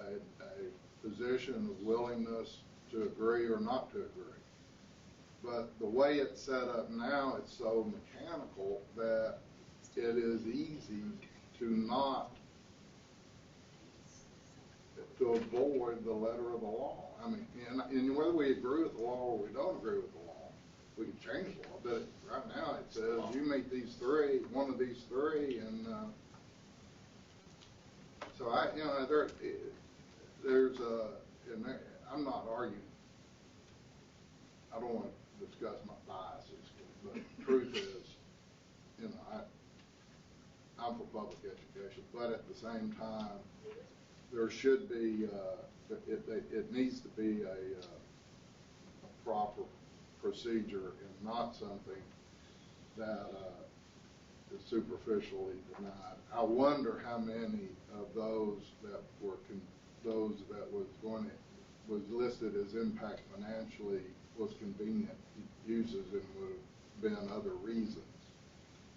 a position of willingness to agree or not to agree. But the way it's set up now, it's so mechanical that it is easy to avoid the letter of the law. I mean, and whether we agree with the law or we don't agree with the law, we can change the law. But right now it says you meet these 3, one of these 3, and so I'm not arguing. I don't want to discuss my biases, but the truth is, you know, I'm for public education, but at the same time, there should be, it needs to be a proper procedure and not something that is superficially denied. I wonder how many of those that was listed as impact financially was convenient uses and would have been other reasons.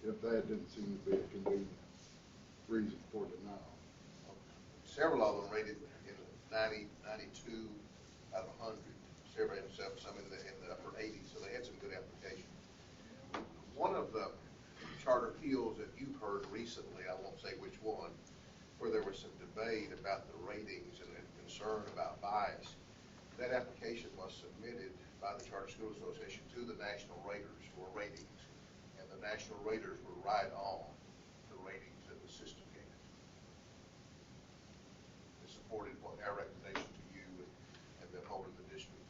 if that didn't seem to be a convenient reason for denial. Several of them rated in 90, 92 out of 100. Several had some in the upper 80s, so they had some good applications. One of the charter appeals that you've heard recently, I won't say which one, where there was some debate about the ratings and concern about bias, that application was submitted by the Charter School Association to the national raters for ratings, and the national raters were right on the ratings that the system gave. They supported what our recommendation to you and the whole of the district.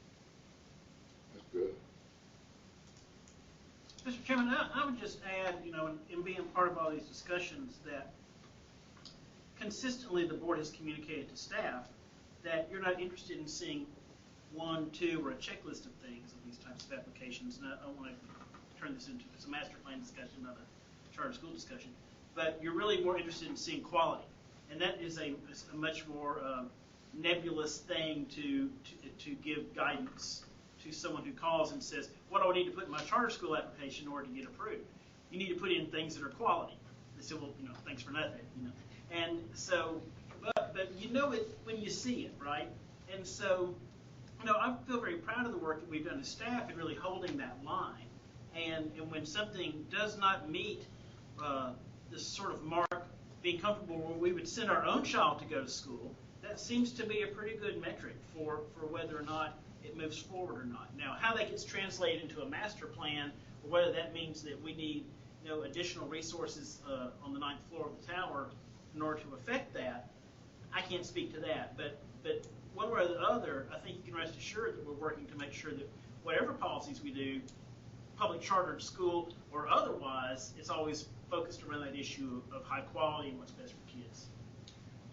That's good. Mr. Chairman, I would just add, in being part of all these discussions, that consistently the board has communicated to staff that you're not interested in seeing one, two, or a checklist of things of these types of applications. And I want to turn this into a master plan discussion, not a charter school discussion. But you're really more interested in seeing quality, and that is a much more nebulous thing to give guidance to someone who calls and says, what do I need to put in my charter school application in order to get approved? You need to put in things that are quality. They say, well, thanks for nothing, And so, but you know it when you see it, right? And so, I feel very proud of the work that we've done as staff in really holding that line. And when something does not meet this sort of mark, being comfortable where we would send our own child to go to school, that seems to be a pretty good metric for whether or not it moves forward or not. Now, how that gets translated into a master plan, or whether that means that we need additional resources on the 9th floor of the tower in order to affect that, I can't speak to that. But one way or the other, I think you can rest assured that we're working to make sure that whatever policies we do, public chartered school or otherwise, it's always focused around that issue of high quality and what's best for kids.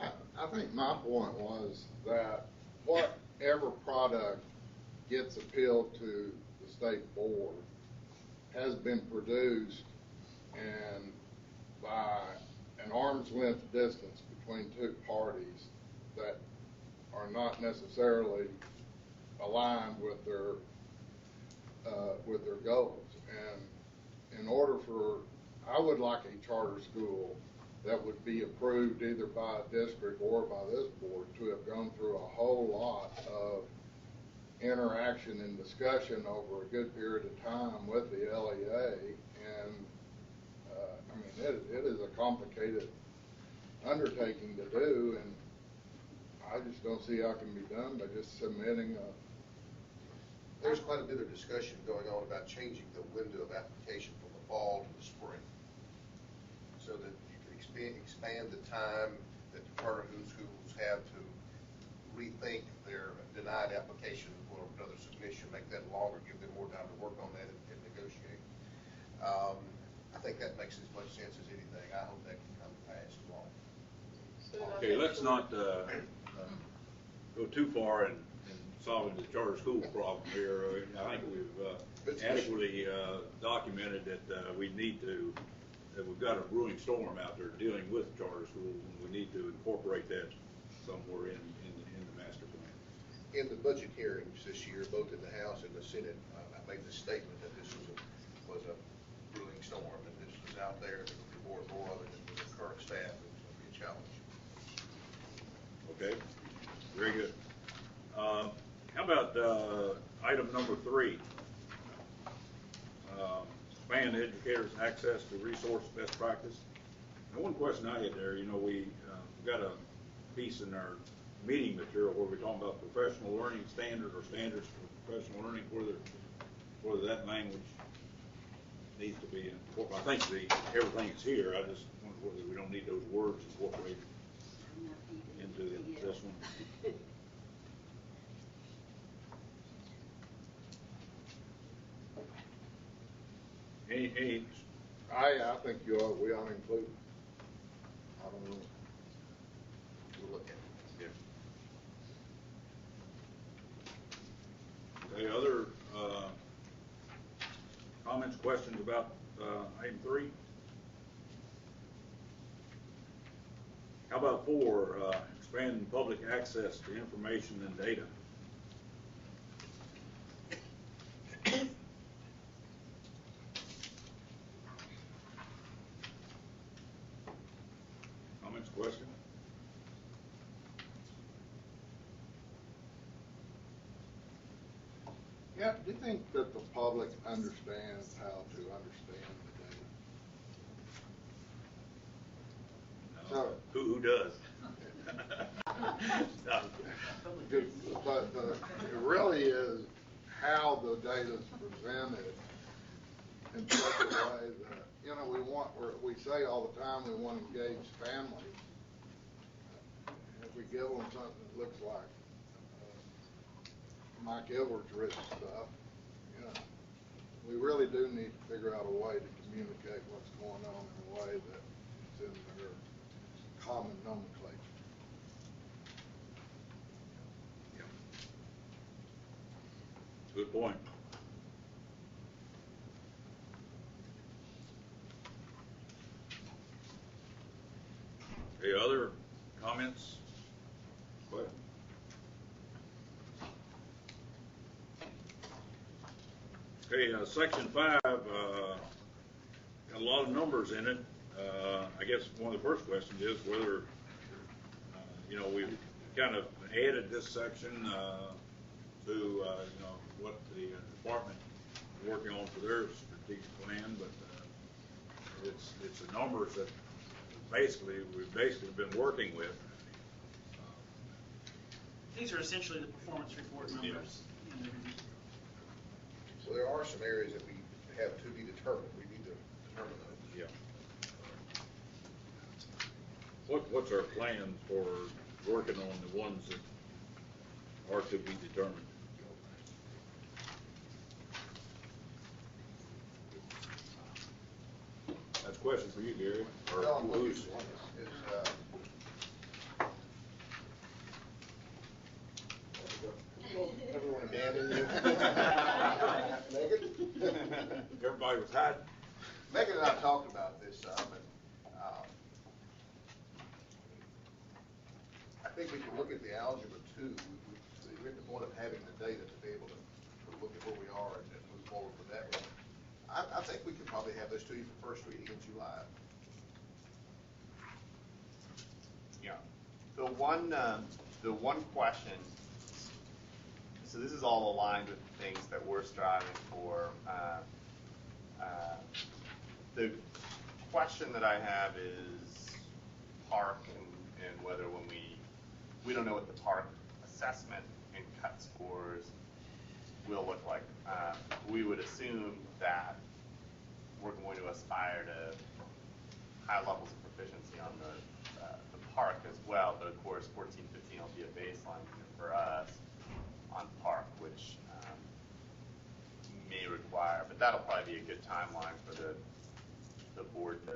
I think my point was that whatever product gets appealed to the state board has been produced and by an arm's length distance between two parties that are not necessarily aligned with their goals. And in order for, I would like a charter school that would be approved either by a district or by this board to have gone through a whole lot of interaction and discussion over a good period of time with the LEA. And it is a complicated undertaking to do, and I just don't see how it can be done by just submitting a. There's quite a bit of discussion going on about changing the window of application from the fall to the spring, so that you can expand the time that the charter schools have to rethink their denied application for another submission, make that longer, give them more time to work on that and negotiate. I think that makes as much sense as anything. I hope that can come to pass along. Okay, let's not go too far in solving the charter school problem here. I think we've adequately documented that we need to, that we've got a brewing storm out there dealing with charter schools, and we need to incorporate that somewhere in the master plan. In the budget hearings this year, both in the House and the Senate, I made the statement that this was a brewing storm, and this was out there, and more of it with the current staff, it was going to be a challenge. Okay, very good. How about item number 3? Expand educators' access to resource best practice. Now, one question I had there, we got a piece in our meeting material where we're talking about professional learning standard or standards for professional learning, whether that language needs to be incorporated. I think everything is here. I just wonder whether we don't need those words incorporated into this one. I think we ought to include it. I don't know. We'll look at it. Yeah. Okay, other comments, questions about item 3? How about 4, expand public access to information and data? Yeah, do you think that the public understands how to understand the data? So, Who does? but it really is how the data is presented in such a way that, you know, we say all the time we want to engage families. If we give them something that looks like Mike Edwards written stuff, you know, we really do need to figure out a way to communicate what's going on in a way that is in their common nomenclature. Good point. Any other comments? Questions? Okay, section 5, got a lot of numbers in it. I guess one of the first questions is whether, you know, we've kind of added this section to, you know, what the department is working on for their strategic plan, but it's the numbers that we've basically been working with. These are essentially the performance report numbers. So there are some areas that we have to be determined. We need to determine those. Yeah. What's our plan for working on the ones that are to be determined? That's a question for you, Gary. Or No, I'm who's? Everyone abandon you? Megan? Everybody was hiding. Megan and I talked about this some, and I think we can look at the algebra too. We're at the point of having the data to be able to look at where we are and move forward with that one. I think we could probably have those to you for first reading in July. Yeah. The one question, so this is all aligned with the things that we're striving for. The question that I have is park and whether when we don't know what the park assessment and cut scores will look like. We would assume that we're going to aspire to high levels of proficiency on the park as well, but of course 14-15 will be a baseline for us on park, which may require, but that'll probably be a good timeline for the board to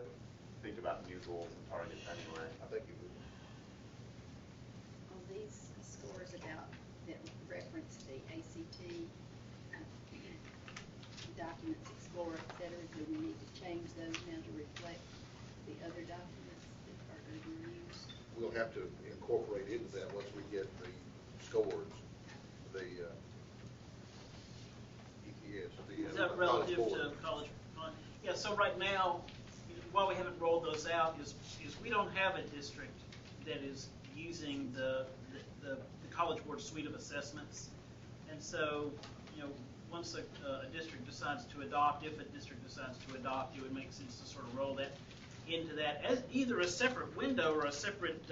think about new goals and targets anyway. I think you would. On these scores about that reference the ACT documents, Explorer, et cetera, do we need to change those now to reflect the other documents that are going to be used? We'll have to incorporate into that once we get the scores, the ETS. Is that relative to college fund? Yeah, so right now, while we haven't rolled those out, is we don't have a district that is using the College Board suite of assessments. And so, you know, once a district decides to adopt, if a district decides to adopt, it would make sense to sort of roll that into that as either a separate window or a separate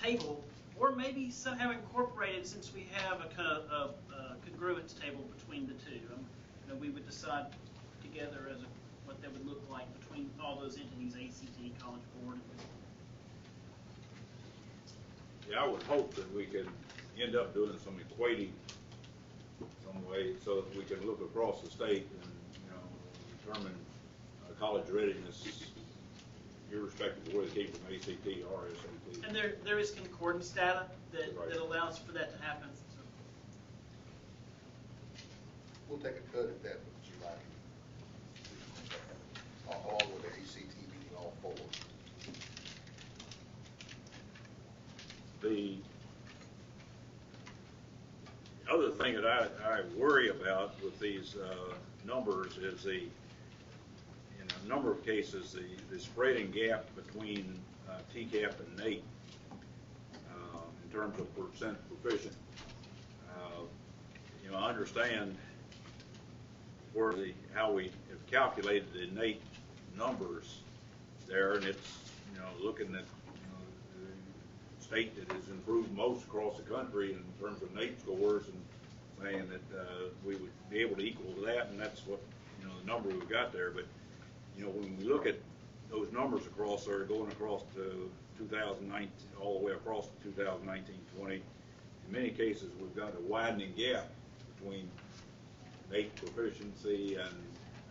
table, or maybe somehow incorporated, since we have a kind of congruence table between the two. You know, we would decide together as what that would look like between all those entities, ACT, College Board. Yeah, I would hope that we could end up doing some equating some way so that we can look across the state and, you know, determine college readiness irrespective of whether it came from ACT or SAT. And there is concordance data that, right. that allows for that to happen. So. We'll take a cut at that in July, along with the ACT meeting, all four. The other thing that I worry about with these numbers is in a number of cases, the spreading gap between TCAP and NAEP in terms of percent proficient. You know, I understand how we have calculated the NAEP numbers there, and it's, looking at, the state that has improved most across the country in terms of NAEP scores, and saying that, we would be able to equal that, and that's what, the number we've got there. But, when we look at those numbers across there, going across to 2019, all the way across to 2019-20, in many cases, we've got a widening gap between NAEP proficiency and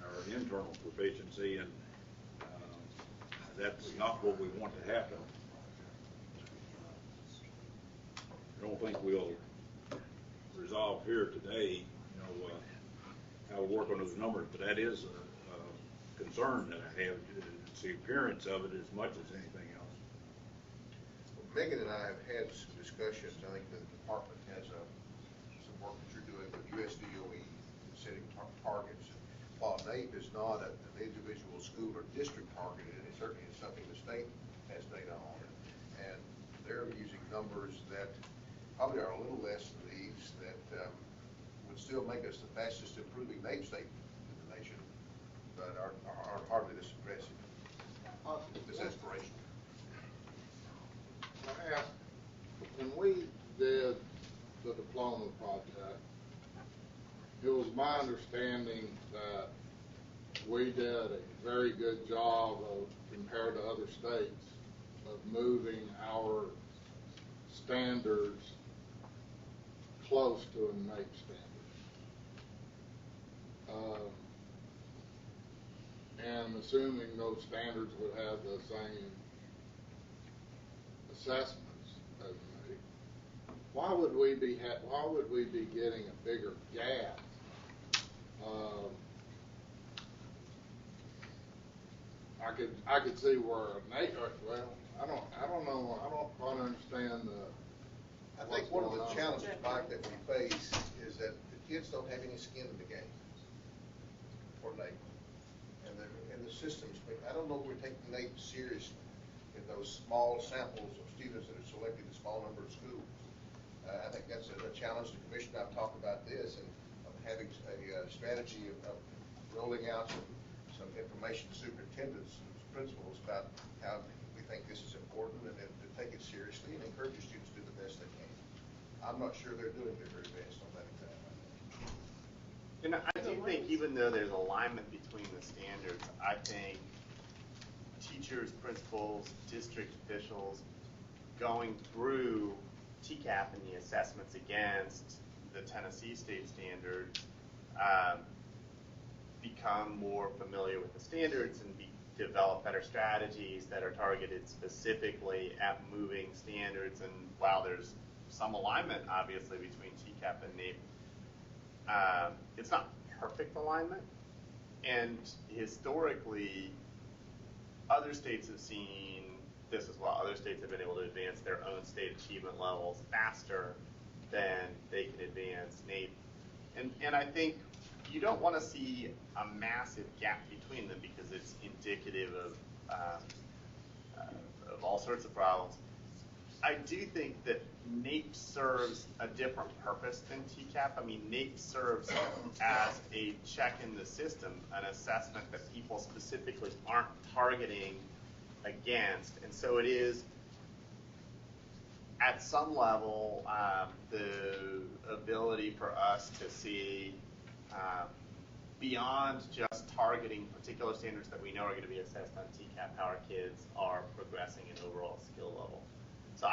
our internal proficiency, and that's not what we want to happen. I don't think we'll resolve here today, how we work on those numbers, but that is a concern that I have. It's the appearance of it as much as anything else. Megan and I have had some discussions. I think the department has some work that you're doing with USDOE, setting targets. While NAEP is not an individual school or district targeted, it certainly is something the state has data on. And they're using numbers that probably are a little less than these, that would still make us the fastest improving NAEP state in the nation, but are hardly this impressive. This aspiration. I asked, when we did the diploma project, it was my understanding that we did a very good job of, compared to other states, of moving our standards close to a NAEP standard. And assuming those standards would have the same assessments as NAEP, why would we be getting a bigger gap? I could see where NAEP. Well, I don't know. I don't quite understand the. I think one of the challenges, Mike, that we face is that the kids don't have any skin in the game for NAEP, and the systems. I don't know if we're taking NAEP seriously in those small samples of students that are selected in a small number of schools. I think that's a challenge. The commission and I've talked about this, and of having a strategy of rolling out some information to superintendents and principals about how we think this is important, and then to take it seriously and encourage the students to do the best they can. I'm not sure they're doing their very best on that exam. And I do think, even though there's alignment between the standards, I think teachers, principals, district officials going through TCAP and the assessments against the Tennessee state standards become more familiar with the standards and develop better strategies that are targeted specifically at moving standards. And while there's some alignment, obviously, between TCAP and NAEP, it's not perfect alignment. And historically, other states have seen this as well. Other states have been able to advance their own state achievement levels faster than they can advance NAEP. And I think you don't want to see a massive gap between them, because it's indicative of all sorts of problems. I do think that NAEP serves a different purpose than TCAP. I mean, NAEP serves as a check in the system, an assessment that people specifically aren't targeting against. And so it is, at some level, the ability for us to see beyond just targeting particular standards that we know are going to be assessed on TCAP, how our kids are progressing in overall skill level. So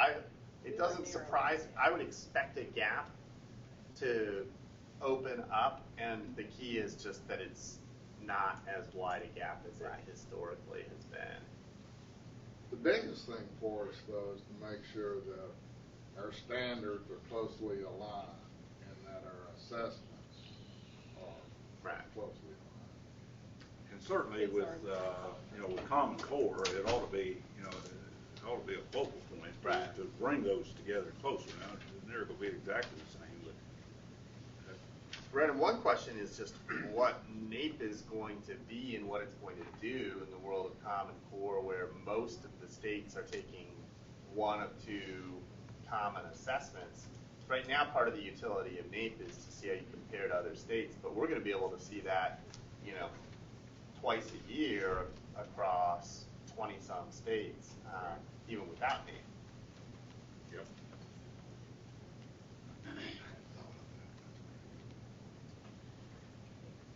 it doesn't surprise. I would expect a gap to open up, and the key is just that it's not as wide a gap as it historically has been. The biggest thing for us, though, is to make sure that our standards are closely aligned and that our assessments are closely aligned. And certainly with with Common Core, it ought to be it ought to be a focal point to bring those together closer. Now, they're never going to be exactly the same, but. Brandon, one question is just what NAEP is going to be and what it's going to do in the world of Common Core, where most of the states are taking one of two common assessments right now, part of the utility of NAEP is to see how you compare to other states, but we're going to be able to see that, you know, twice a year across 20-some states, even without NAEP. Yep.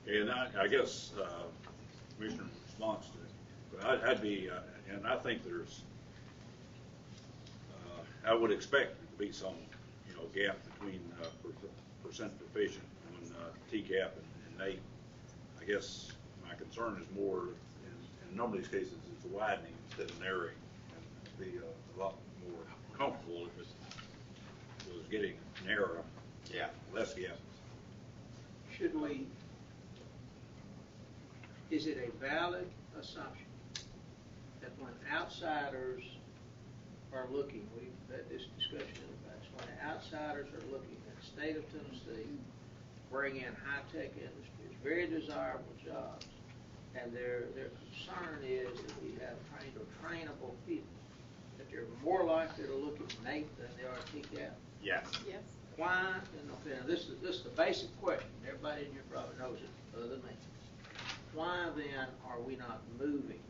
And I guess, Commissioner's response to it, I'd be, and I think there's, I would expect there to be some, you know, gap between percent proficient on TCAP and NAEP. I guess my concern is more, in a number of these cases, it's widening instead of narrowing, and be a lot more comfortable if it was getting narrower, Yeah. less gap. Should we, is it a valid assumption that when outsiders are looking, we've had this discussion in the past, when outsiders are looking at the state of Tennessee, bring in high-tech industries, very desirable jobs, and their concern is that we have trained or trainable people, that they're more likely to look at NAEP than they are TCAP? Yes. Yes. Why, and this is the basic question, everybody in here probably knows it other than me. Why then are we not moving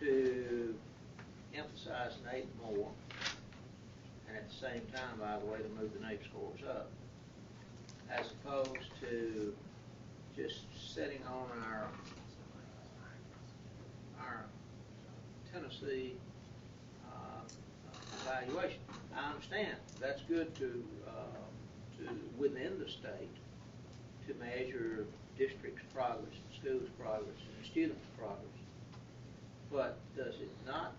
to emphasize NAEP more, and at the same time, by the way, to move the NAEP scores up, as opposed to just sitting on our Tennessee evaluation? I understand that's good to within the state to measure district's progress, schools' progress, and students' progress. But does it not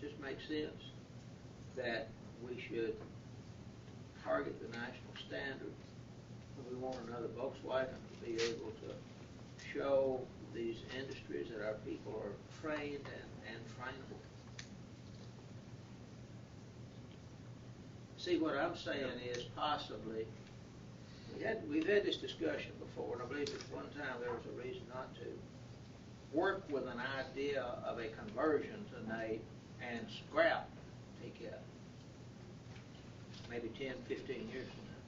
just make sense that we should target the national standard? We want another Volkswagen to be able to show these industries that our people are trained and trainable. See, what I'm saying is possibly, we've had this discussion before, and I believe at one time there was a reason not to work with an idea of a conversion to NAEP and scrap TCAP. Maybe 10, 15 years from now.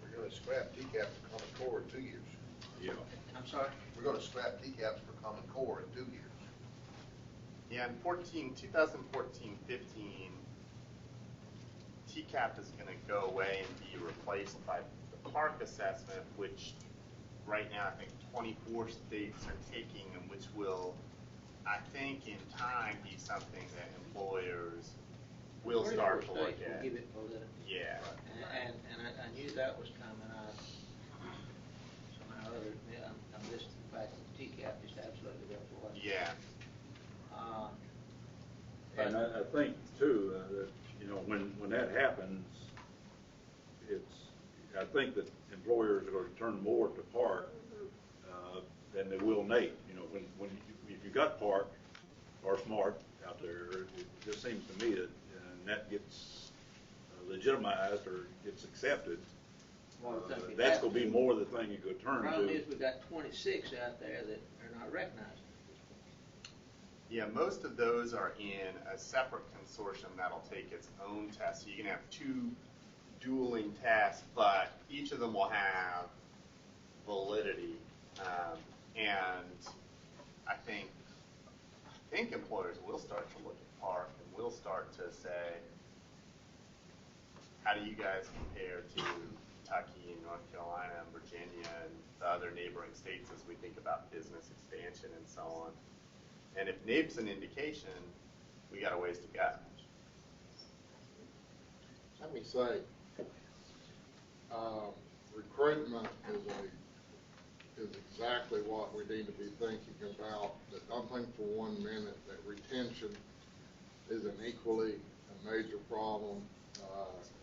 We're going to scrap TCAPs for Common Core in 2 years. Yeah. I'm sorry? We're going to scrap TCAPs for Common Core in 2 years. Yeah, in 2014-15, TCAP is going to go away and be replaced by the PARC assessment, which right now I think 24 states are taking, and which will, I think, in time be something that employers will start to look at. Give it validity. Yeah. And I knew that was coming out somehow or other. I'm just the fact that TCAP just absolutely goes away. Yeah. And I think too that, you know, when that happens, I think that employers are going to turn more to PARC than they will NAEP. You know, if you got PARC or SMART out there, it just seems to me that that gets legitimized or gets accepted. That's going to be more the thing you could turn to. The problem is we've got 26 out there that are not recognized. Yeah, most of those are in a separate consortium that'll take its own test. So you can have two dueling tests, but each of them will have validity. And I think employers will start to look at PARC and will start to say, how do you guys compare to Kentucky and North Carolina and Virginia and the other neighboring states as we think about business expansion and so on? And if NAEP's an indication, we got a ways to go. Let me say, recruitment is exactly what we need to be thinking about. But don't think for 1 minute that retention isn't equally a major problem.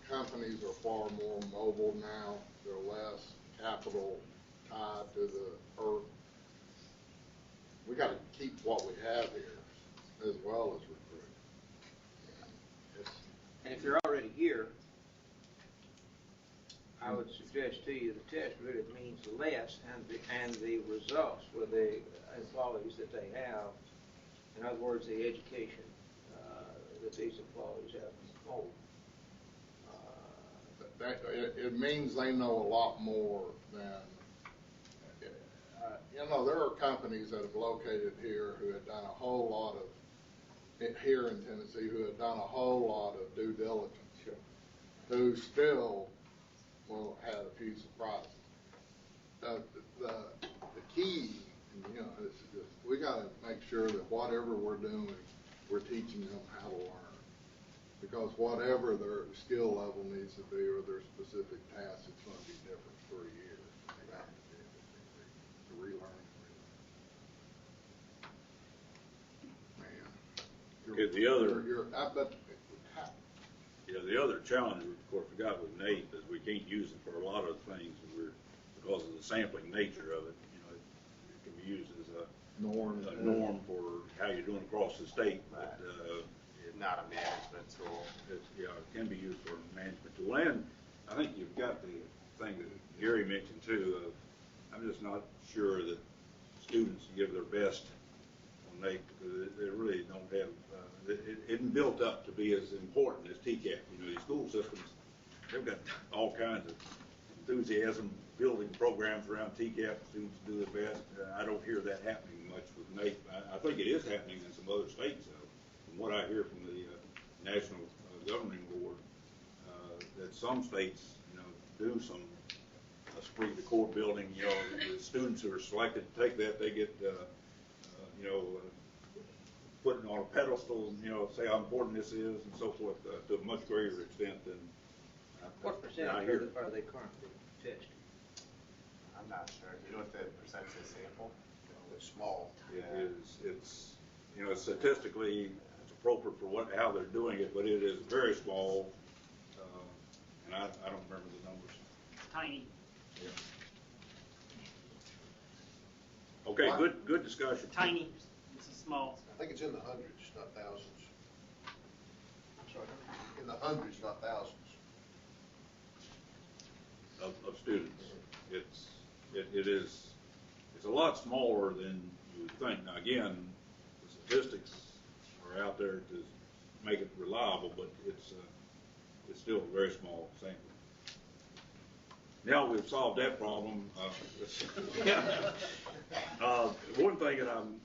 Companies are far more mobile now. They're less capital tied to the earth. We got to keep what we have here as well as recruit. And if they're already here, I would suggest to you the test really means less, and the results with the employees that they have, in other words, the education that these employees have more, it means they know a lot more than, you know, there are companies that have located here who have done a whole lot of, here in Tennessee, who have done a whole lot of due diligence, who still will have a few surprises. The key, you know, is just, we got to make sure that whatever we're doing, we're teaching them how to learn. Because whatever their skill level needs to be or their specific task, it's going to be different for a year. They have to relearn. Man. Okay, the other- I bet. Yeah, the other challenge, of course, we got with NAEP is we can't use it for a lot of things because of the sampling nature of it. You know, it can be used as a norm for how you're doing across the state, but It's not a management tool. Yeah, it can be used for a management tool. And I think you've got the thing that Gary mentioned too. I'm just not sure that students give their best on NAEP because they really don't have. It isn't built up to be as important as TCAP. You know, these school systems, they've got all kinds of enthusiasm building programs around TCAP. Students do their best. I don't hear that happening much with NAEP. I think it is happening in some other states, though. From what I hear from the National Governing Board, that some states, you know, do some esprit de corps building. You know, the students who are selected to take that, they get, you know, putting on a pedestal, you know, say how important this is and so forth, to a much greater extent than What percentage I hear. are they currently testing? I'm not sure. You know what the percentage of sample? It's small. It is, it's, you know, statistically, it's appropriate for how they're doing it, but it is very small, and I don't remember the numbers. Tiny. Yeah. Okay, good discussion. Tiny. This is small. I think it's in the hundreds, not thousands. Sorry, in the hundreds, not thousands. Of students. It's a lot smaller than you would think. Now, again, the statistics are out there to make it reliable, but it's still a very small sample. Now we've solved that problem. One thing that I'm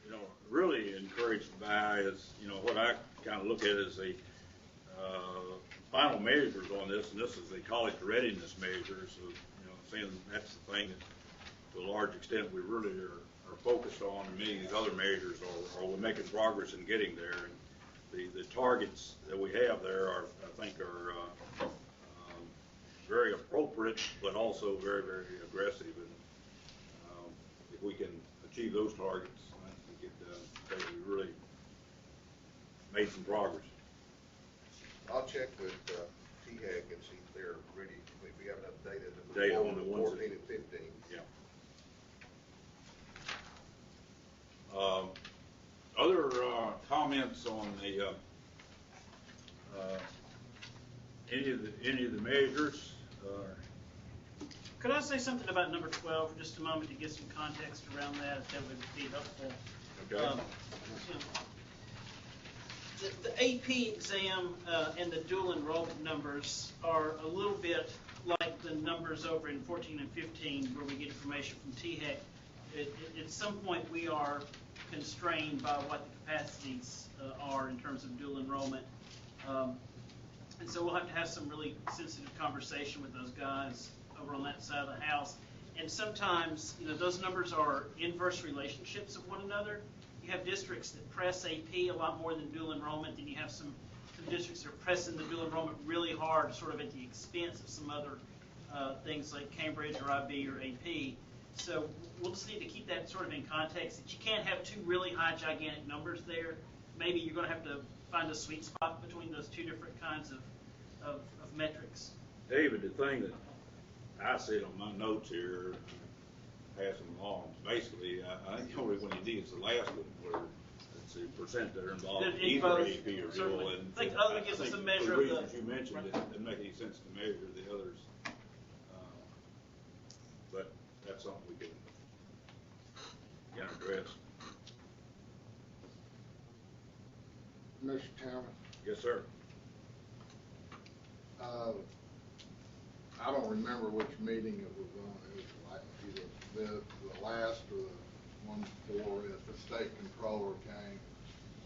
you know, really encouraged by is, you know, what I kind of look at as the final measures on this, and this is the college readiness measures. So, you know, saying that's the thing that, to a large extent, we really are focused on, and many of these other measures are we're making progress in getting there. And the targets that we have there are, I think, are very appropriate, but also very, very aggressive. And if we can achieve those targets, I think we really made some progress. I'll check with THEC and see if they're ready. We have enough data to Data move on the forward ones with 14 and 15. Yeah. Other comments on the any of the measures? Could I say something about number 12 for just a moment to get some context around that, if that would be helpful? Okay. You know, the AP exam and the dual enrollment numbers are a little bit like the numbers over in 14 and 15 where we get information from THEC. At some point we are constrained by what the capacities are in terms of dual enrollment. And so we'll have to have some really sensitive conversation with those guys over on that side of the house. And sometimes, you know, those numbers are inverse relationships of one another. You have districts that press AP a lot more than dual enrollment, and you have some districts that are pressing the dual enrollment really hard, sort of at the expense of some other things like Cambridge or IB or AP. So we'll just need to keep that sort of in context, that you can't have two really high, gigantic numbers there. Maybe you're going to have to find a sweet spot between those two different kinds of metrics. David, the thing that I said on my notes here, pass them along, basically, I think the only one you need is the last one, where it's the percent that are involved in either AP or dual. And I think other gives us a measure of the reasons you mentioned, it doesn't make any sense to measure the others. But that's something we can address. Mr. Chairman. Yes, sir. I don't remember which meeting it was on. It was like either the last or the one before it. The state controller came,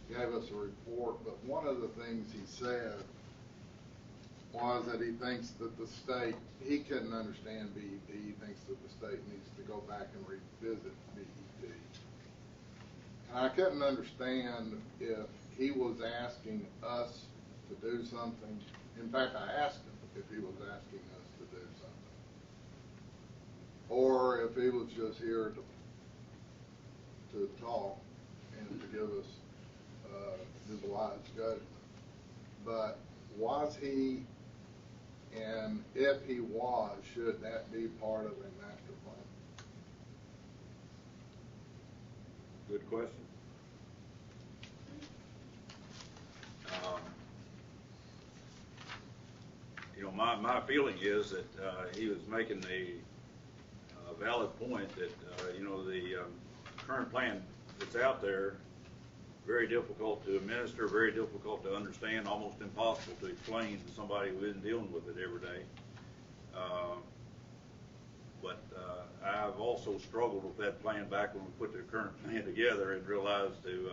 gave us a report, but one of the things he said was that he thinks that the state, he couldn't understand BEP. He thinks that the state needs to go back and revisit BEP. And I couldn't understand if he was asking us to do something. In fact, I asked him if he was asking us to do something, or if he was just here to talk and to give us his wise judgment. But was he, and if he was, should that be part of a master plan? Good question. You know, my feeling is that he was making a valid point that, you know, the current plan that's out there, very difficult to administer, very difficult to understand, almost impossible to explain to somebody who isn't dealing with it every day. But I've also struggled with that plan back when we put the current plan together and realized to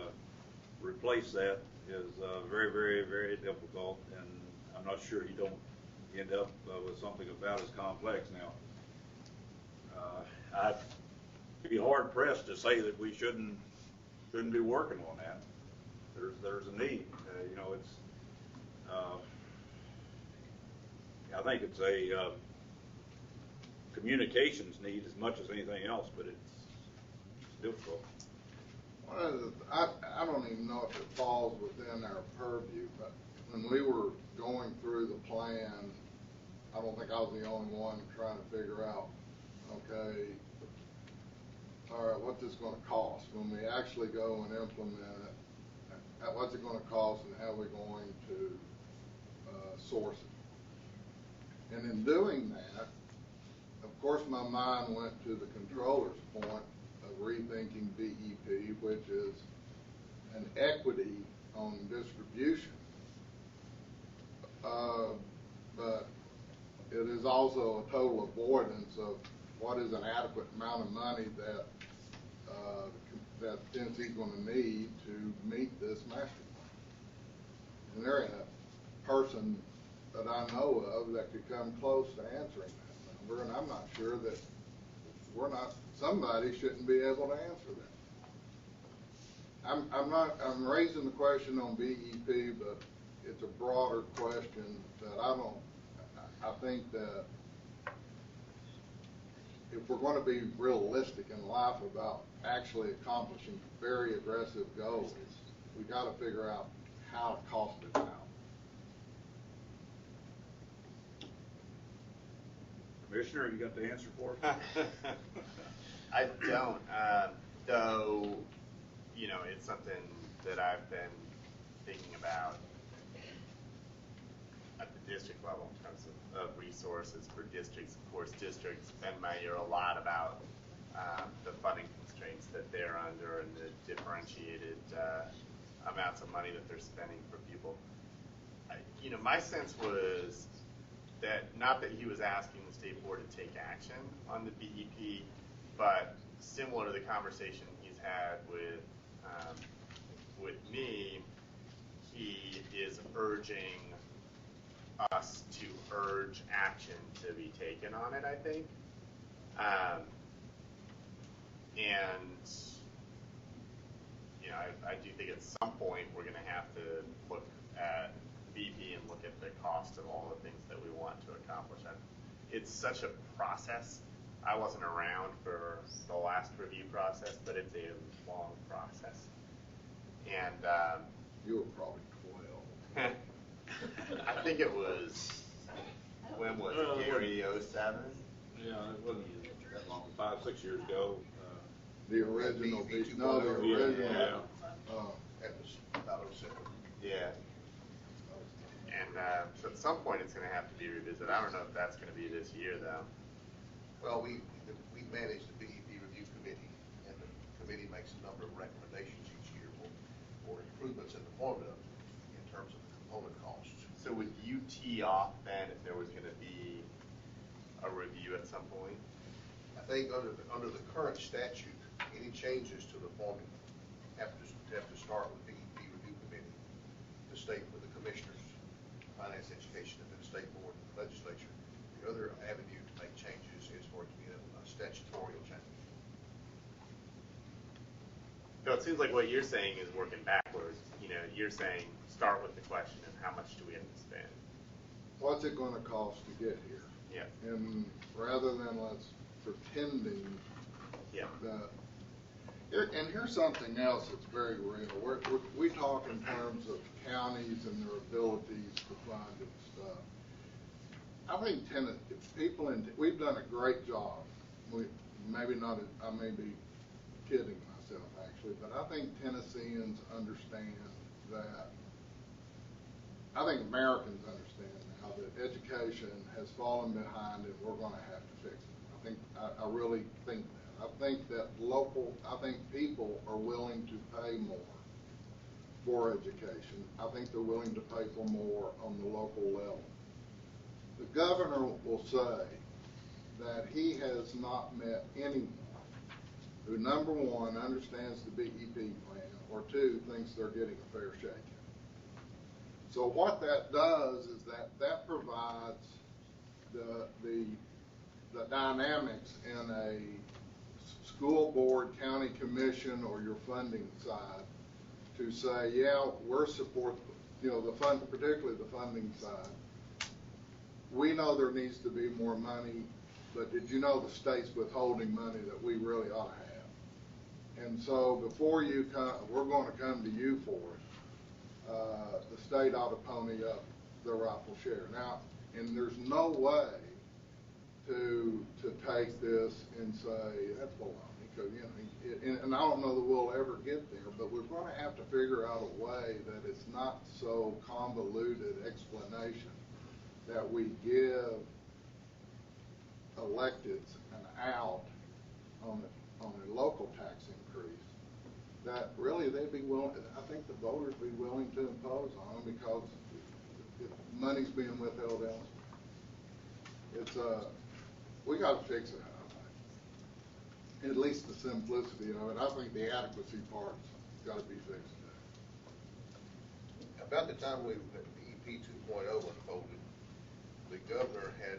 replace that is very, very, very difficult, and I'm not sure you don't end up with something about as complex now. I'd be hard pressed to say that we shouldn't be working on that. There's a need. You know, it's I think it's a communications need as much as anything else, but it's difficult. I don't even know if it falls within our purview, but when we were going through the plan, I don't think I was the only one trying to figure out, okay, all right, what's this going to cost? When we actually go and implement it, what's it going to cost and how are we going to source it? And in doing that, of course, my mind went to the controller's point of rethinking BEP, which is an equity on distribution. But it is also a total avoidance of what is an adequate amount of money that that Tennessee's going to need to meet this master plan. And there ain't a person that I know of that could come close to answering that number, and I'm not sure that somebody shouldn't be able to answer that. I'm raising the question on BEP, but it's a broader question that I think that if we're going to be realistic in life about actually accomplishing very aggressive goals, we got to figure out how to cost it out. Commissioner, you got the answer for us? I don't, though, you know, it's something that I've been thinking about at the district level in terms of resources for districts. Of course, districts spend money a lot about the funding constraints that they're under and the differentiated amounts of money that they're spending for people. You know, my sense was that not that he was asking the state board to take action on the BEP, but similar to the conversation he's had with me, he is urging us to urge action to be taken on it, I think. And, you know, I do think at some point we're going to have to look at BP and look at the cost of all the things that we want to accomplish. It's such a process. I wasn't around for the last review process, but it's a long process. And you were probably 12. I think it was, when was it, Gary, 07? Yeah, it wasn't that long, 5-6 years ago. The original, Yeah. That was about 07. Yeah. And so at some point it's going to have to be revisited. I don't know if that's going to be this year, though. Well, we manage the BEP review committee, and the committee makes a number of recommendations each year for improvements in the formula in terms of the component costs. So would you tee off then if there was going to be a review at some point? I think under the current statute, any changes to the formula have to start with the DEP review committee, the state with the commissioners, finance, education, and then the state board, and the legislature. The other avenue to make changes is for it to be a statutorial change. So it seems like what you're saying is working backwards. You know, you're saying start with the question of how much do we have to spend? What's it going to cost to get here? Yeah. And rather than let's pretending that. And here's something else that's very real. We talk in terms of counties and their abilities to fund and stuff. I think we've done a great job. I may be kidding myself actually, but I think Tennesseans understand that. I think Americans understand now that education has fallen behind and we're going to have to fix it. I really think that. I think people are willing to pay more for education. I think they're willing to pay for more on the local level. The governor will say that he has not met anyone who, number one, understands the BEP plan, or two, thinks they're getting a fair shake. So what that does is that provides the dynamics in a school board, county commission, or your funding side to say, yeah, we're support, particularly the funding side. We know there needs to be more money, but did you know the state's withholding money that we really ought to have? And so before you come, we're going to come to you for it. The state ought to pony up their rightful share. Now, and there's no way to take this and say, that's baloney, because, and I don't know that we'll ever get there, but we're going to have to figure out a way that it's not so convoluted explanation that we give electeds an out on a local tax increase that really they'd be willing, I think the voters would be willing to impose on them because money's being withheld elsewhere. It's we got to fix it. At least the simplicity of it. I think the adequacy part's got to be fixed. About the time the EP 2.0 unfolded, the governor had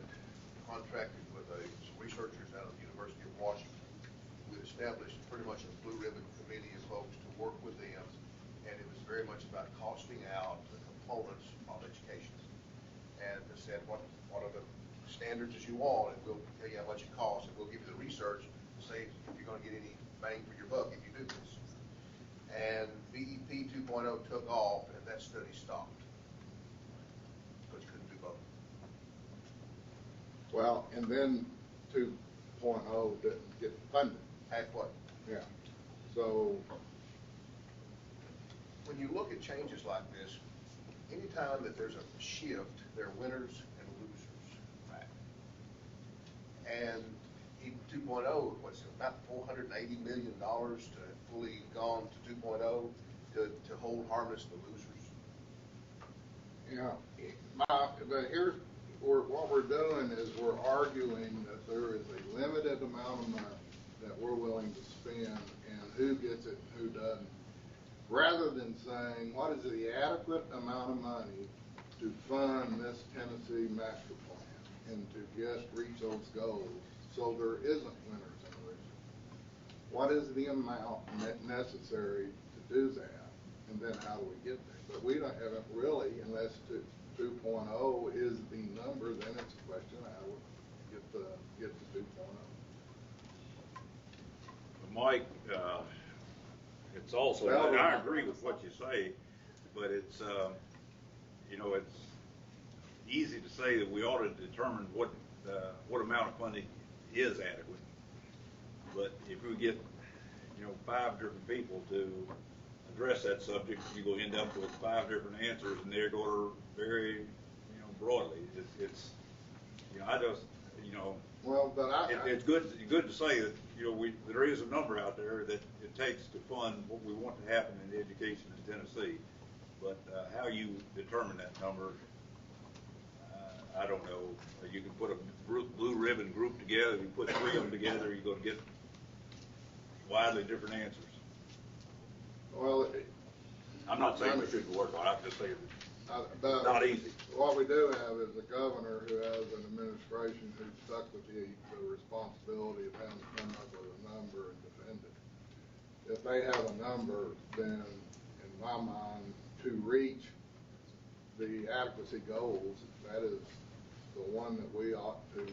contracted with some researchers out of the University of Washington. We established pretty much a blue ribbon committee of folks to work with them, and it was very much about costing out the components of education. And they said, what are the standards as you want, and we'll tell you how much it costs, and we'll give you the research to say if you're going to get any bang for your buck if you do this. And BEP 2.0 took off, and that study stopped. Because you couldn't do both. Well, and then 2.0 didn't get funded. Halfway. Yeah. So when you look at changes like this, anytime that there's a shift, there are winners and losers. Right. And in 2.0, what's it, about $480 million to fully gone to 2.0 to hold harness the losers. Yeah. But here's what we're doing is we're arguing that there is a limited amount of money that we're willing to spend and who gets it and who doesn't, rather than saying what is the adequate amount of money to fund this Tennessee master plan and to reach those goals so there isn't winners and losers. What is the amount necessary to do that, and then how do we get there? But we don't have it really, unless 2.0 is the number, then it's a question of how we get to 2.0. Mike, it's also, I agree with what you say, but it's, it's easy to say that we ought to determine what amount of funding is adequate. But if we get, 5 different people to address that subject, you're going to end up with 5 different answers, and they're going to vary, broadly. It's I just, well, but it's good to say that, there is a number out there that it takes to fund what we want to happen in education in Tennessee. But how you determine that number I don't know, you can put a blue ribbon group together, you put 3 of them together, you're gonna get widely different answers. Well, I'm not saying we shouldn't work on it, I'm just saying but not easy. what we do have is a governor who has an administration who's stuck with the responsibility of having to come up with a number and defend it. If they have a number, then in my mind, to reach the adequacy goals, that is the one that we ought to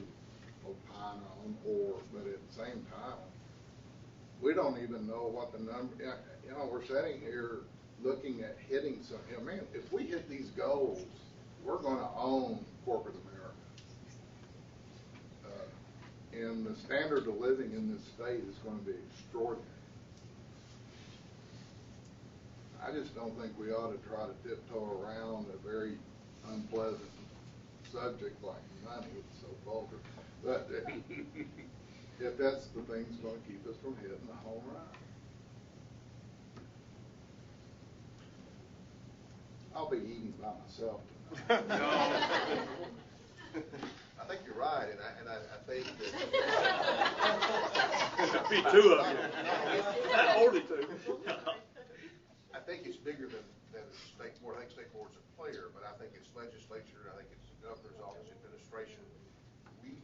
opine on, but at the same time, we don't even know what the number, you know, we're sitting here looking at hitting some, you know, man, if we hit these goals, we're gonna own corporate America. And the standard of living in this state is gonna be extraordinary. I just don't think we ought to try to tiptoe around a very unpleasant subject like money. It's so vulgar. But if that's the thing that's going to keep us from hitting the home run. I'll be eating by myself tonight. I think you're right, and I think that. There'll be 2 of you. Only 2. I think it's bigger than the state board. I think state board's a player, but I think it's legislature, I think it's the governor's office, administration.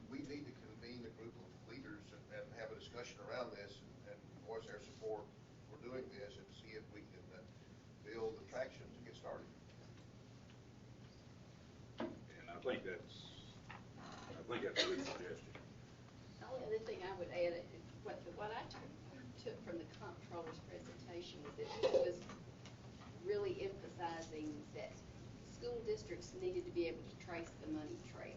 We need to convene a group of leaders and have a discussion around this and voice our support for doing this and see if we can build the traction to get started. And I think that's a good suggestion. The only other thing I would add, what I took from the comptroller's presentation was that he was really emphasizing that school districts needed to be able to trace the money trail,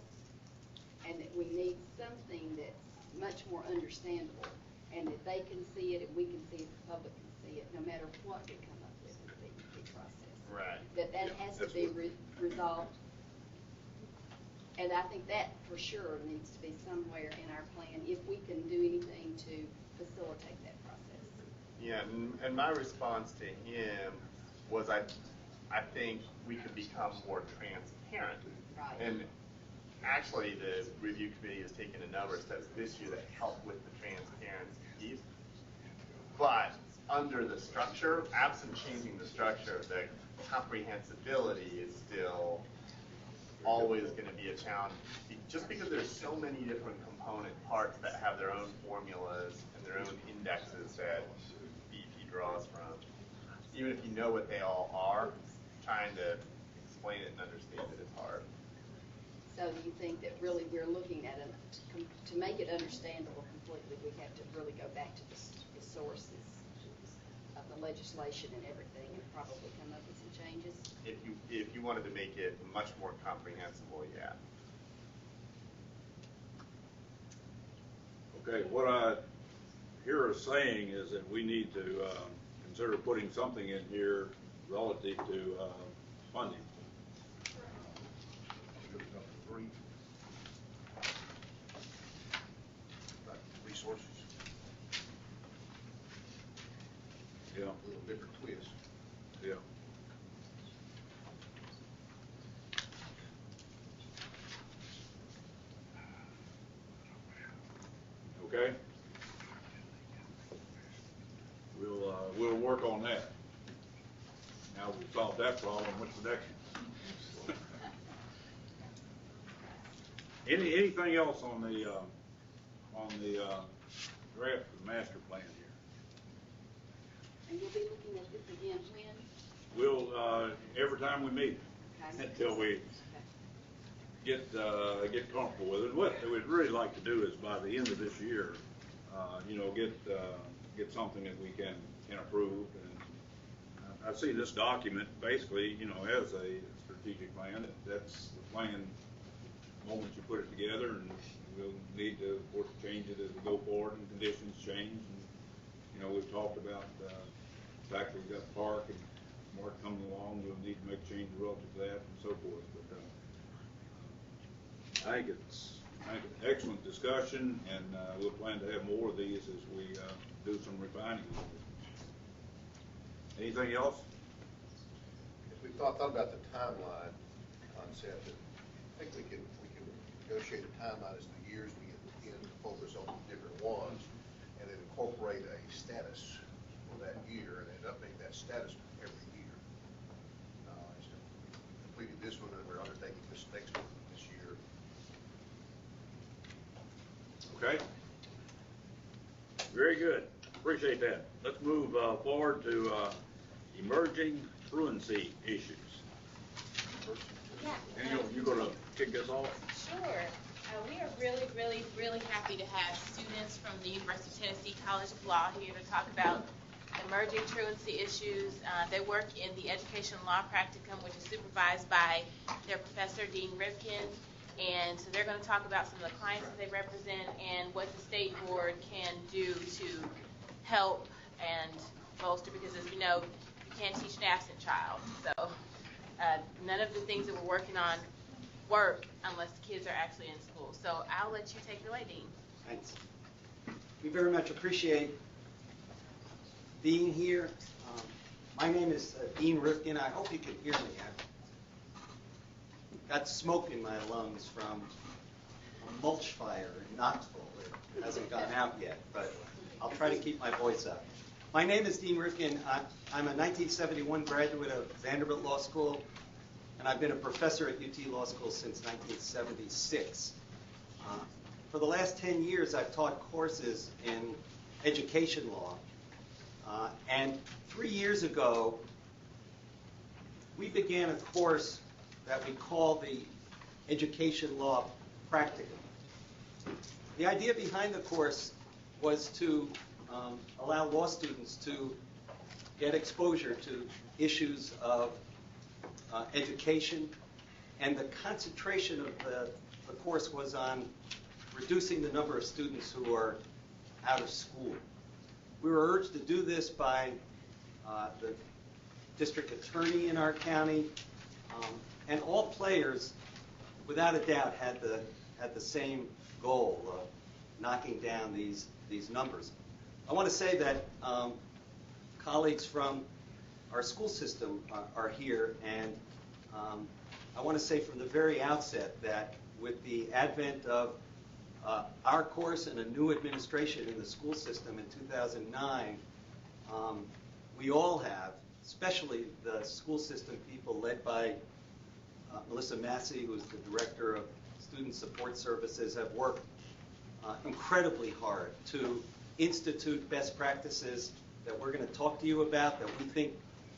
and that we need something that's much more understandable, and that they can see it and we can see it, the public can see it, no matter what we come up with in the DEP process. Right. That has to be resolved. And I think that for sure needs to be somewhere in our plan if we can do anything to facilitate that process. Yeah, and my response to him was I think we could become more transparent. Right. And actually, the review committee has taken a number of steps this year that help with the transparency piece. But under the structure, absent changing the structure, the comprehensibility is still always going to be a challenge, just because there's so many different component parts that have their own formulas and their own indexes that BP draws from. Even if you know what they all are, trying to explain it and understand it is hard. So do you think that really we're looking at it, to make it understandable completely, we have to really go back to the sources of the legislation and everything and probably come up with some changes? If you wanted to make it much more comprehensible, yeah. Okay, what I hear us saying is that we need to consider putting something in here relative to funding. Resources. Yeah. A little different twist. Yeah. Okay. We'll work on that. Now we've solved that problem. What's the next one? Anything else on the draft of the master plan here? And you'll be looking at this again when? We'll every time we meet, Okay. until we get comfortable with it. What we'd really like to do is by the end of this year, get something that we can approve. And I see this document basically, as a strategic plan. That's the plan. The moment you put it together, and we'll need to, of course, change it as we go forward and conditions change. And we've talked about the fact that we've got the park and more coming along. We'll need to make changes relative to that and so forth. But I think it's an excellent discussion, and we'll plan to have more of these as we do some refining. Anything else? As we thought about the timeline concept, I think we can negotiate a timeline as to the years we intend to focus on the different ones, and then incorporate a status for that year, and then update that status every year. We completed this one, and we're undertaking this next one this year. Okay. Very good. Appreciate that. Let's move forward to emerging truancy issues. Yeah. Daniel, you gonna kick us off? Sure. We are really happy to have students from the University of Tennessee College of Law here to talk about emerging truancy issues. They work in the Education Law Practicum, which is supervised by their professor, Dean Rivkin. And so they're going to talk about some of the clients that they represent and what the state board can do to help and bolster, because as we know, you can't teach an absent child. So none of the things that we're working on work unless the kids are actually in school. So I'll let you take it away, Dean. Thanks. We very much appreciate being here. My name is Dean Rivkin. I hope you can hear me. I've got smoke in my lungs from a mulch fire in Knoxville. It hasn't gone out yet, but I'll try to keep my voice up. My name is Dean Rivkin. I'm a 1971 graduate of Vanderbilt Law School, and I've been a professor at UT Law School since 1976. For the last 10 years, I've taught courses in education law. And 3 years ago, we began a course that we call the Education Law Practicum. The idea behind the course was to allow law students to get exposure to issues of education, and the concentration of the course was on reducing the number of students who are out of school. We were urged to do this by the district attorney in our county, and all players, without a doubt, had the same goal of knocking down these numbers. I want to say that colleagues from our school system are here, and I want to say from the very outset that with the advent of our course and a new administration in the school system in 2009, we all have, especially the school system people led by Melissa Massey, who is the Director of Student Support Services, have worked incredibly hard to institute best practices that we're going to talk to you about that we think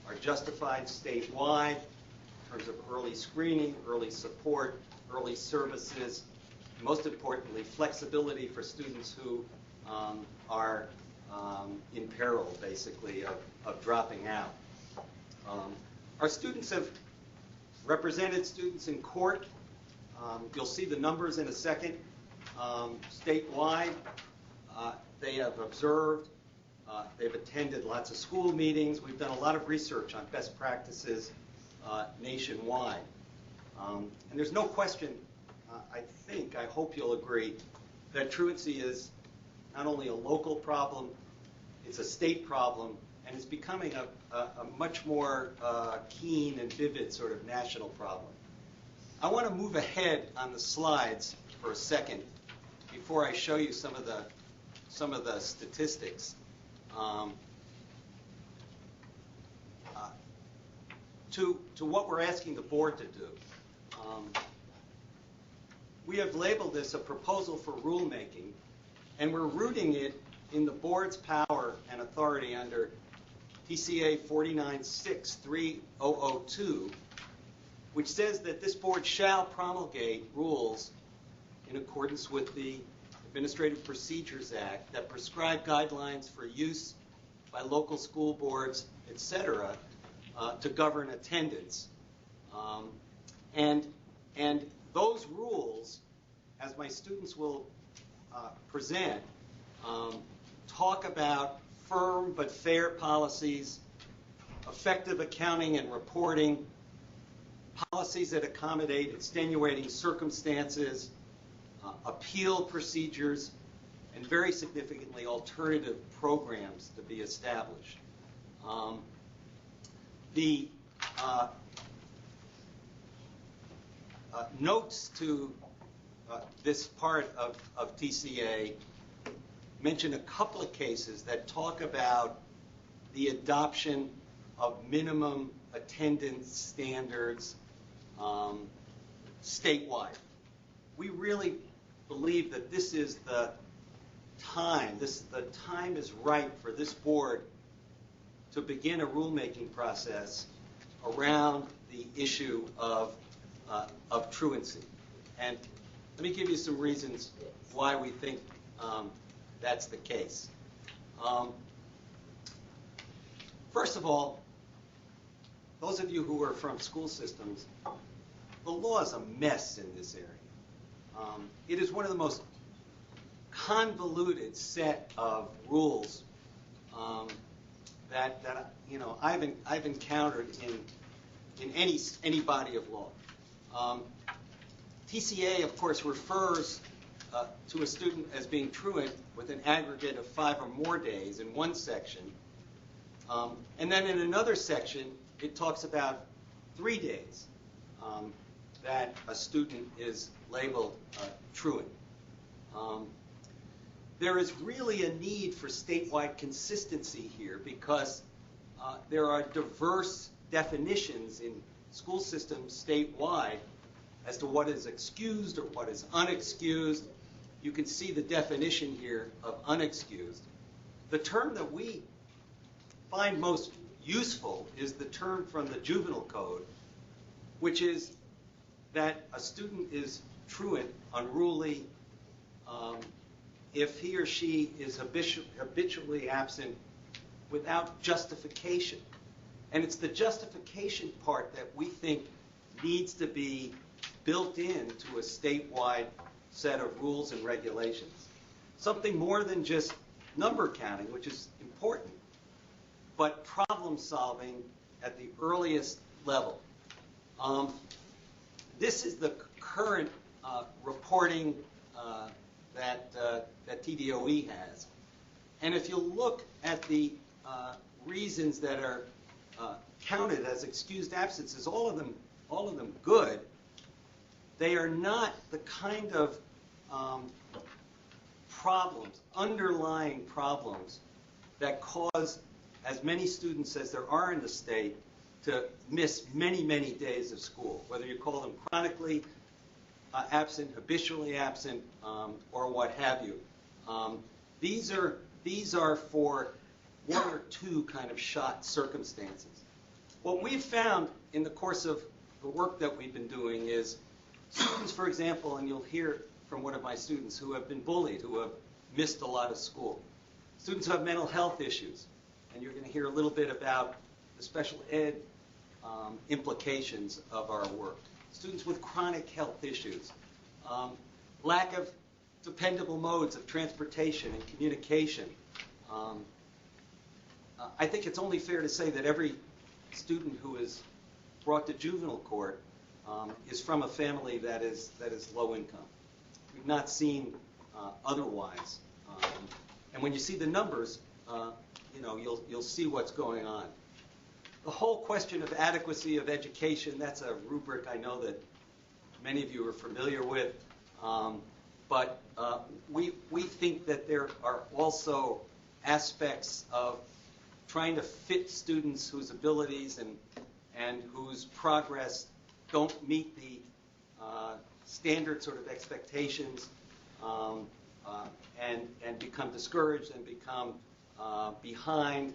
are justified statewide in terms of early screening, early support, early services, and most importantly, flexibility for students who are in peril, basically, of dropping out. Our students have represented students in court. You'll see the numbers in a second. Statewide, they have observed, they've attended lots of school meetings. We've done a lot of research on best practices nationwide. And there's no question, I hope you'll agree, that truancy is not only a local problem, it's a state problem, and it's becoming a much more keen and vivid sort of national problem. I want to move ahead on the slides for a second before I show you some of the statistics. To what we're asking the board to do. We have labeled this a proposal for rulemaking, and we're rooting it in the board's power and authority under TCA 49.6.3002, which says that this board shall promulgate rules in accordance with the Administrative Procedures Act that prescribe guidelines for use by local school boards, etc., to govern attendance. And those rules, as my students will present, talk about firm but fair policies, effective accounting and reporting, policies that accommodate extenuating circumstances, appeal procedures, and very significantly, alternative programs to be established. The notes to this part of TCA mention a couple of cases that talk about the adoption of minimum attendance standards statewide. We really believe that this is the time, the time is right for this board to begin a rulemaking process around the issue of truancy. And let me give you some reasons why we think that's the case. First of all, those of you who are from school systems, the law is a mess in this area. It is one of the most convoluted set of rules that I've encountered in any body of law. TCA, of course, refers to a student as being truant with an aggregate of 5 or more days in one section. And then in another section, it talks about 3 days that a student is labeled truant. There is really a need for statewide consistency here because there are diverse definitions in school systems statewide as to what is excused or what is unexcused. You can see the definition here of unexcused. The term that we find most useful is the term from the juvenile code, which is that a student is truant, unruly, if he or she is habitually absent without justification. And it's the justification part that we think needs to be built into a statewide set of rules and regulations. Something more than just number counting, which is important, but problem solving at the earliest level. This is the current reporting that TDOE has. And if you look at the reasons that are counted as excused absences, all of them good, they are not the kind of problems, underlying problems, that cause as many students as there are in the state to miss many, many days of school, whether you call them chronically absent, habitually absent, or what have you. These are for one or two kind of shot circumstances. What we've found in the course of the work that we've been doing is students, for example, and you'll hear from one of my students who have been bullied, who have missed a lot of school. Students who have mental health issues, and you're going to hear a little bit about the special ed implications of our work. Students with chronic health issues, lack of dependable modes of transportation and communication. I think it's only fair to say that every student who is brought to juvenile court is from a family that is low income. We've not seen otherwise. And when you see the numbers, you'll see what's going on. The whole question of adequacy of education, that's a rubric I know that many of you are familiar with. But we think that there are also aspects of trying to fit students whose abilities and whose progress don't meet the standard sort of expectations and become discouraged and become behind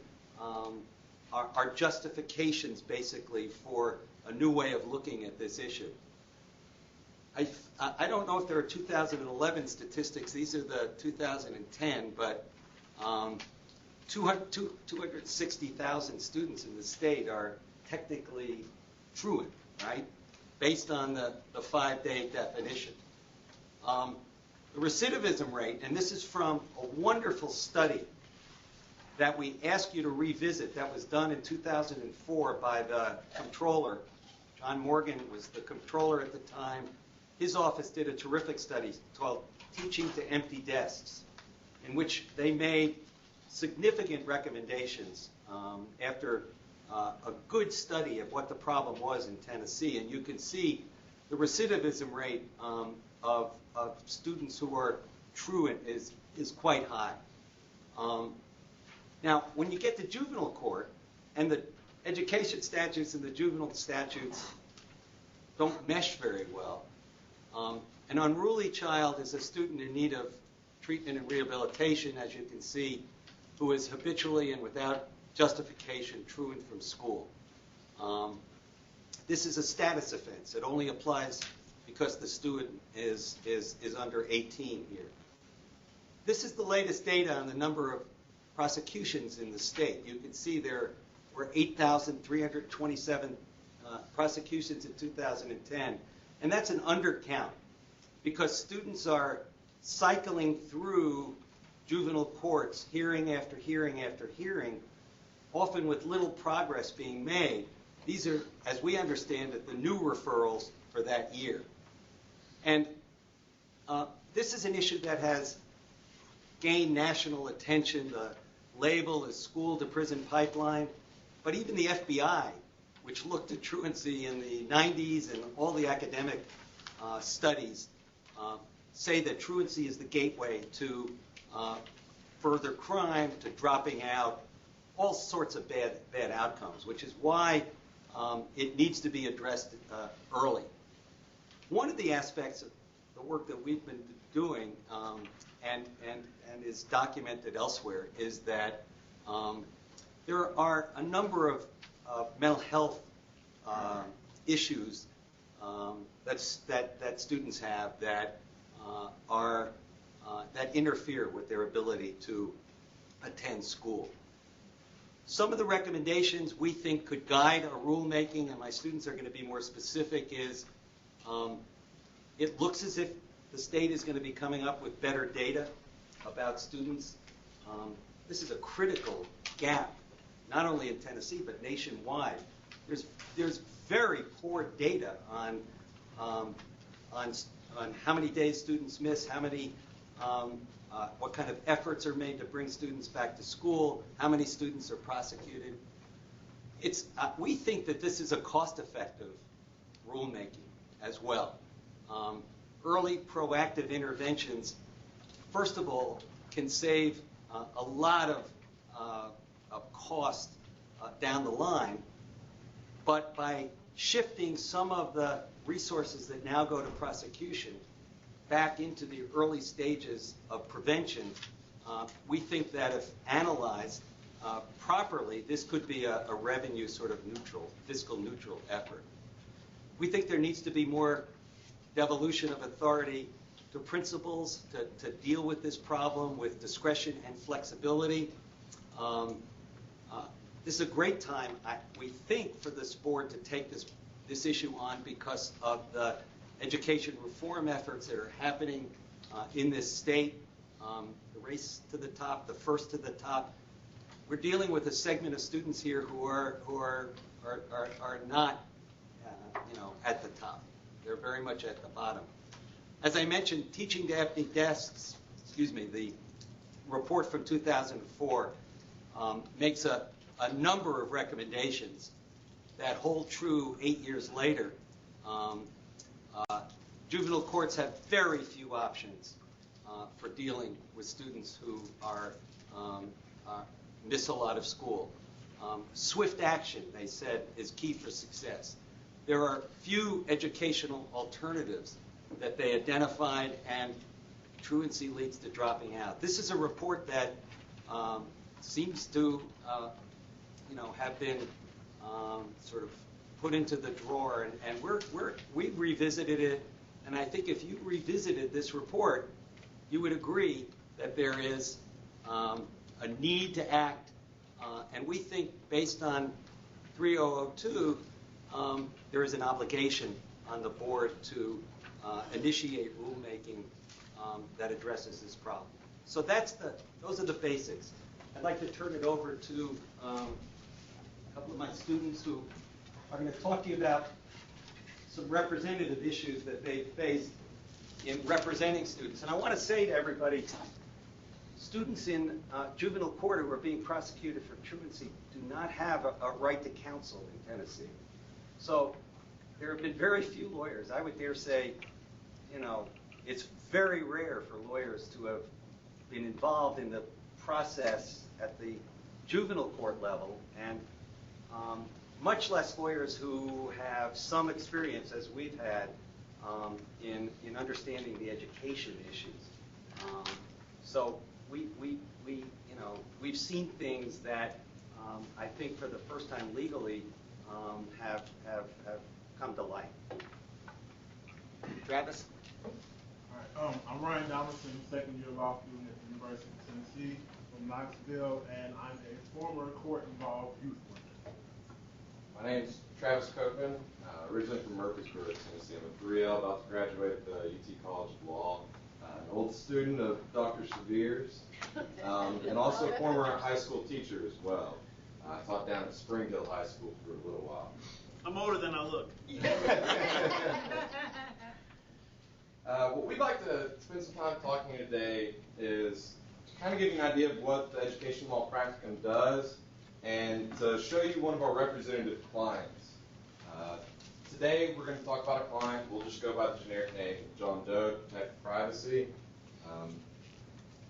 are justifications basically for a new way of looking at this issue. I don't know if there are 2011 statistics. These are the 2010, but 260,000 students in the state are technically truant, right, based on the 5-day definition. The recidivism rate, and this is from a wonderful study that we ask you to revisit that was done in 2004 by the controller. John Morgan was the controller at the time. His office did a terrific study called Teaching to Empty Desks, in which they made significant recommendations after a good study of what the problem was in Tennessee. And you can see the recidivism rate of students who are truant is quite high. Now, when you get to juvenile court, and the education statutes and the juvenile statutes don't mesh very well, an unruly child is a student in need of treatment and rehabilitation, as you can see, who is habitually and without justification truant from school. This is a status offense. It only applies because the student is under 18 here. This is the latest data on the number of prosecutions in the state. You can see there were 8,327 prosecutions in 2010, and that's an undercount because students are cycling through juvenile courts, hearing after hearing after hearing, often with little progress being made. These are, as we understand it, the new referrals for that year. And this is an issue that has gained national attention. The label is school to prison pipeline. But even the FBI, which looked at truancy in the 90s and all the academic studies, say that truancy is the gateway to further crime, to dropping out, all sorts of bad outcomes, which is why it needs to be addressed early. One of the aspects of the work that we've been doing and is documented elsewhere is that there are a number of mental health issues that students have that that interfere with their ability to attend school. Some of the recommendations we think could guide our rulemaking, and my students are going to be more specific, is it looks as if the state is going to be coming up with better data about students. This is a critical gap, not only in Tennessee, but nationwide. There's very poor data on how many days students miss, how many, what kind of efforts are made to bring students back to school, how many students are prosecuted. We think that this is a cost-effective rulemaking as well. Early proactive interventions, first of all, can save a lot of cost down the line, but by shifting some of the resources that now go to prosecution back into the early stages of prevention, we think that if analyzed properly, this could be a revenue sort of neutral, fiscal neutral effort. We think there needs to be more devolution of authority to principals to deal with this problem with discretion and flexibility. This is a great time, we think, for this board to take this issue on because of the education reform efforts that are happening in this state. The race to the top, the first to the top. We're dealing with a segment of students here who are not, at the top. They're very much at the bottom. As I mentioned, teaching to empty desks. The report from 2004 makes a number of recommendations that hold true 8 years later. Juvenile courts have very few options for dealing with students who miss a lot of school. Swift action, they said, is key for success. There are few educational alternatives that they identified, and truancy leads to dropping out. This is a report that seems to, have been sort of put into the drawer, and we've revisited it. And I think if you revisited this report, you would agree that there is a need to act. And we think, based on 3002, there is an obligation on the board to initiate rulemaking that addresses this problem. So those are the basics. I'd like to turn it over to a couple of my students who are going to talk to you about some representative issues that they faced in representing students. And I want to say to everybody, students in juvenile court who are being prosecuted for truancy do not have a right to counsel in Tennessee. So there have been very few lawyers, I would dare say, It's very rare for lawyers to have been involved in the process at the juvenile court level, and much less lawyers who have some experience, as we've had, in understanding the education issues. So we've seen things that I think for the first time legally have come to light. Travis? All right, I'm Ryan Donaldson, second year law student at the University of Tennessee from Knoxville, and I'm a former court-involved youth worker. My name's Travis Copeman, originally from Murfreesboro, Tennessee. I'm a 3L, about to graduate at the UT College of Law. An old student of Dr. Severe's, and also a former high school teacher as well. I taught down at Springhill High School for a little while. I'm older than I look. What we'd like to spend some time talking today is to kind of give you an idea of what the Education Law Practicum does and to show you one of our representative clients. Today we're going to talk about a client. We'll just go by the generic name, John Doe, to protect privacy.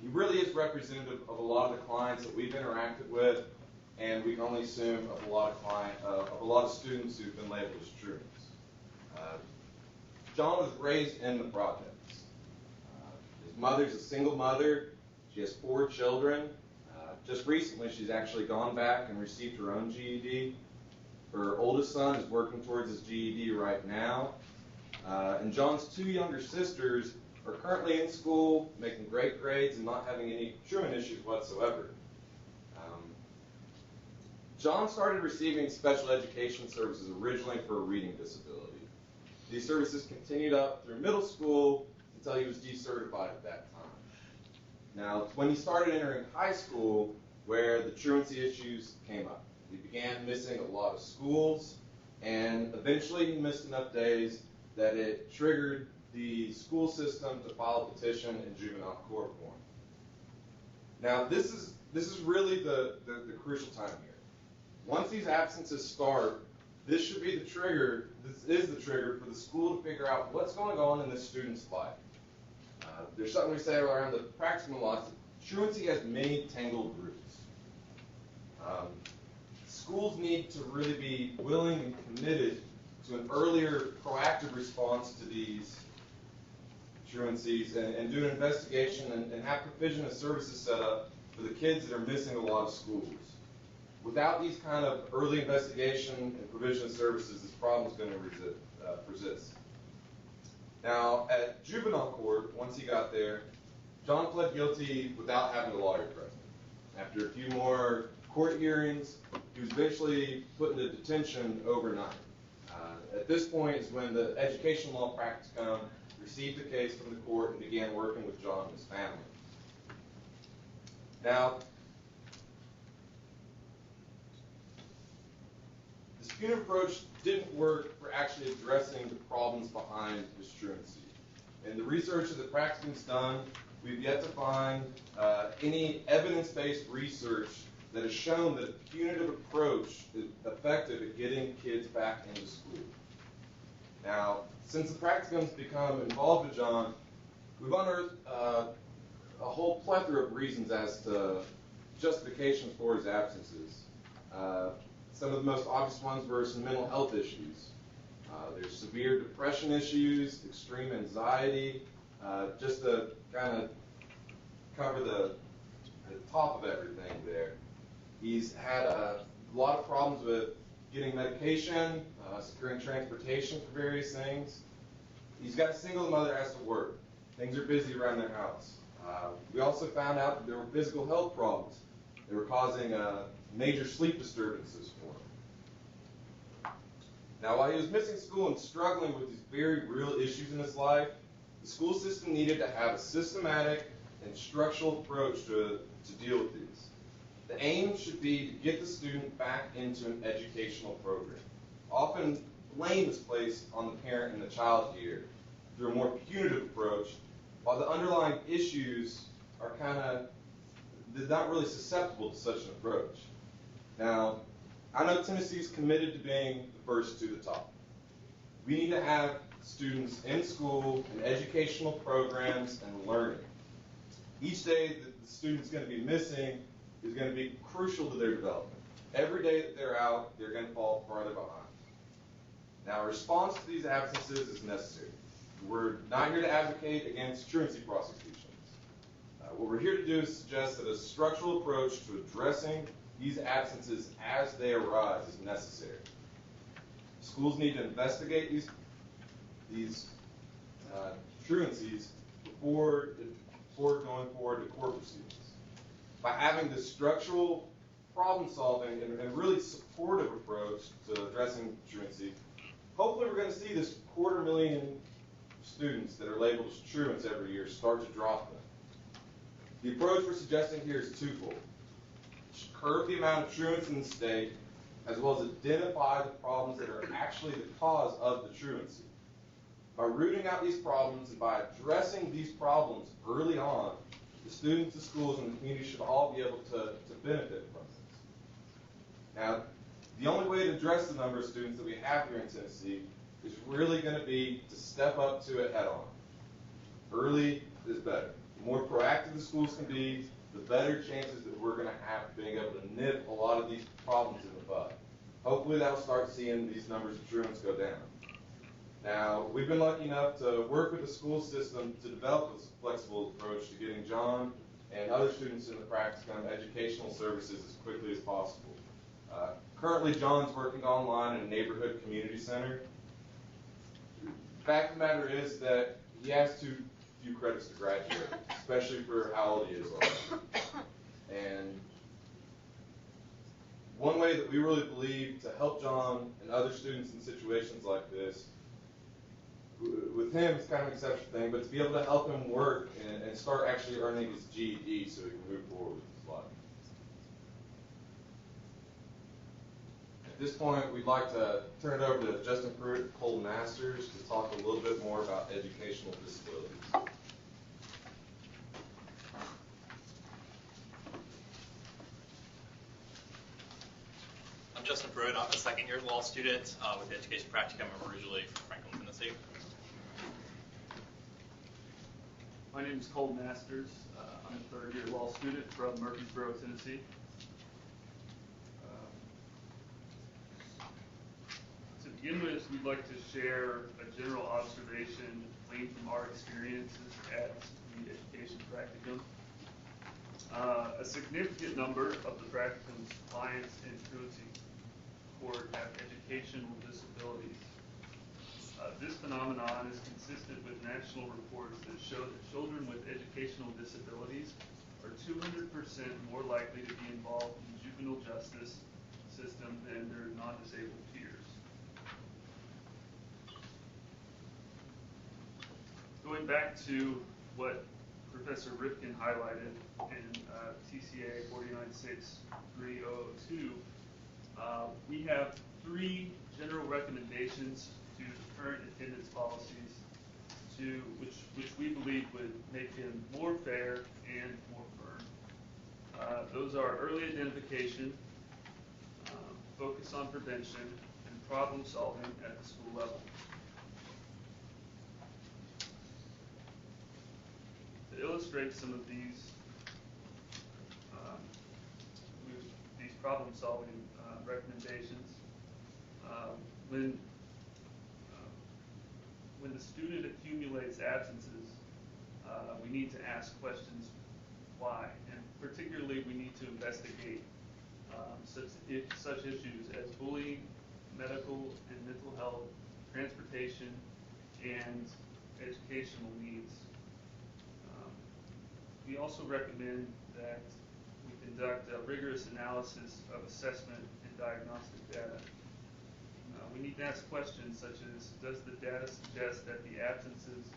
He really is representative of a lot of the clients that we've interacted with, and we can only assume of a lot of students who've been labeled as truants. John was raised in the projects. His mother's a single mother. She has 4 children. Just recently, she's actually gone back and received her own GED. Her oldest son is working towards his GED right now. And John's 2 younger sisters are currently in school, making great grades and not having any truant issues whatsoever. John started receiving special education services originally for a reading disability. These services continued up through middle school until he was decertified at that time. Now, when he started entering high school, where the truancy issues came up, he began missing a lot of schools, and eventually he missed enough days that it triggered the school system to file a petition in juvenile court for him. Now, this is really the crucial time here. Once these absences start, this should be the trigger. This is the trigger for the school to figure out what's going on in this student's life. There's something we say around the practicum law. Truancy has many tangled roots. Schools need to really be willing and committed to an earlier proactive response to these truancies and do an investigation and have provision of services set up for the kids that are missing a lot of schools. Without these kind of early investigation and provision of services, this problem is going to persist. Now, at juvenile court, once he got there, John pled guilty without having a lawyer present. After a few more court hearings, he was eventually put into detention overnight. At this point is when the Education Law Practicum received the case from the court and began working with John and his family. Now, this punitive approach didn't work for actually addressing the problems behind this truancy. In the research that the practicum's done, we've yet to find any evidence-based research that has shown that a punitive approach is effective at getting kids back into school. Now, since the practicum's become involved with John, we've unearthed a whole plethora of reasons as to justifications for his absences. Some of the most obvious ones were some mental health issues. There's severe depression issues, extreme anxiety, just to kind of cover the top of everything there. He's had a lot of problems with getting medication, securing transportation for various things. He's got a single mother that has to work. Things are busy around their house. We also found out that there were physical health problems. They were causing major sleep disturbances for him. Now, while he was missing school and struggling with these very real issues in his life, the school system needed to have a systematic and structural approach to deal with these. The aim should be to get the student back into an educational program. Often, blame is placed on the parent and the child here through a more punitive approach, while the underlying issues are they're not really susceptible to such an approach. Now, I know Tennessee's committed to being the first to the top. We need to have students in school, in educational programs, and learning. Each day that the student's going to be missing is going to be crucial to their development. Every day that they're out, they're going to fall farther behind. Now, a response to these absences is necessary. We're not here to advocate against truancy prosecutions. What we're here to do is suggest that a structural approach to addressing these absences as they arise is necessary. Schools need to investigate these truancies before going forward to court proceedings. By having this structural problem-solving and really supportive approach to addressing truancy, hopefully we're going to see this 250,000 students that are labeled as truants every year start to drop them. The approach we're suggesting here is twofold. Curb the amount of truants in the state, as well as identify the problems that are actually the cause of the truancy. By rooting out these problems and by addressing these problems early on, the students, the schools, and the community should all be able to benefit from this. Now, the only way to address the number of students that we have here in Tennessee is really going to be to step up to it head on. Early is better. The more proactive the schools can be, the better chances that we're going to have being able to nip a lot of these problems in the bud. Hopefully that'll start seeing these numbers of truants go down. Now, we've been lucky enough to work with the school system to develop this flexible approach to getting John and other students in the practicum educational services as quickly as possible. Currently, John's working online in a neighborhood community center. The fact of the matter is that he has too few credits to graduate, especially for how old he is already. And one way that we really believe to help John and other students in situations like this, with him it's kind of an exceptional thing, but to be able to help him work and start actually earning his GED so he can move forward with his life. At this point, we'd like to turn it over to Justin Pruitt and Cole Masters to talk a little bit more about educational disabilities. I'm Justin Pruitt. I'm a second-year law student with the Education Practicum. I'm originally from Franklin, Tennessee. My name is Cole Masters. I'm a third-year law student from Murfreesboro, Tennessee. To begin with, we'd like to share a general observation gleaned from our experiences at the Education Practicum. A significant number of the practicum's clients in truancy court have educational disabilities. This phenomenon is consistent with national reports that show that children with educational disabilities are 200% more likely to be involved in the juvenile justice system than their non-disabled peers. Going back to what Professor Rifkin highlighted in TCA 496302, we have 3 general recommendations to the current attendance policies which we believe would make them more fair and more firm. Those are early identification, focus on prevention, and problem solving at the school level. To illustrate some of these problem-solving recommendations, when the student accumulates absences, we need to ask questions why, and particularly we need to investigate such issues as bullying, medical and mental health, transportation, and educational needs. We also recommend that we conduct a rigorous analysis of assessment and diagnostic data. We need to ask questions such as, does the data suggest that the absences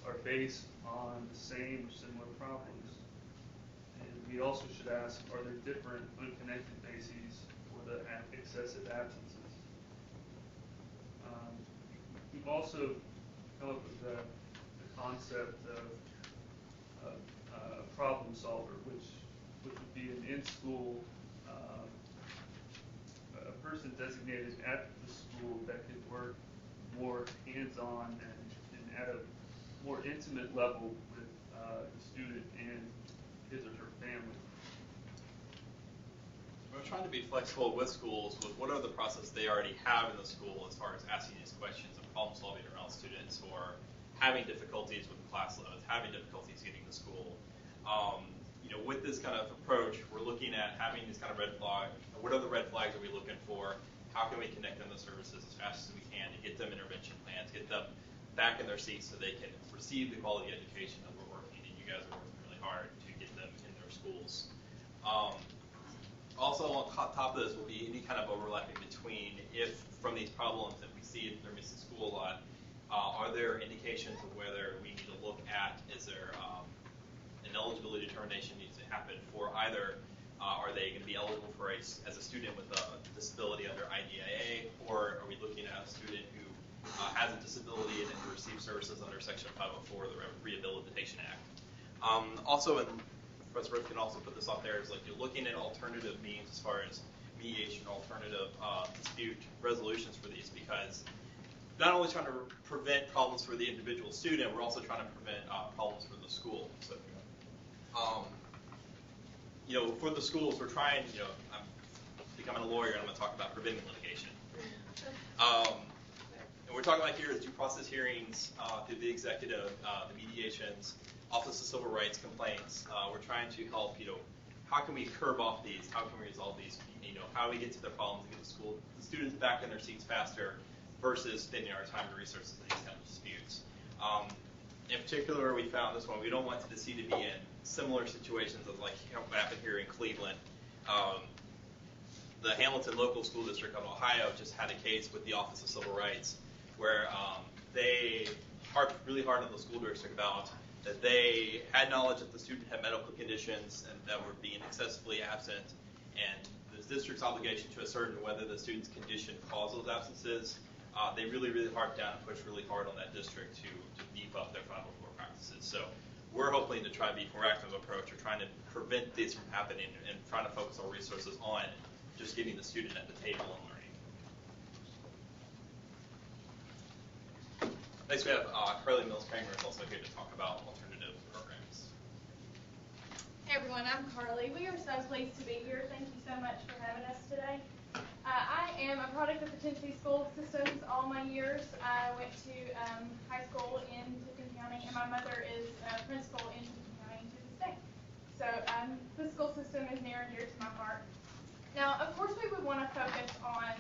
are based on the same or similar problems? And we also should ask, are there different unconnected bases for the excessive absences? We've also come up with the concept of problem solver, which would be an in-school a person designated at the school that could work more hands-on and at a more intimate level with the student and his or her family. We're trying to be flexible with schools with what are the process they already have in the school as far as asking these questions and problem solving around students who are having difficulties with class loads, having difficulties getting to school. With this kind of approach, we're looking at having these kind of red flags. What are the red flags are we looking for? How can we connect them to services as fast as we can to get them intervention plans, get them back in their seats so they can receive the quality education that we're working, and you guys are working really hard to get them in their schools. Also on top of this will be any kind of overlapping between if from these problems that we see if they're missing school a lot, are there indications of whether we need to look at is there an eligibility determination needs to happen for either are they going to be eligible for as a student with a disability under IDEA, or are we looking at a student who has a disability and receives services under Section 504 of the Rehabilitation Act? Also, and Professor Riff can also put this up there, is like you're looking at alternative means as far as mediation, alternative dispute resolutions for these, because not only trying to prevent problems for the individual student, we're also trying to prevent problems for the school. So, for the schools, we're trying, I'm becoming a lawyer and I'm going to talk about preventing litigation. And we're talking about here is due process hearings through the executive, the mediations, Office of Civil Rights complaints. We're trying to help, how can we curb off these? How can we resolve these? How do we get to the problems and get the students back in their seats faster versus spending our time and resources in these kind of disputes. In particular, we found this one, we don't want Tennessee to be in similar situations as like what happened here in Cleveland. The Hamilton Local School District of Ohio just had a case with the Office of Civil Rights where they harped really hard on the school district about that they had knowledge that the student had medical conditions and that were being excessively absent, and the district's obligation to ascertain whether the student's condition caused those absences. They really, really harped down and pushed really hard on that district to beef up their 504 practices. So we're hoping to try to be a proactive approach or trying to prevent these from happening and trying to focus our resources on just getting the student at the table and learning. Next we have Carly Mills-Kramer is also here to talk about alternative programs. Hey everyone, I'm Carly. We are so pleased to be here. Thank you so much for having us today. I am a product of the Tennessee school systems all my years. I went to high school in Tiffin County, and my mother is a principal in Tiffin County to this day. So the school system is near and dear to my heart. Now, of course, we would want to focus on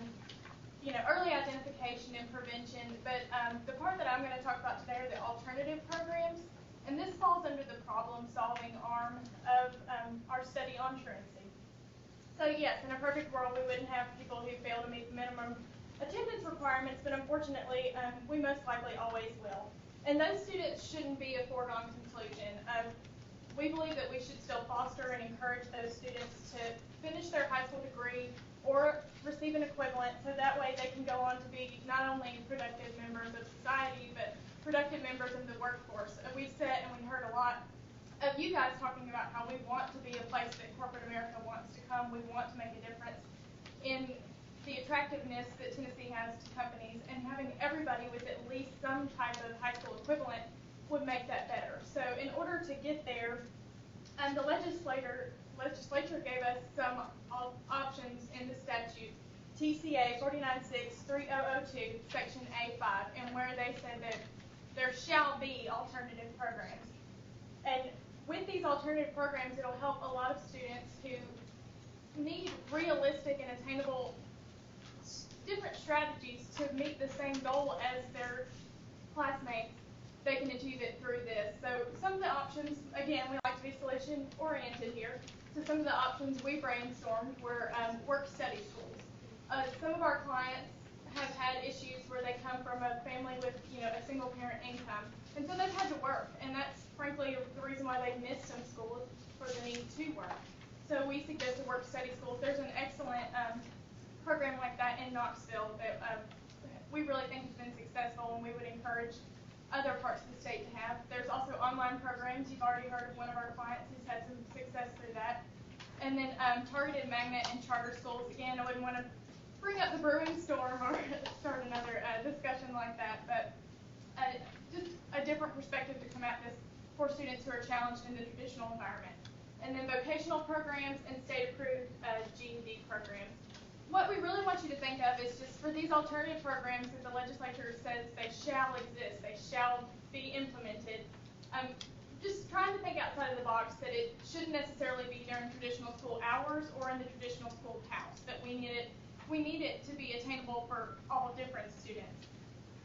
early identification and prevention, but the part that I'm going to talk about today are the alternative programs, and this falls under the problem-solving arm of our study on truancy. So yes, in a perfect world, we wouldn't have people who fail to meet the minimum attendance requirements, but unfortunately, we most likely always will. And those students shouldn't be a foregone conclusion. We believe that we should still foster and encourage those students to finish their high school degree or receive an equivalent, so that way they can go on to be not only productive members of society, but productive members of the workforce. We've said, and we heard a lot of you guys talking about how we want to be a place that corporate America wants to come. We want to make a difference in the attractiveness that Tennessee has to companies, and having everybody with at least some type of high school equivalent would make that better. So in order to get there, the legislature gave us some options in the statute, TCA 49.6.3002, Section A5, and where they said that there shall be alternative programs. And with these alternative programs, it'll help a lot of students who need realistic and attainable different strategies to meet the same goal as their classmates. They can achieve it through this. So some of the options, again, we like to be solution-oriented here. So some of the options we brainstormed were work-study schools. Some of our clients have had issues where they come from a family with a single-parent income, and so they've had to work, and that's frankly the reason why they missed some school is for the need to work. So we suggested work-study schools. There's an excellent program like that in Knoxville that we really think has been successful, and we would encourage other parts of the state to have. There's also online programs. You've already heard of one of our clients who's had some success through that. And then targeted magnet and charter schools. Again, I wouldn't want to bring up the brewing storm or start another discussion like that, but just a different perspective to come at this for students who are challenged in the traditional environment. And then vocational programs and state-approved GED programs. What we really want you to think of is just for these alternative programs that the legislature says they shall exist, they shall be implemented, just trying to think outside of the box that it shouldn't necessarily be during traditional school hours or in the traditional school house, that we need it to be attainable for all different students.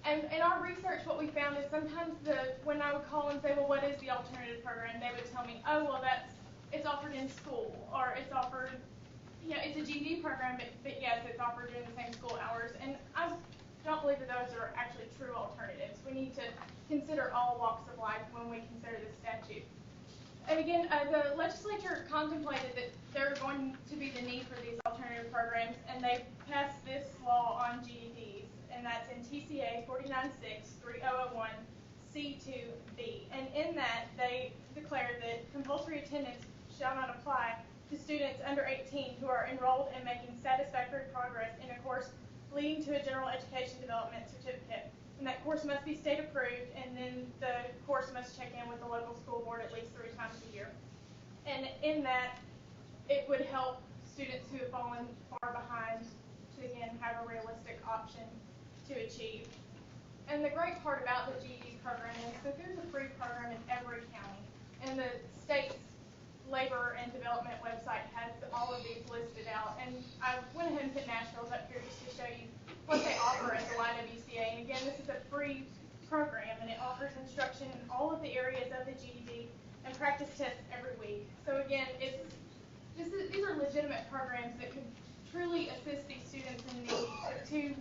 And in our research, what we found is sometimes when I would call and say, well, what is the alternative program, they would tell me, oh, well, it's offered in school, or it's offered, it's a GED program, but yes, it's offered during the same school hours. And I don't believe that those are actually true alternatives. We need to consider all walks of life when we consider this statute. And again, the legislature contemplated that there are going to be the need for these alternative programs, and they passed this law on GEDs, and that's in TCA 49.6.3001 C2B. And in that, they declared that compulsory attendance shall not apply to students under 18 who are enrolled and making satisfactory progress in a course leading to a general education development certificate. And that course must be state approved, and then the course must check in with the local school board at least 3 times a year. And in that, it would help students who have fallen far behind to, again, have a realistic option to achieve. And the great part about the GED program is that there's a free program in every county, and the state's labor and development website has all of these listed out. And I went ahead and put Nashville's up here just to show you what they offer at the YWCA. And again, this is a free program, and it offers instruction in all of the areas of the GED and practice tests every week. So again, these are legitimate programs that could truly assist these students in need to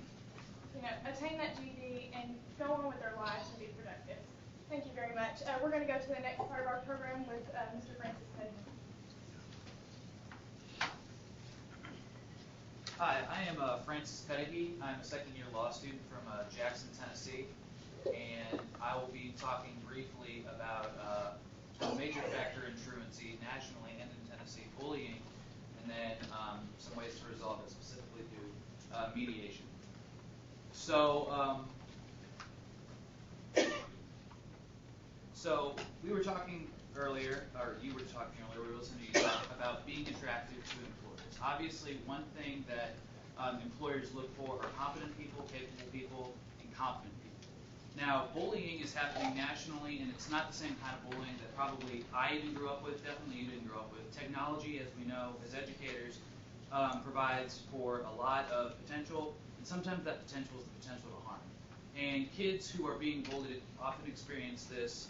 attain that GED and go on with their lives and be productive. Thank you very much. We're going to go to the next part of our program with Mr. Francis Cuddy. Hi, I am Francis Cuddy. I'm a second-year law student from Jackson, Tennessee, and I will be talking briefly about a major factor in truancy nationally and in Tennessee, bullying, and then some ways to resolve it, specifically through mediation. So we were talking earlier, or you were talking earlier, we were listening to you talk about being attractive to employers. Obviously, one thing that employers look for are competent people, capable people, and confident people. Now, bullying is happening nationally, and it's not the same kind of bullying that probably I even grew up with, definitely you didn't grow up with. Technology, as we know, as educators, provides for a lot of potential, and sometimes that potential is the potential to harm. And kids who are being bullied often experience this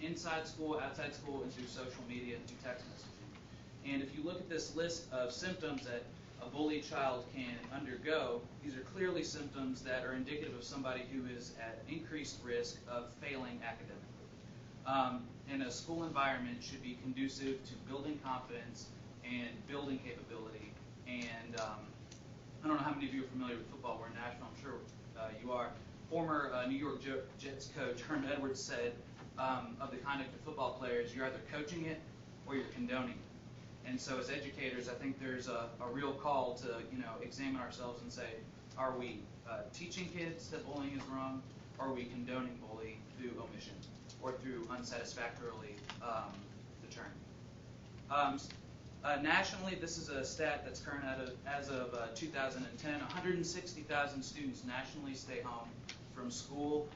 inside school, outside school, and through social media and through text messaging. And if you look at this list of symptoms that a bullied child can undergo, these are clearly symptoms that are indicative of somebody who is at increased risk of failing academically. And a school environment should be conducive to building confidence and building capability. And I don't know how many of you are familiar with football. We're in Nashville, I'm sure you are. Former New York Jets coach Herm Edwards said of the conduct of football players, you're either coaching it or you're condoning it. And so as educators, I think there's a real call to examine ourselves and say, are we teaching kids that bullying is wrong, or are we condoning bullying through omission or through unsatisfactorily deterring? Nationally, this is a stat that's current as of 2010. 160,000 students nationally stay home from school.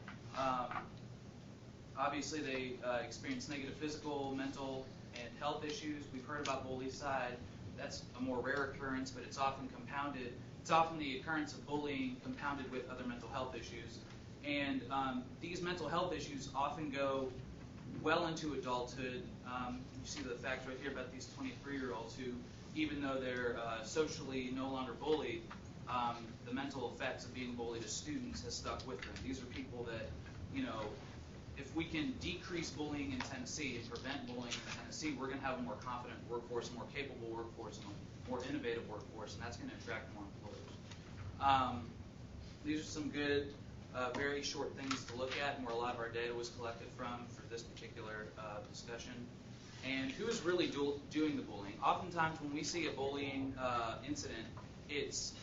Obviously, they experience negative physical, mental, and health issues. We've heard about bullycide. That's a more rare occurrence, but it's often compounded. It's often the occurrence of bullying compounded with other mental health issues. And these mental health issues often go well into adulthood. You see the facts right here about these 23-year-olds who, even though they're socially no longer bullied, the mental effects of being bullied as students has stuck with them. These are people that, if we can decrease bullying in Tennessee and prevent bullying in Tennessee, we're going to have a more confident workforce, a more capable workforce, and a more innovative workforce, and that's going to attract more employers. These are some good, very short things to look at, and where a lot of our data was collected from for this particular discussion. And who is really doing the bullying? Oftentimes when we see a bullying incident, it's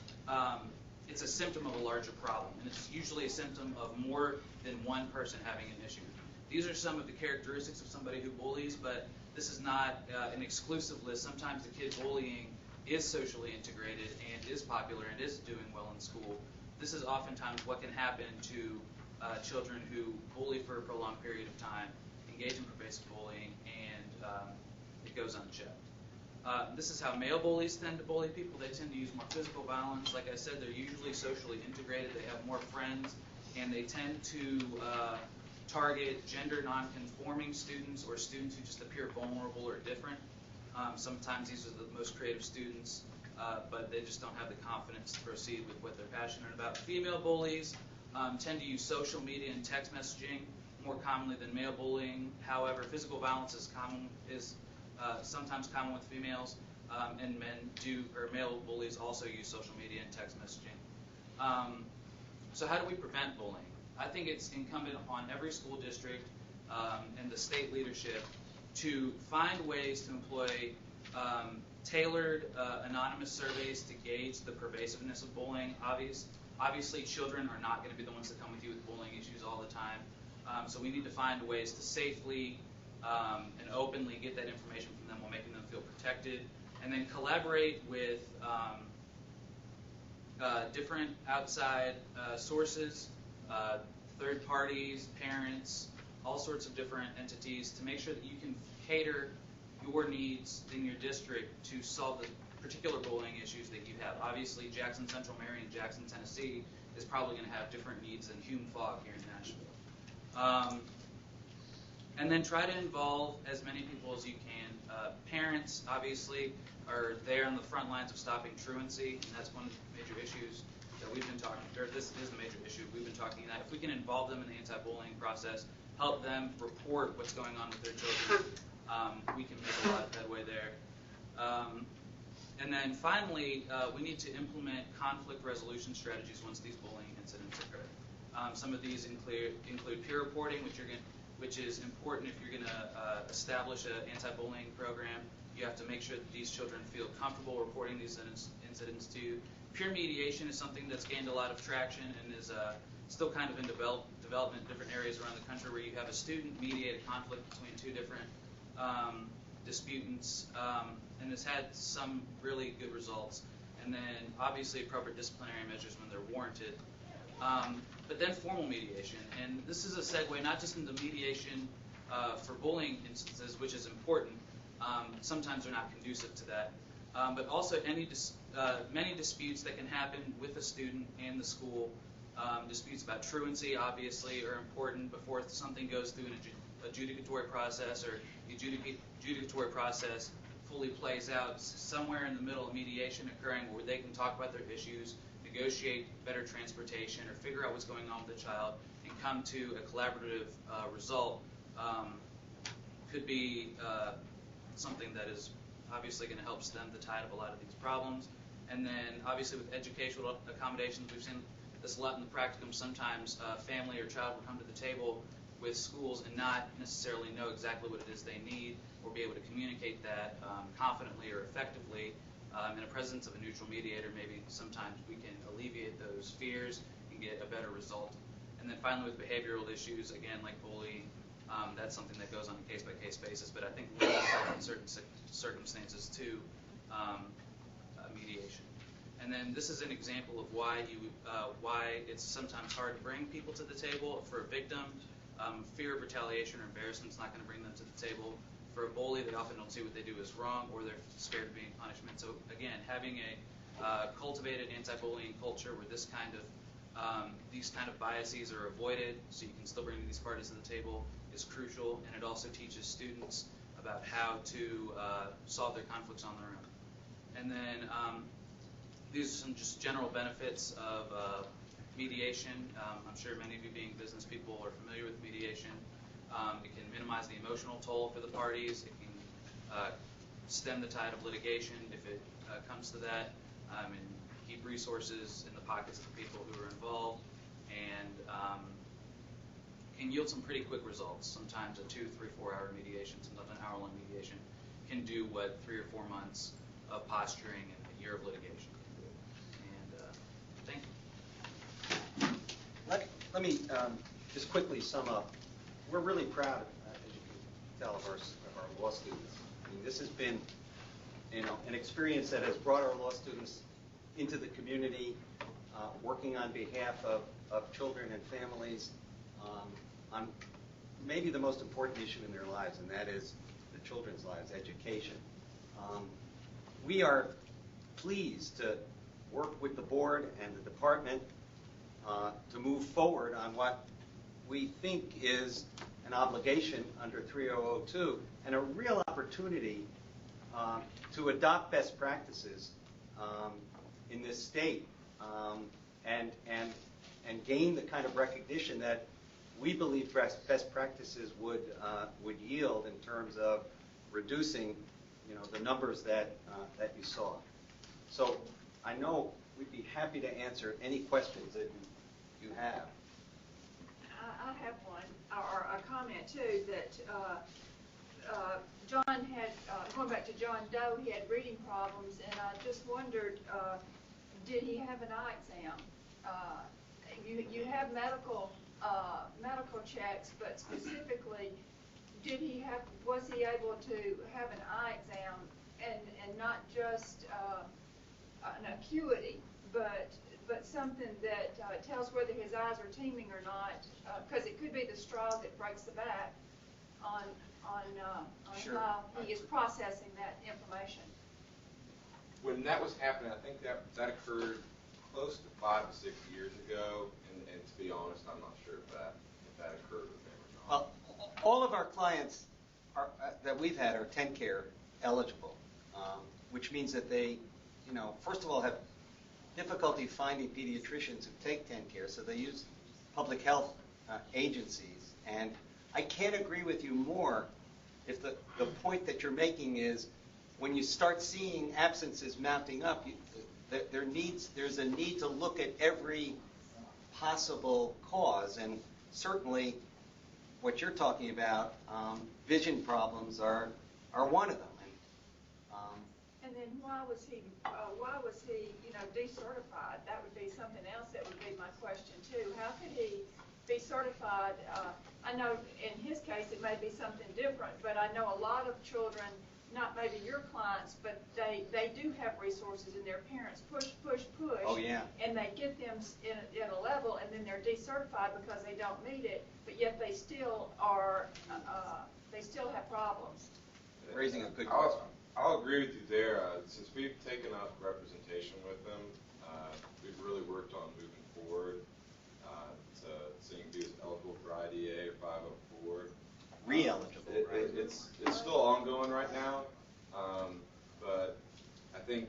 it's a symptom of a larger problem, and it's usually a symptom of more than one person having an issue. These are some of the characteristics of somebody who bullies, but this is not an exclusive list. Sometimes the kid bullying is socially integrated and is popular and is doing well in school. This is oftentimes what can happen to children who bully for a prolonged period of time, engage in pervasive bullying, and it goes unchecked. This is how male bullies tend to bully people. They tend to use more physical violence. Like I said, they're usually socially integrated. They have more friends, and they tend to target gender non-conforming students or students who just appear vulnerable or different. Sometimes these are the most creative students, but they just don't have the confidence to proceed with what they're passionate about. Female bullies tend to use social media and text messaging more commonly than male bullying. However, physical violence is sometimes common with females, and male bullies also use social media and text messaging. So how do we prevent bullying? I think it's incumbent upon every school district and the state leadership to find ways to employ tailored anonymous surveys to gauge the pervasiveness of bullying. Obviously, children are not going to be the ones that come with you with bullying issues all the time. So we need to find ways to safely and openly get that information from them while making them feel protected, and then collaborate with different outside sources, third parties, parents, all sorts of different entities to make sure that you can cater your needs in your district to solve the particular bullying issues that you have. Obviously, Jackson Central Marion, Jackson, Tennessee is probably going to have different needs than Hume Fogg here in Nashville. And then try to involve as many people as you can. Parents, obviously, are there on the front lines of stopping truancy, and that's one of the major issues that we've been talking, or this is a major issue we've been talking about. If we can involve them in the anti-bullying process, help them report what's going on with their children, we can make a lot of headway there. And then finally, we need to implement conflict resolution strategies once these bullying incidents occur. Some of these include peer reporting, which is important if you're going to establish an anti-bullying program. You have to make sure that these children feel comfortable reporting these incidents to you. Peer mediation is something that's gained a lot of traction and is still kind of in development in different areas around the country, where you have a student mediate a conflict between two different disputants, and has had some really good results. And then obviously appropriate disciplinary measures when they're warranted. But then formal mediation, and this is a segue not just into mediation for bullying instances, which is important. Sometimes they're not conducive to that, but also many disputes that can happen with a student and the school. Disputes about truancy, obviously, are important before something goes through an adjudicatory process, or the adjudicatory process fully plays out. Somewhere in the middle of mediation occurring where they can talk about their issues, negotiate better transportation, or figure out what's going on with the child and come to a collaborative result could be something that is obviously going to help stem the tide of a lot of these problems. And then obviously with educational accommodations, we've seen this a lot in the practicum. Sometimes family or child will come to the table with schools and not necessarily know exactly what it is they need, or be able to communicate that confidently or effectively. In the presence of a neutral mediator, maybe sometimes we can alleviate those fears and get a better result. And then finally with behavioral issues, again, like bullying, that's something that goes on a case-by-case basis, but I think we need in certain circumstances to mediation. And then this is an example of why it's sometimes hard to bring people to the table. For a victim, fear of retaliation or embarrassment is not going to bring them to the table. For a bully, they often don't see what they do as wrong, or they're scared of being punishment. So again, having a cultivated anti-bullying culture where these kind of biases are avoided, so you can still bring these parties to the table, is crucial. And it also teaches students about how to solve their conflicts on their own. And then these are some just general benefits of mediation. I'm sure many of you being business people are familiar with mediation. It can minimize the emotional toll for the parties. It can stem the tide of litigation if it comes to that, and keep resources in the pockets of the people who are involved, and can yield some pretty quick results. Sometimes a 2, 3, 4 hour mediation, sometimes an hour-long mediation, can do what 3 or 4 months of posturing and a year of litigation can do. And let me just quickly sum up. We're really proud, as you can tell, of our law students. I mean, this has been, an experience that has brought our law students into the community, working on behalf of children and families on maybe the most important issue in their lives, and that is the children's lives, education. We are pleased to work with the board and the department to move forward on what we think is an obligation under 3002 and a real opportunity to adopt best practices in this state and gain the kind of recognition that we believe best practices would yield in terms of reducing, the numbers that you saw. So I know we'd be happy to answer any questions that you have. I have one, or a comment too, that John had, going back to John Doe, he had reading problems, and I just wondered, did he have an eye exam? You have medical checks, but specifically, was he able to have an eye exam and not just an acuity, but something that tells whether his eyes are teaming or not, because it could be the straw that breaks the back on Sure. how he is processing that information. When that was happening, I think that occurred close to 5 to 6 years ago, and to be honest, I'm not sure if that occurred with him or not. Well, all of our clients that we've had are 10-care eligible, which means that they, first of all, have difficulty finding pediatricians who take 10-care, so they use public health agencies. And I can't agree with you more if the point that you're making is when you start seeing absences mounting up, there's a need to look at every possible cause, and certainly what you're talking about, vision problems are one of them. And then why was he decertified? That would be something else that would be my question too. How could he be certified? I know in his case it may be something different, but I know a lot of children, not maybe your clients, but they do have resources and their parents push. Oh, yeah. And they get them in a level, and then they're decertified because they don't meet it, but yet they still are, they still have problems. Raising a good question. I'll agree with you there. Since we've taken up representation with them, we've really worked on moving forward to seeing who's eligible for IDA or 504. Re-eligible, right? It's still ongoing right now, but I think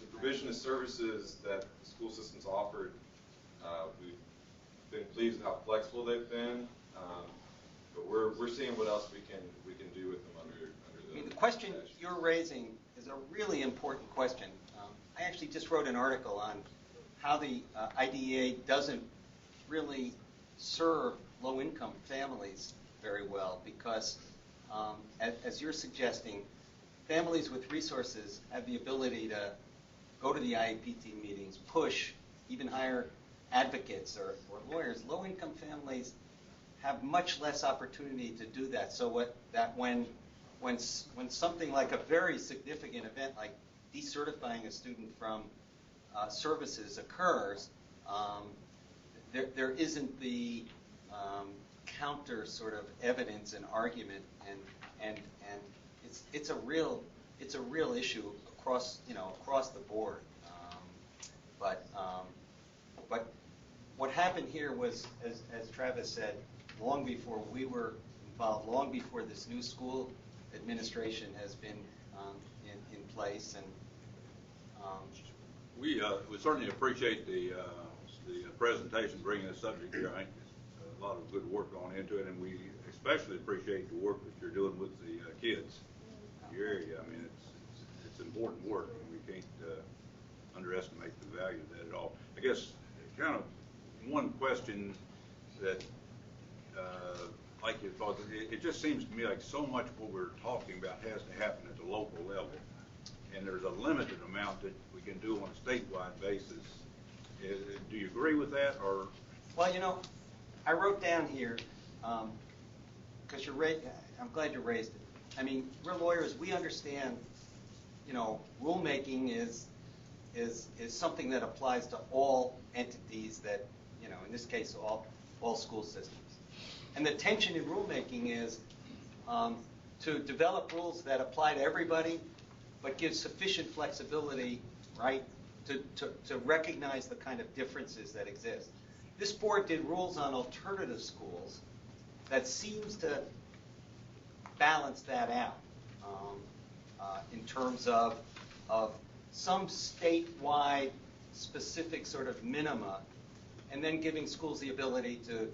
the provision of services that the school system's offered, we've been pleased with how flexible they've been, but we're seeing what else we can do with them under the question you're raising is a really important question. I actually just wrote an article on how the IDEA doesn't really serve low-income families very well because, as you're suggesting, families with resources have the ability to go to the IEPT meetings, push, even hire advocates or lawyers. Low-income families have much less opportunity to do that. So when something like a very significant event like decertifying a student from services occurs, there isn't the counter sort of evidence and argument, and it's a real issue across the board. But what happened here was, as Travis said, long before we were involved, long before this new school administration has been in place, and we certainly appreciate the presentation bringing this subject here. I think there's a lot of good work gone into it, and we especially appreciate the work that you're doing with the kids in your area. I mean, it's important work, and we can't underestimate the value of that at all. I guess kind of one question that like you thought, it just seems to me like so much what we're talking about has to happen at the local level, and there's a limited amount that we can do on a statewide basis. Do you agree with that, or Well, you know, I wrote down here, because I'm glad you raised it. I mean, we're lawyers, we understand, you know, rulemaking is something that applies to all entities that, you know, in this case, all school systems. And the tension in rulemaking is to develop rules that apply to everybody, but give sufficient flexibility, right, to recognize the kind of differences that exist. This board did rules on alternative schools that seems to balance that out in terms of some statewide specific sort of minima, and then giving schools the ability to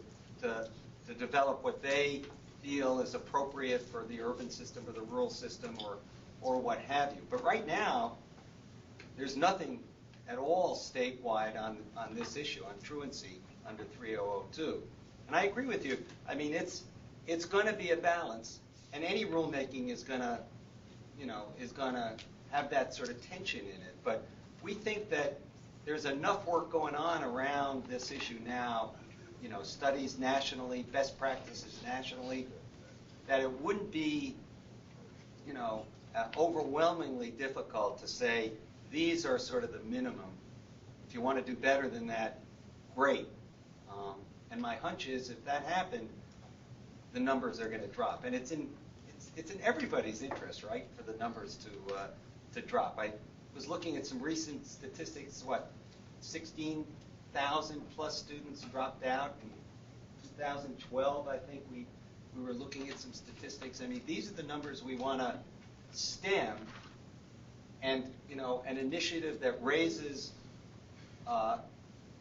develop what they feel is appropriate for the urban system or the rural system or what have you. But right now, there's nothing at all statewide on this issue, on truancy under 3002. And I agree with you. I mean, it's going to be a balance, and any rulemaking is going to, you know, have that sort of tension in it. But we think that there's enough work going on around this issue now, you know, studies nationally, best practices nationally, that it wouldn't be, you know, overwhelmingly difficult to say these are sort of the minimum. If you want to do better than that, great. And my hunch is if that happened, the numbers are going to drop. And it's in everybody's interest, right, for the numbers to drop. I was looking at some recent statistics, 16,000 plus students dropped out. In 2012, I think we were looking at some statistics. I mean, these are the numbers we want to stem, and, you know, an initiative that raises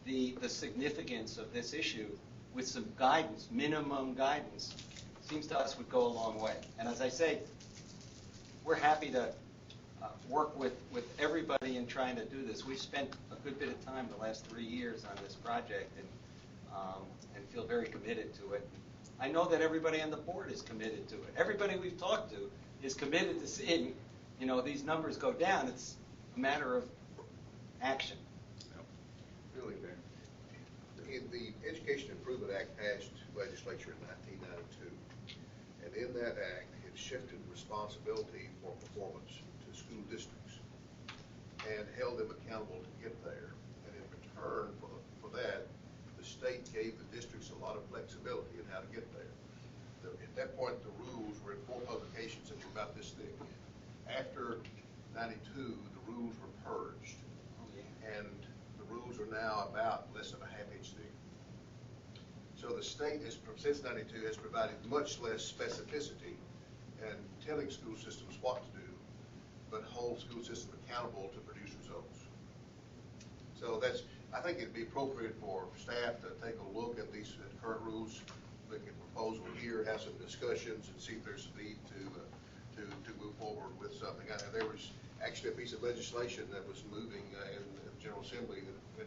the significance of this issue with some guidance, minimum guidance, seems to us would go a long way. And as I say, we're happy to work with everybody in trying to do this. We've spent a good bit of time the last 3 years on this project and feel very committed to it. I know that everybody on the board is committed to it. Everybody we've talked to is committed to seeing, you know, these numbers go down. It's a matter of action. Really, the Education Improvement Act passed legislature in 1992, and in that act, it shifted responsibility for performance to school districts and held them accountable to get there. And in return for that, the state gave the districts a lot of flexibility in how to get there. At that point, the rules were in 4 publications that were about this thick. After 92, the rules were purged, and the rules are now about less than a half-inch thick. So the state, since 92, has provided much less specificity and telling school systems what to do, but hold school systems accountable to produce results. So I think it'd be appropriate for staff to take a look at these current rules, look at proposal here, have some discussions, and see if there's a need to move forward with something. I know there was actually a piece of legislation that was moving in the General Assembly that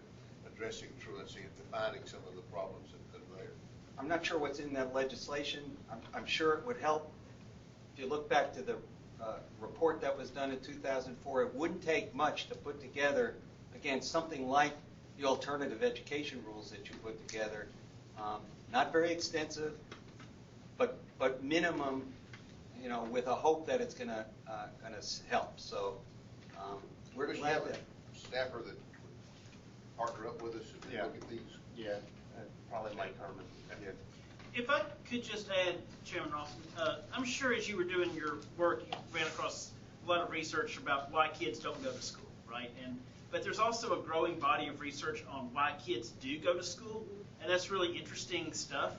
addressing truancy and defining some of the problems that are there. I'm not sure what's in that legislation. I'm sure it would help. If you look back to the report that was done in 2004, it wouldn't take much to put together, again, something like the alternative education rules that you put together. Not very extensive, but minimum, you know, with a hope that it's going to help. So we're glad that staffer that partner up with us and look at these. Yeah, probably Mike Herman. Yeah. If I could just add, Chairman Rawson, I'm sure as you were doing your work, you ran across a lot of research about why kids don't go to school, right? But there's also a growing body of research on why kids do go to school, and that's really interesting stuff.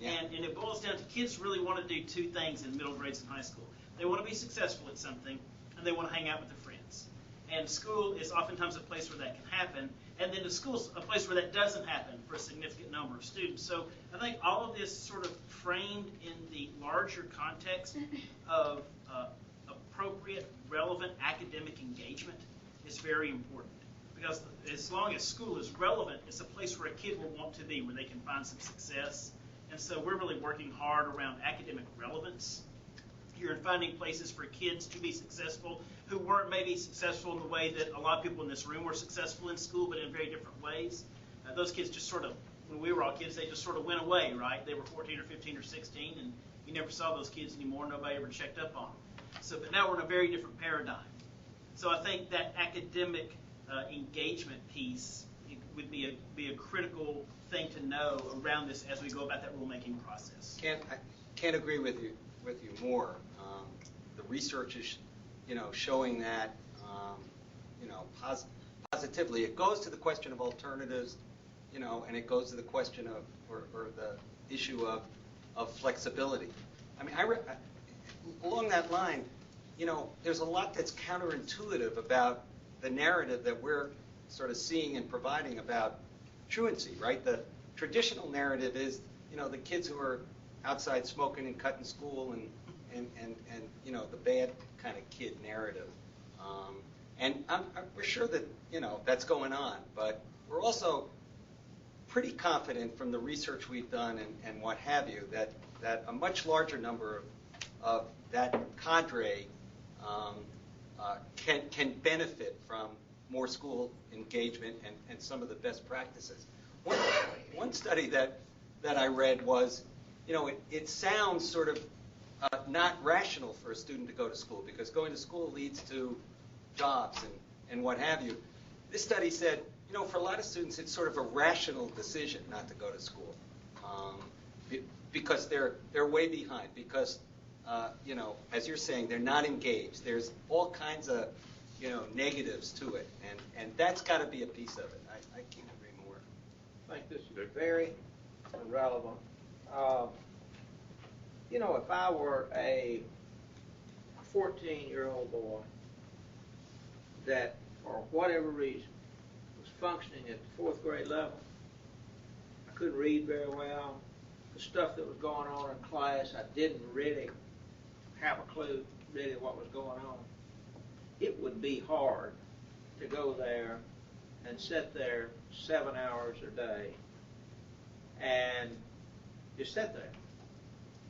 Yeah. And it boils down to kids really want to do 2 things in middle grades and high school. They want to be successful at something, and they want to hang out with their friends. And school is oftentimes a place where that can happen, and then the school's a place where that doesn't happen for a significant number of students. So I think all of this sort of framed in the larger context of appropriate, relevant academic engagement is very important. Because as long as school is relevant, it's a place where a kid will want to be, where they can find some success. And so we're really working hard around academic relevance here and finding places for kids to be successful who weren't maybe successful in the way that a lot of people in this room were successful in school, but in very different ways. Those kids just sort of when we were all kids, they just sort of went away, right? They were 14 or 15 or 16, and you never saw those kids anymore. Nobody ever checked up on them. So, but now we're in a very different paradigm. So I think that academic engagement piece would be a critical thing to know around this as we go about that rulemaking process. I can't agree with you more. The research is, showing that, positively. It goes to the question of alternatives, and it goes to the question of, or the issue of flexibility. I mean, along that line, there's a lot that's counterintuitive about the narrative that we're sort of seeing and providing about truancy, right? The traditional narrative is, the kids who are outside smoking and cutting school and the bad kind of kid narrative. And we're sure that, that's going on, but we're also pretty confident from the research we've done and what have you that a much larger number of that cadre can benefit from more school engagement and some of the best practices. One study that I read was, it sounds sort of not rational for a student to go to school because going to school leads to jobs and what have you. This study said, for a lot of students, it's sort of a rational decision not to go to school because they're way behind. Because as you're saying, they're not engaged. There's all kinds of negatives to it, and that's got to be a piece of it. I can't agree more. I think this is very relevant. If I were a 14-year-old boy that, for whatever reason, was functioning at the 4th grade level, I couldn't read very well. The stuff that was going on in class, I didn't really have a clue really what was going on. It would be hard to go there and sit there 7 hours a day and just sit there.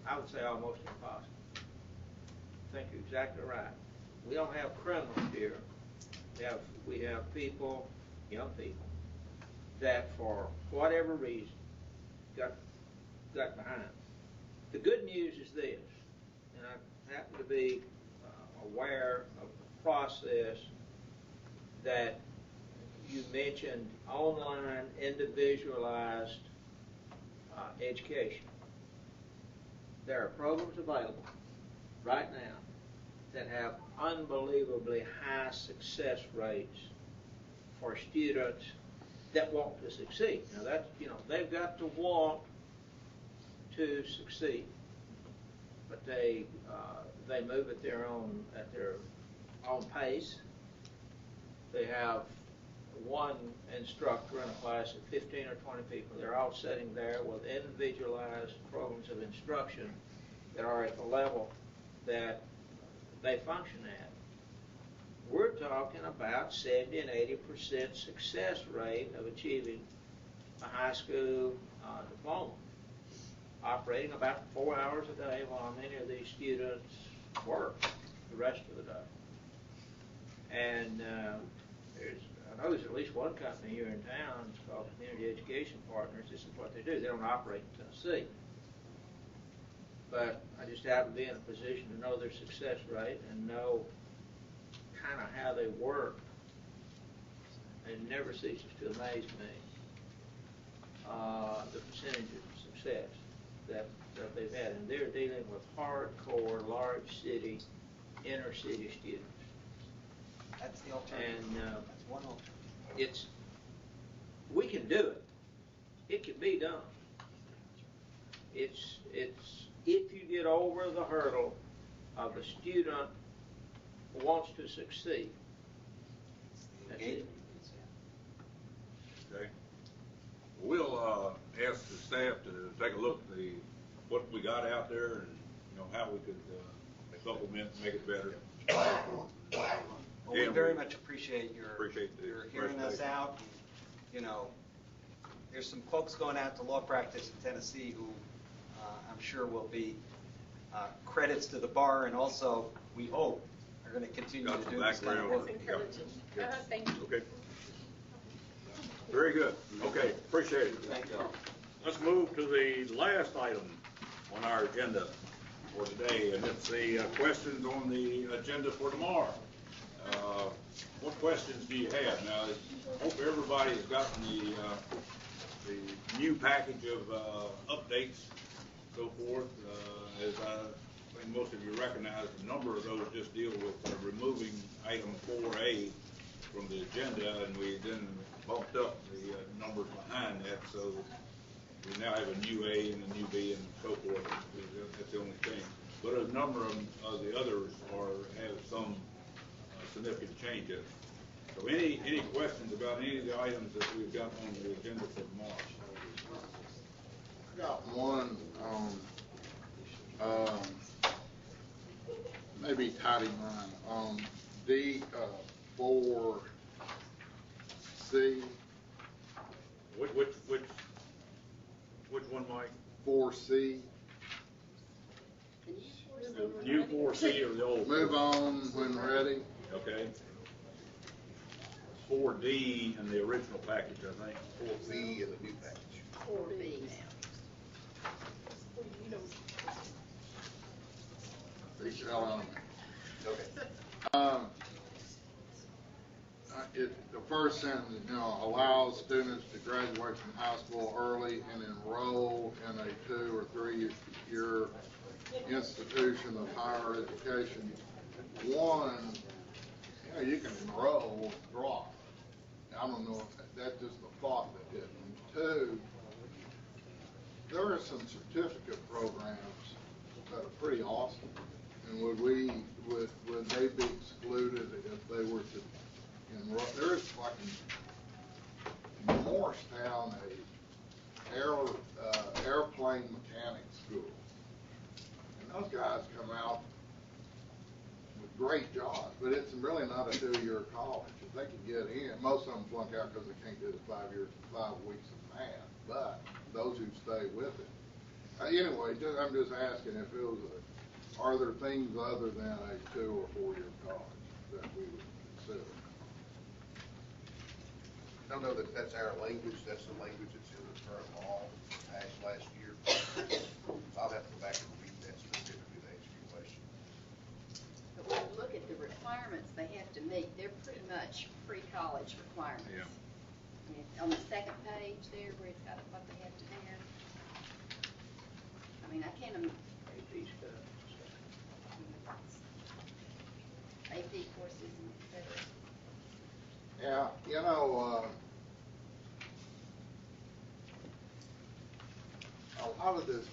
I would say almost impossible. I think you're exactly right. We don't have criminals here. We have people, young people, that for whatever reason got behind. The good news is this, and I happen to be aware of the process that you mentioned, online, individualized education. There are programs available right now that have unbelievably high success rates for students that want to succeed. Now that's, they've got to want to succeed, but they move at their own pace. They have one instructor in a class of 15 or 20 people. They're all sitting there with individualized programs of instruction that are at the level that they function at. We're talking about 70 and 80% success rate of achieving a high school diploma, operating about 4 hours a day while many of these students work the rest of the day. And I know there's at least one company here in town, it's called Community Education Partners. This is what they do. They don't operate in Tennessee. But I just happen to be in a position to know their success rate and know kind of how they work. It never ceases to amaze me, the percentage of success that they've had. And they're dealing with hardcore, large city, inner city students. That's the alternative. And that's one alternative. We can do it. It can be done. It's if you get over the hurdle of a student who wants to succeed. That's it. Okay. We'll ask the staff to take a look at what we got out there and how we could supplement and make it better. Well, we very much appreciate your hearing us presentation. out. There's some folks going out to law practice in Tennessee who I'm sure will be credits to the bar, and also, we hope, are going to continue to do this kind of work. Thank you. Okay. Very good. Okay, appreciate it. Thank you. Let's move to the last item on our agenda for today, and it's the questions on the agenda for tomorrow. What questions do you have? Now, I hope everybody has gotten the new package of updates, so forth. As I think most of you recognize, a number of those just deal with removing item 4A from the agenda, and we then bumped up the numbers behind that, so we now have a new A and a new B and so forth. That's the only thing. But a number of the others have some significant changes. So any questions about any of the items that we've got on the agenda for tomorrow? I got one on, maybe tidy mine, on D, 4C. Which one, Mike? 4C. The new 4C or the old? Move on when ready. Okay. 4D in the original package, I think. 4B in the new package. 4B now. Each element. Okay. The first sentence, allows students to graduate from high school early and enroll in a 2 or 3 year institution of higher education. One, you can enroll, drop. I don't know if that's just the thought that hit me. 2, there are some certificate programs that are pretty awesome. And would they be excluded if they were to enroll? There is like in Morristown a airplane mechanic school, and those guys come out with great jobs, but it's really not a 2-year college. If they could get in, most of them flunk out because they can't do the 5 years, 5 weeks of math. But those who stay with it, anyway, I'm just asking if it was are there things other than a 2 or 4 year college that we would consider? I don't know that that's our language. That's the language that's in the current law passed last year. I'll have to go back and read that specifically to answer your question. But when you look at the requirements they have to meet, they're pretty much pre-college requirements. Yeah. I mean, on the second page there where it's got what they have to have. I mean, I can't imagine. AP courses and et cetera. Yeah, a lot of this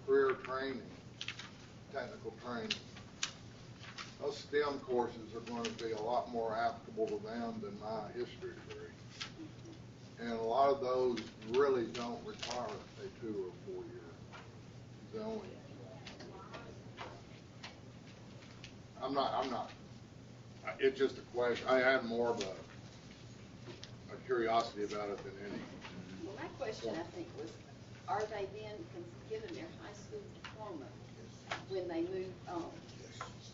career training, technical training, those STEM courses are going to be a lot more applicable to them than my history degree. And a lot of those really don't require a 2 or 4 year zone. I'm not, it's just a question. I had more of a curiosity about it than any. Well, my question, I think, was, are they then given their high school diploma when they move on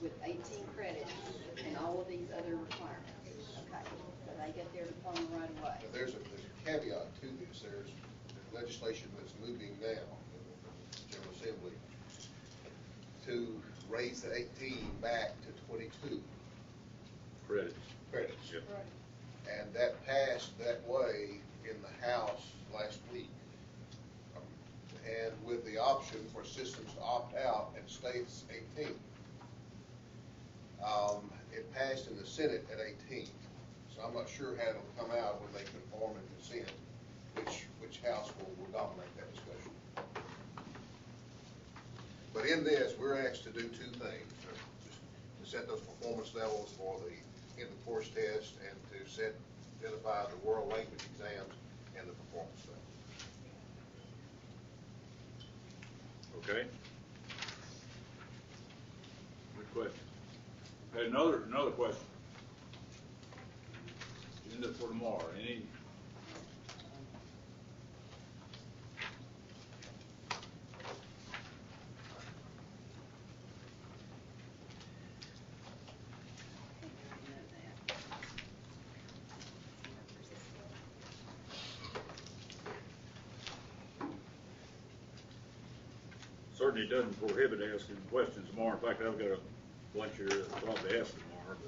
with 18 credits and all of these other requirements? Okay, so they get their diploma right away. Now, there's a caveat to this. There's legislation that's moving now in the General Assembly to raise the 18 back to 22 Credits. credits. Yep. And that passed that way in the House last week. And with the option for systems to opt out and states 18. It passed in the Senate at 18. So I'm not sure how it'll come out when they conform and consent, which House will dominate that discussion. But in this, we're asked to do 2 things. To set those performance levels for the in the course test and to identify the world language exams and the performance levels. Okay. Good question. Okay, another question. Agenda for tomorrow. Any? certainly doesn't prohibit asking questions tomorrow. In fact, I've got a bunch here that I'll probably ask tomorrow.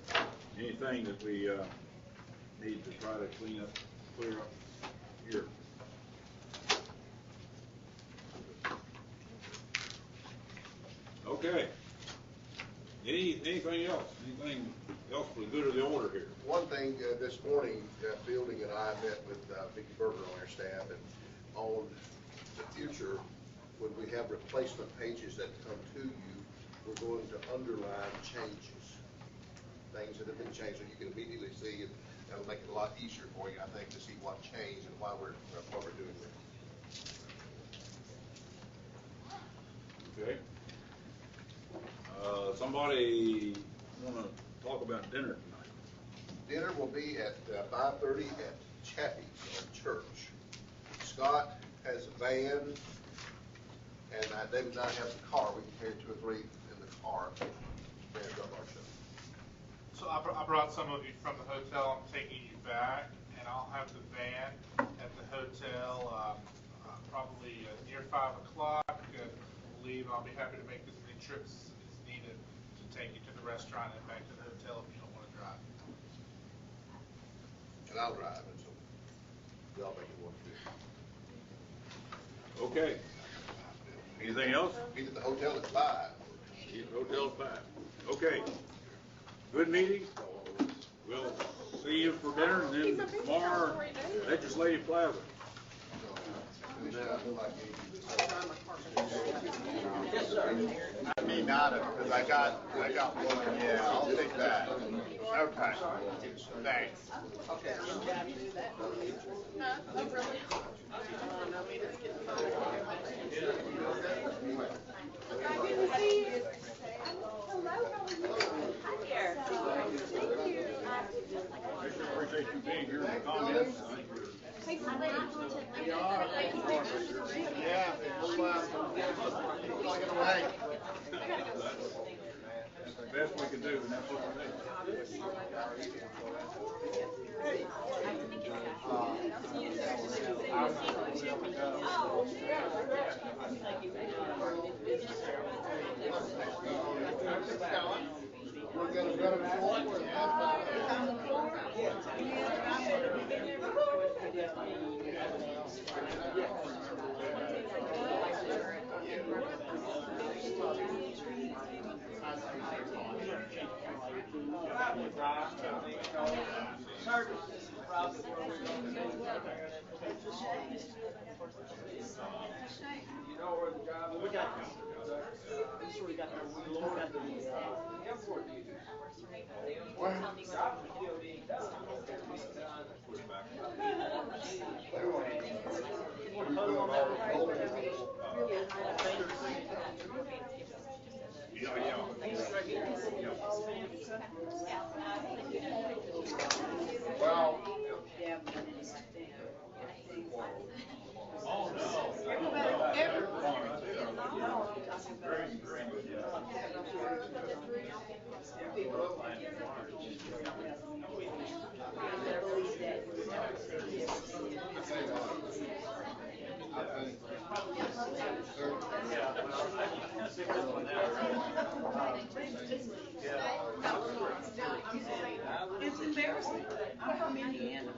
But anything that we need to try to clear up here. Okay. Anything else? Anything else for the good of the order here? One thing, this morning, Fielding and I met with Vicki Berger on our staff, and on the future, when we have replacement pages that come to you, we're going to underline changes, things that have been changed, so you can immediately see, and that'll make it a lot easier for you, I think, to see what changed and why we're doing it. Okay. Somebody want to talk about dinner tonight? Dinner will be at 5:30 at Chappie's on Church. Scott has a van, and David and I have the car. We can carry 2 or 3 in the car. Van drop our show. So I brought some of you from the hotel. I'm taking you back, and I'll have the van at the hotel probably near 5 o'clock. We'll leave, and I'll be happy to make as many trips as needed to take you to the restaurant and back to the hotel if you don't want to drive. And I'll drive, and so we'll make it work too. Okay. Anything else? Meet at the hotel at 5. Meet at the hotel at 5. Okay. Good meeting. We'll see you for dinner, and then tomorrow, Legislative Plaza. I may not have, because I got one, yeah, I'll take that. Okay, thanks. Okay. Oh, really? Good to see you. Hello, how are you? Hi there. Thank you. Appreciate you being here in the comments. Yeah, we'll get away. That's the best we can do, and that's what we We're gonna go to the floor. You know where the job is? We got we got the airport. Well, Oh, no. It's embarrassing. I'm from Indiana.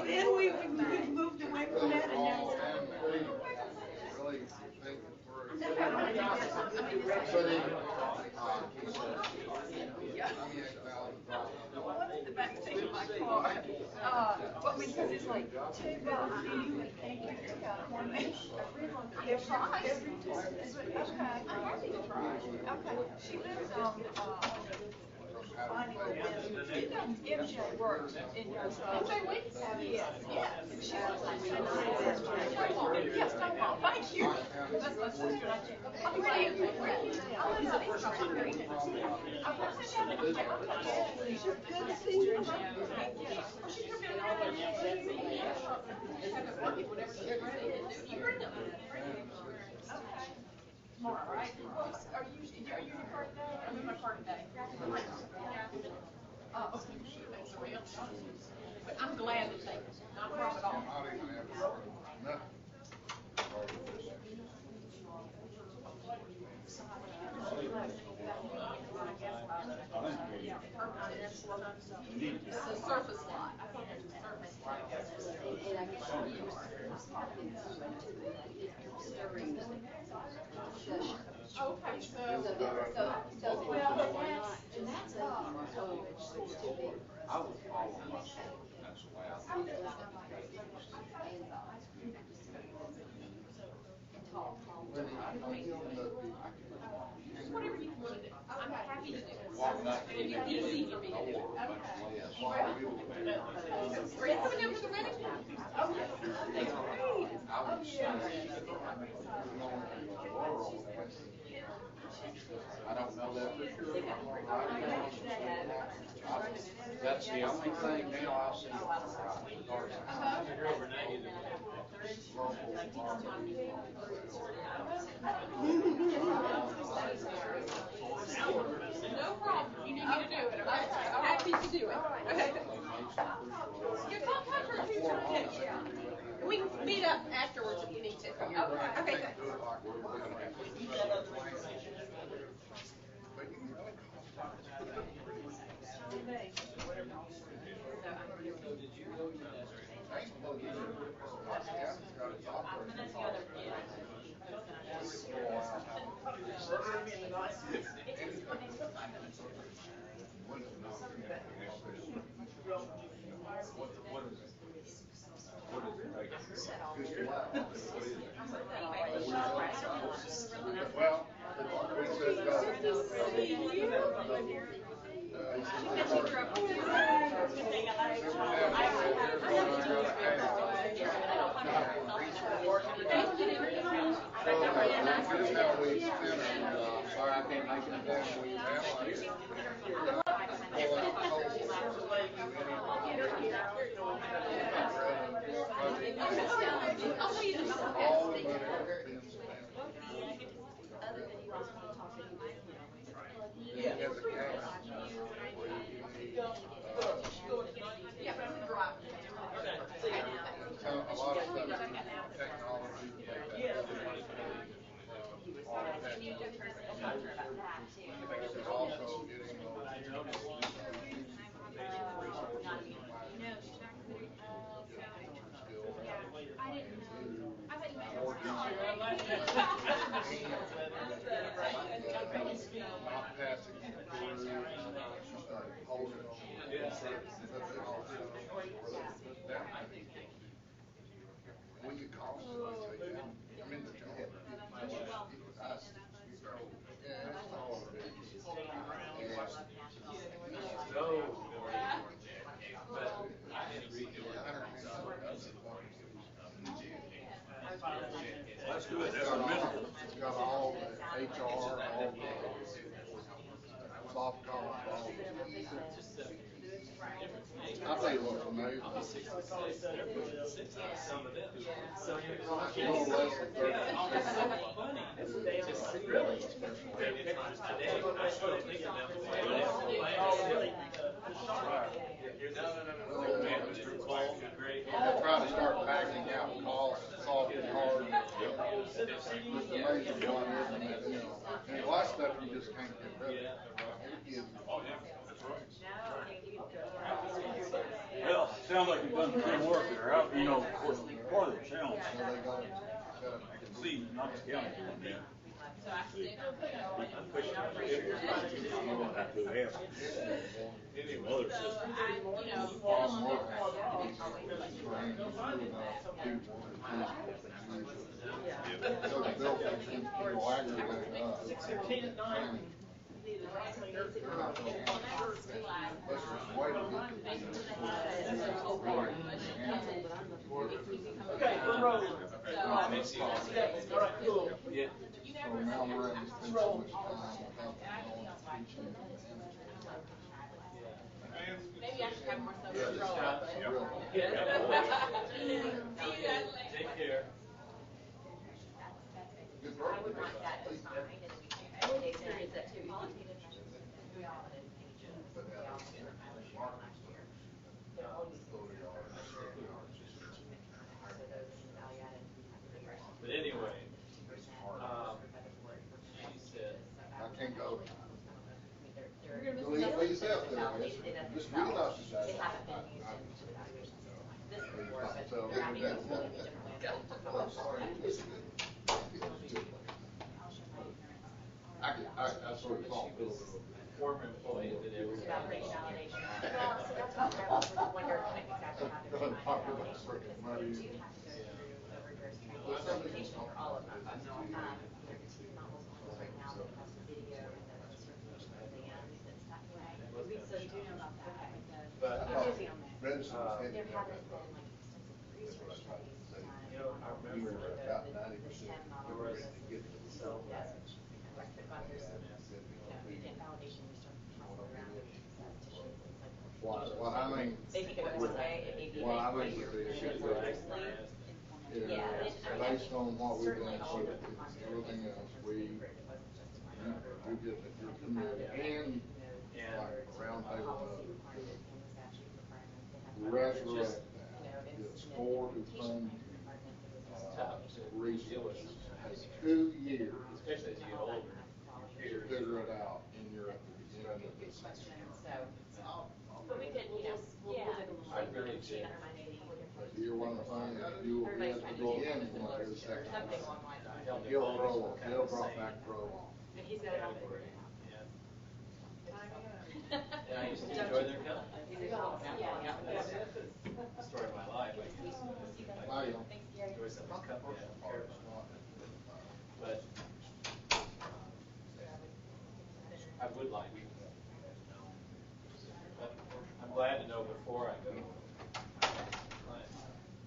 Then we moved away from that and now. What's the back seat of my car? But because it's like $2 anyway, thank you. They're fine. Okay. She lives on, MJ works in MJ Weeks? Yes, yes. She lives on yes, no problem. Thank you. That's my sister. Where do you live? Good to see you. Tomorrow, right? Are you in part Stirring the discussion. Okay, So, well, and that's too big for us. I was following myself, that's the way I think. Whatever you want to do. I'm happy to do it. Walking up to And you can see me. the door, much less. Are you coming over to the wedding? Okay. That's great. I was I don't know that for sure. That's the only thing now I see. No problem. You need me to do it, okay? I'm happy to do it. Okay. Your top for a future next year. We can meet up afterwards if you need to. Okay, thanks. Well, we sorry, I can't make it back. A lot of stuff, technology, also getting not passing through, holding we could call it, I'm in the job. That's good, that's a minimum. It's got all the HR, all the soft costs, all the. I'll tell you what's amazing. A little less than 30. They're trying to start backing out costs, soft and hard. It's amazing one, isn't it? You know, and a lot of stuff you just can't get rid of. Well, sounds like you've done good work there. You know, of course, part of the challenge, I can see, not the county doing that. Pushing it here. You don't have to have some other system. Okay, we're rolling. All right, cool. Yeah. So now we're at this thing so much time without Maybe I should have more self-control. Take care. I would like that to sign, and we experienced that too. We all did. But anyway, she said, I can't go. Leave yourself there. Just read about yourself. They haven't been used into evaluations. This before, but they're I sort of thought Bill was a former employee that it was. About rate validation. Well, so that's what I was wondering exactly how to define validation, because we do have to go through a rigorous training certification for all of them. There's novels right now that has the video and then the certification for the end that's that way. So you do know about that. But, You're busy on that. There haven't been like extensive research studies done on about the 90% STEM model versus the civil message. And like they've gone through some, validation research around it, tissue, things like that. Well, I mean. They think it was way, it may be Well, I like think your that should based on what we've done, so everything else, you get that you're committed and like round table resurrect that. It's for to fund, resources. It has 2 years. Especially as you get older. To figure it out, and you're at the beginning of this. But we could, we'll take a little. I really did. You're one of the things that you will be at the beginning when it goes second. Something along the lines. He'll throw, they'll drop back throw on. And he's got it all figured out. And I used to enjoy their company. Yeah. The story of my life. I used to enjoy some of the company. But I would like to know. But I'm glad to know before I go.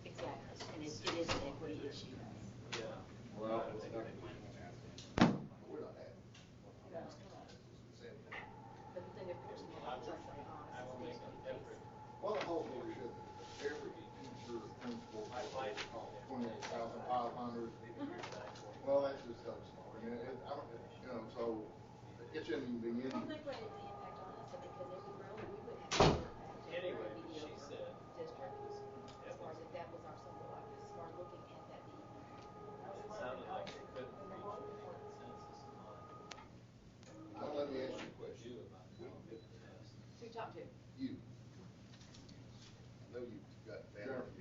Exactly, and it is an equity issue. Yeah. Well, But the thing I will make an effort. Well, the whole thing should, every teacher, principal, $28,500. Well, that's just so small. I mean, I don't, so it shouldn't be any. I don't think what the impact on us, because if we were only, we would have. Anyway, she said. District, as far as if that was our single, like, as far as looking at that DEP. It sounded like they couldn't reach a consensus on. Now, let me ask you a question. Who talked to? You. I know you've got family.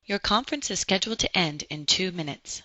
Your conference is scheduled to end in 2 minutes.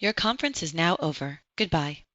Your conference is now over. Goodbye.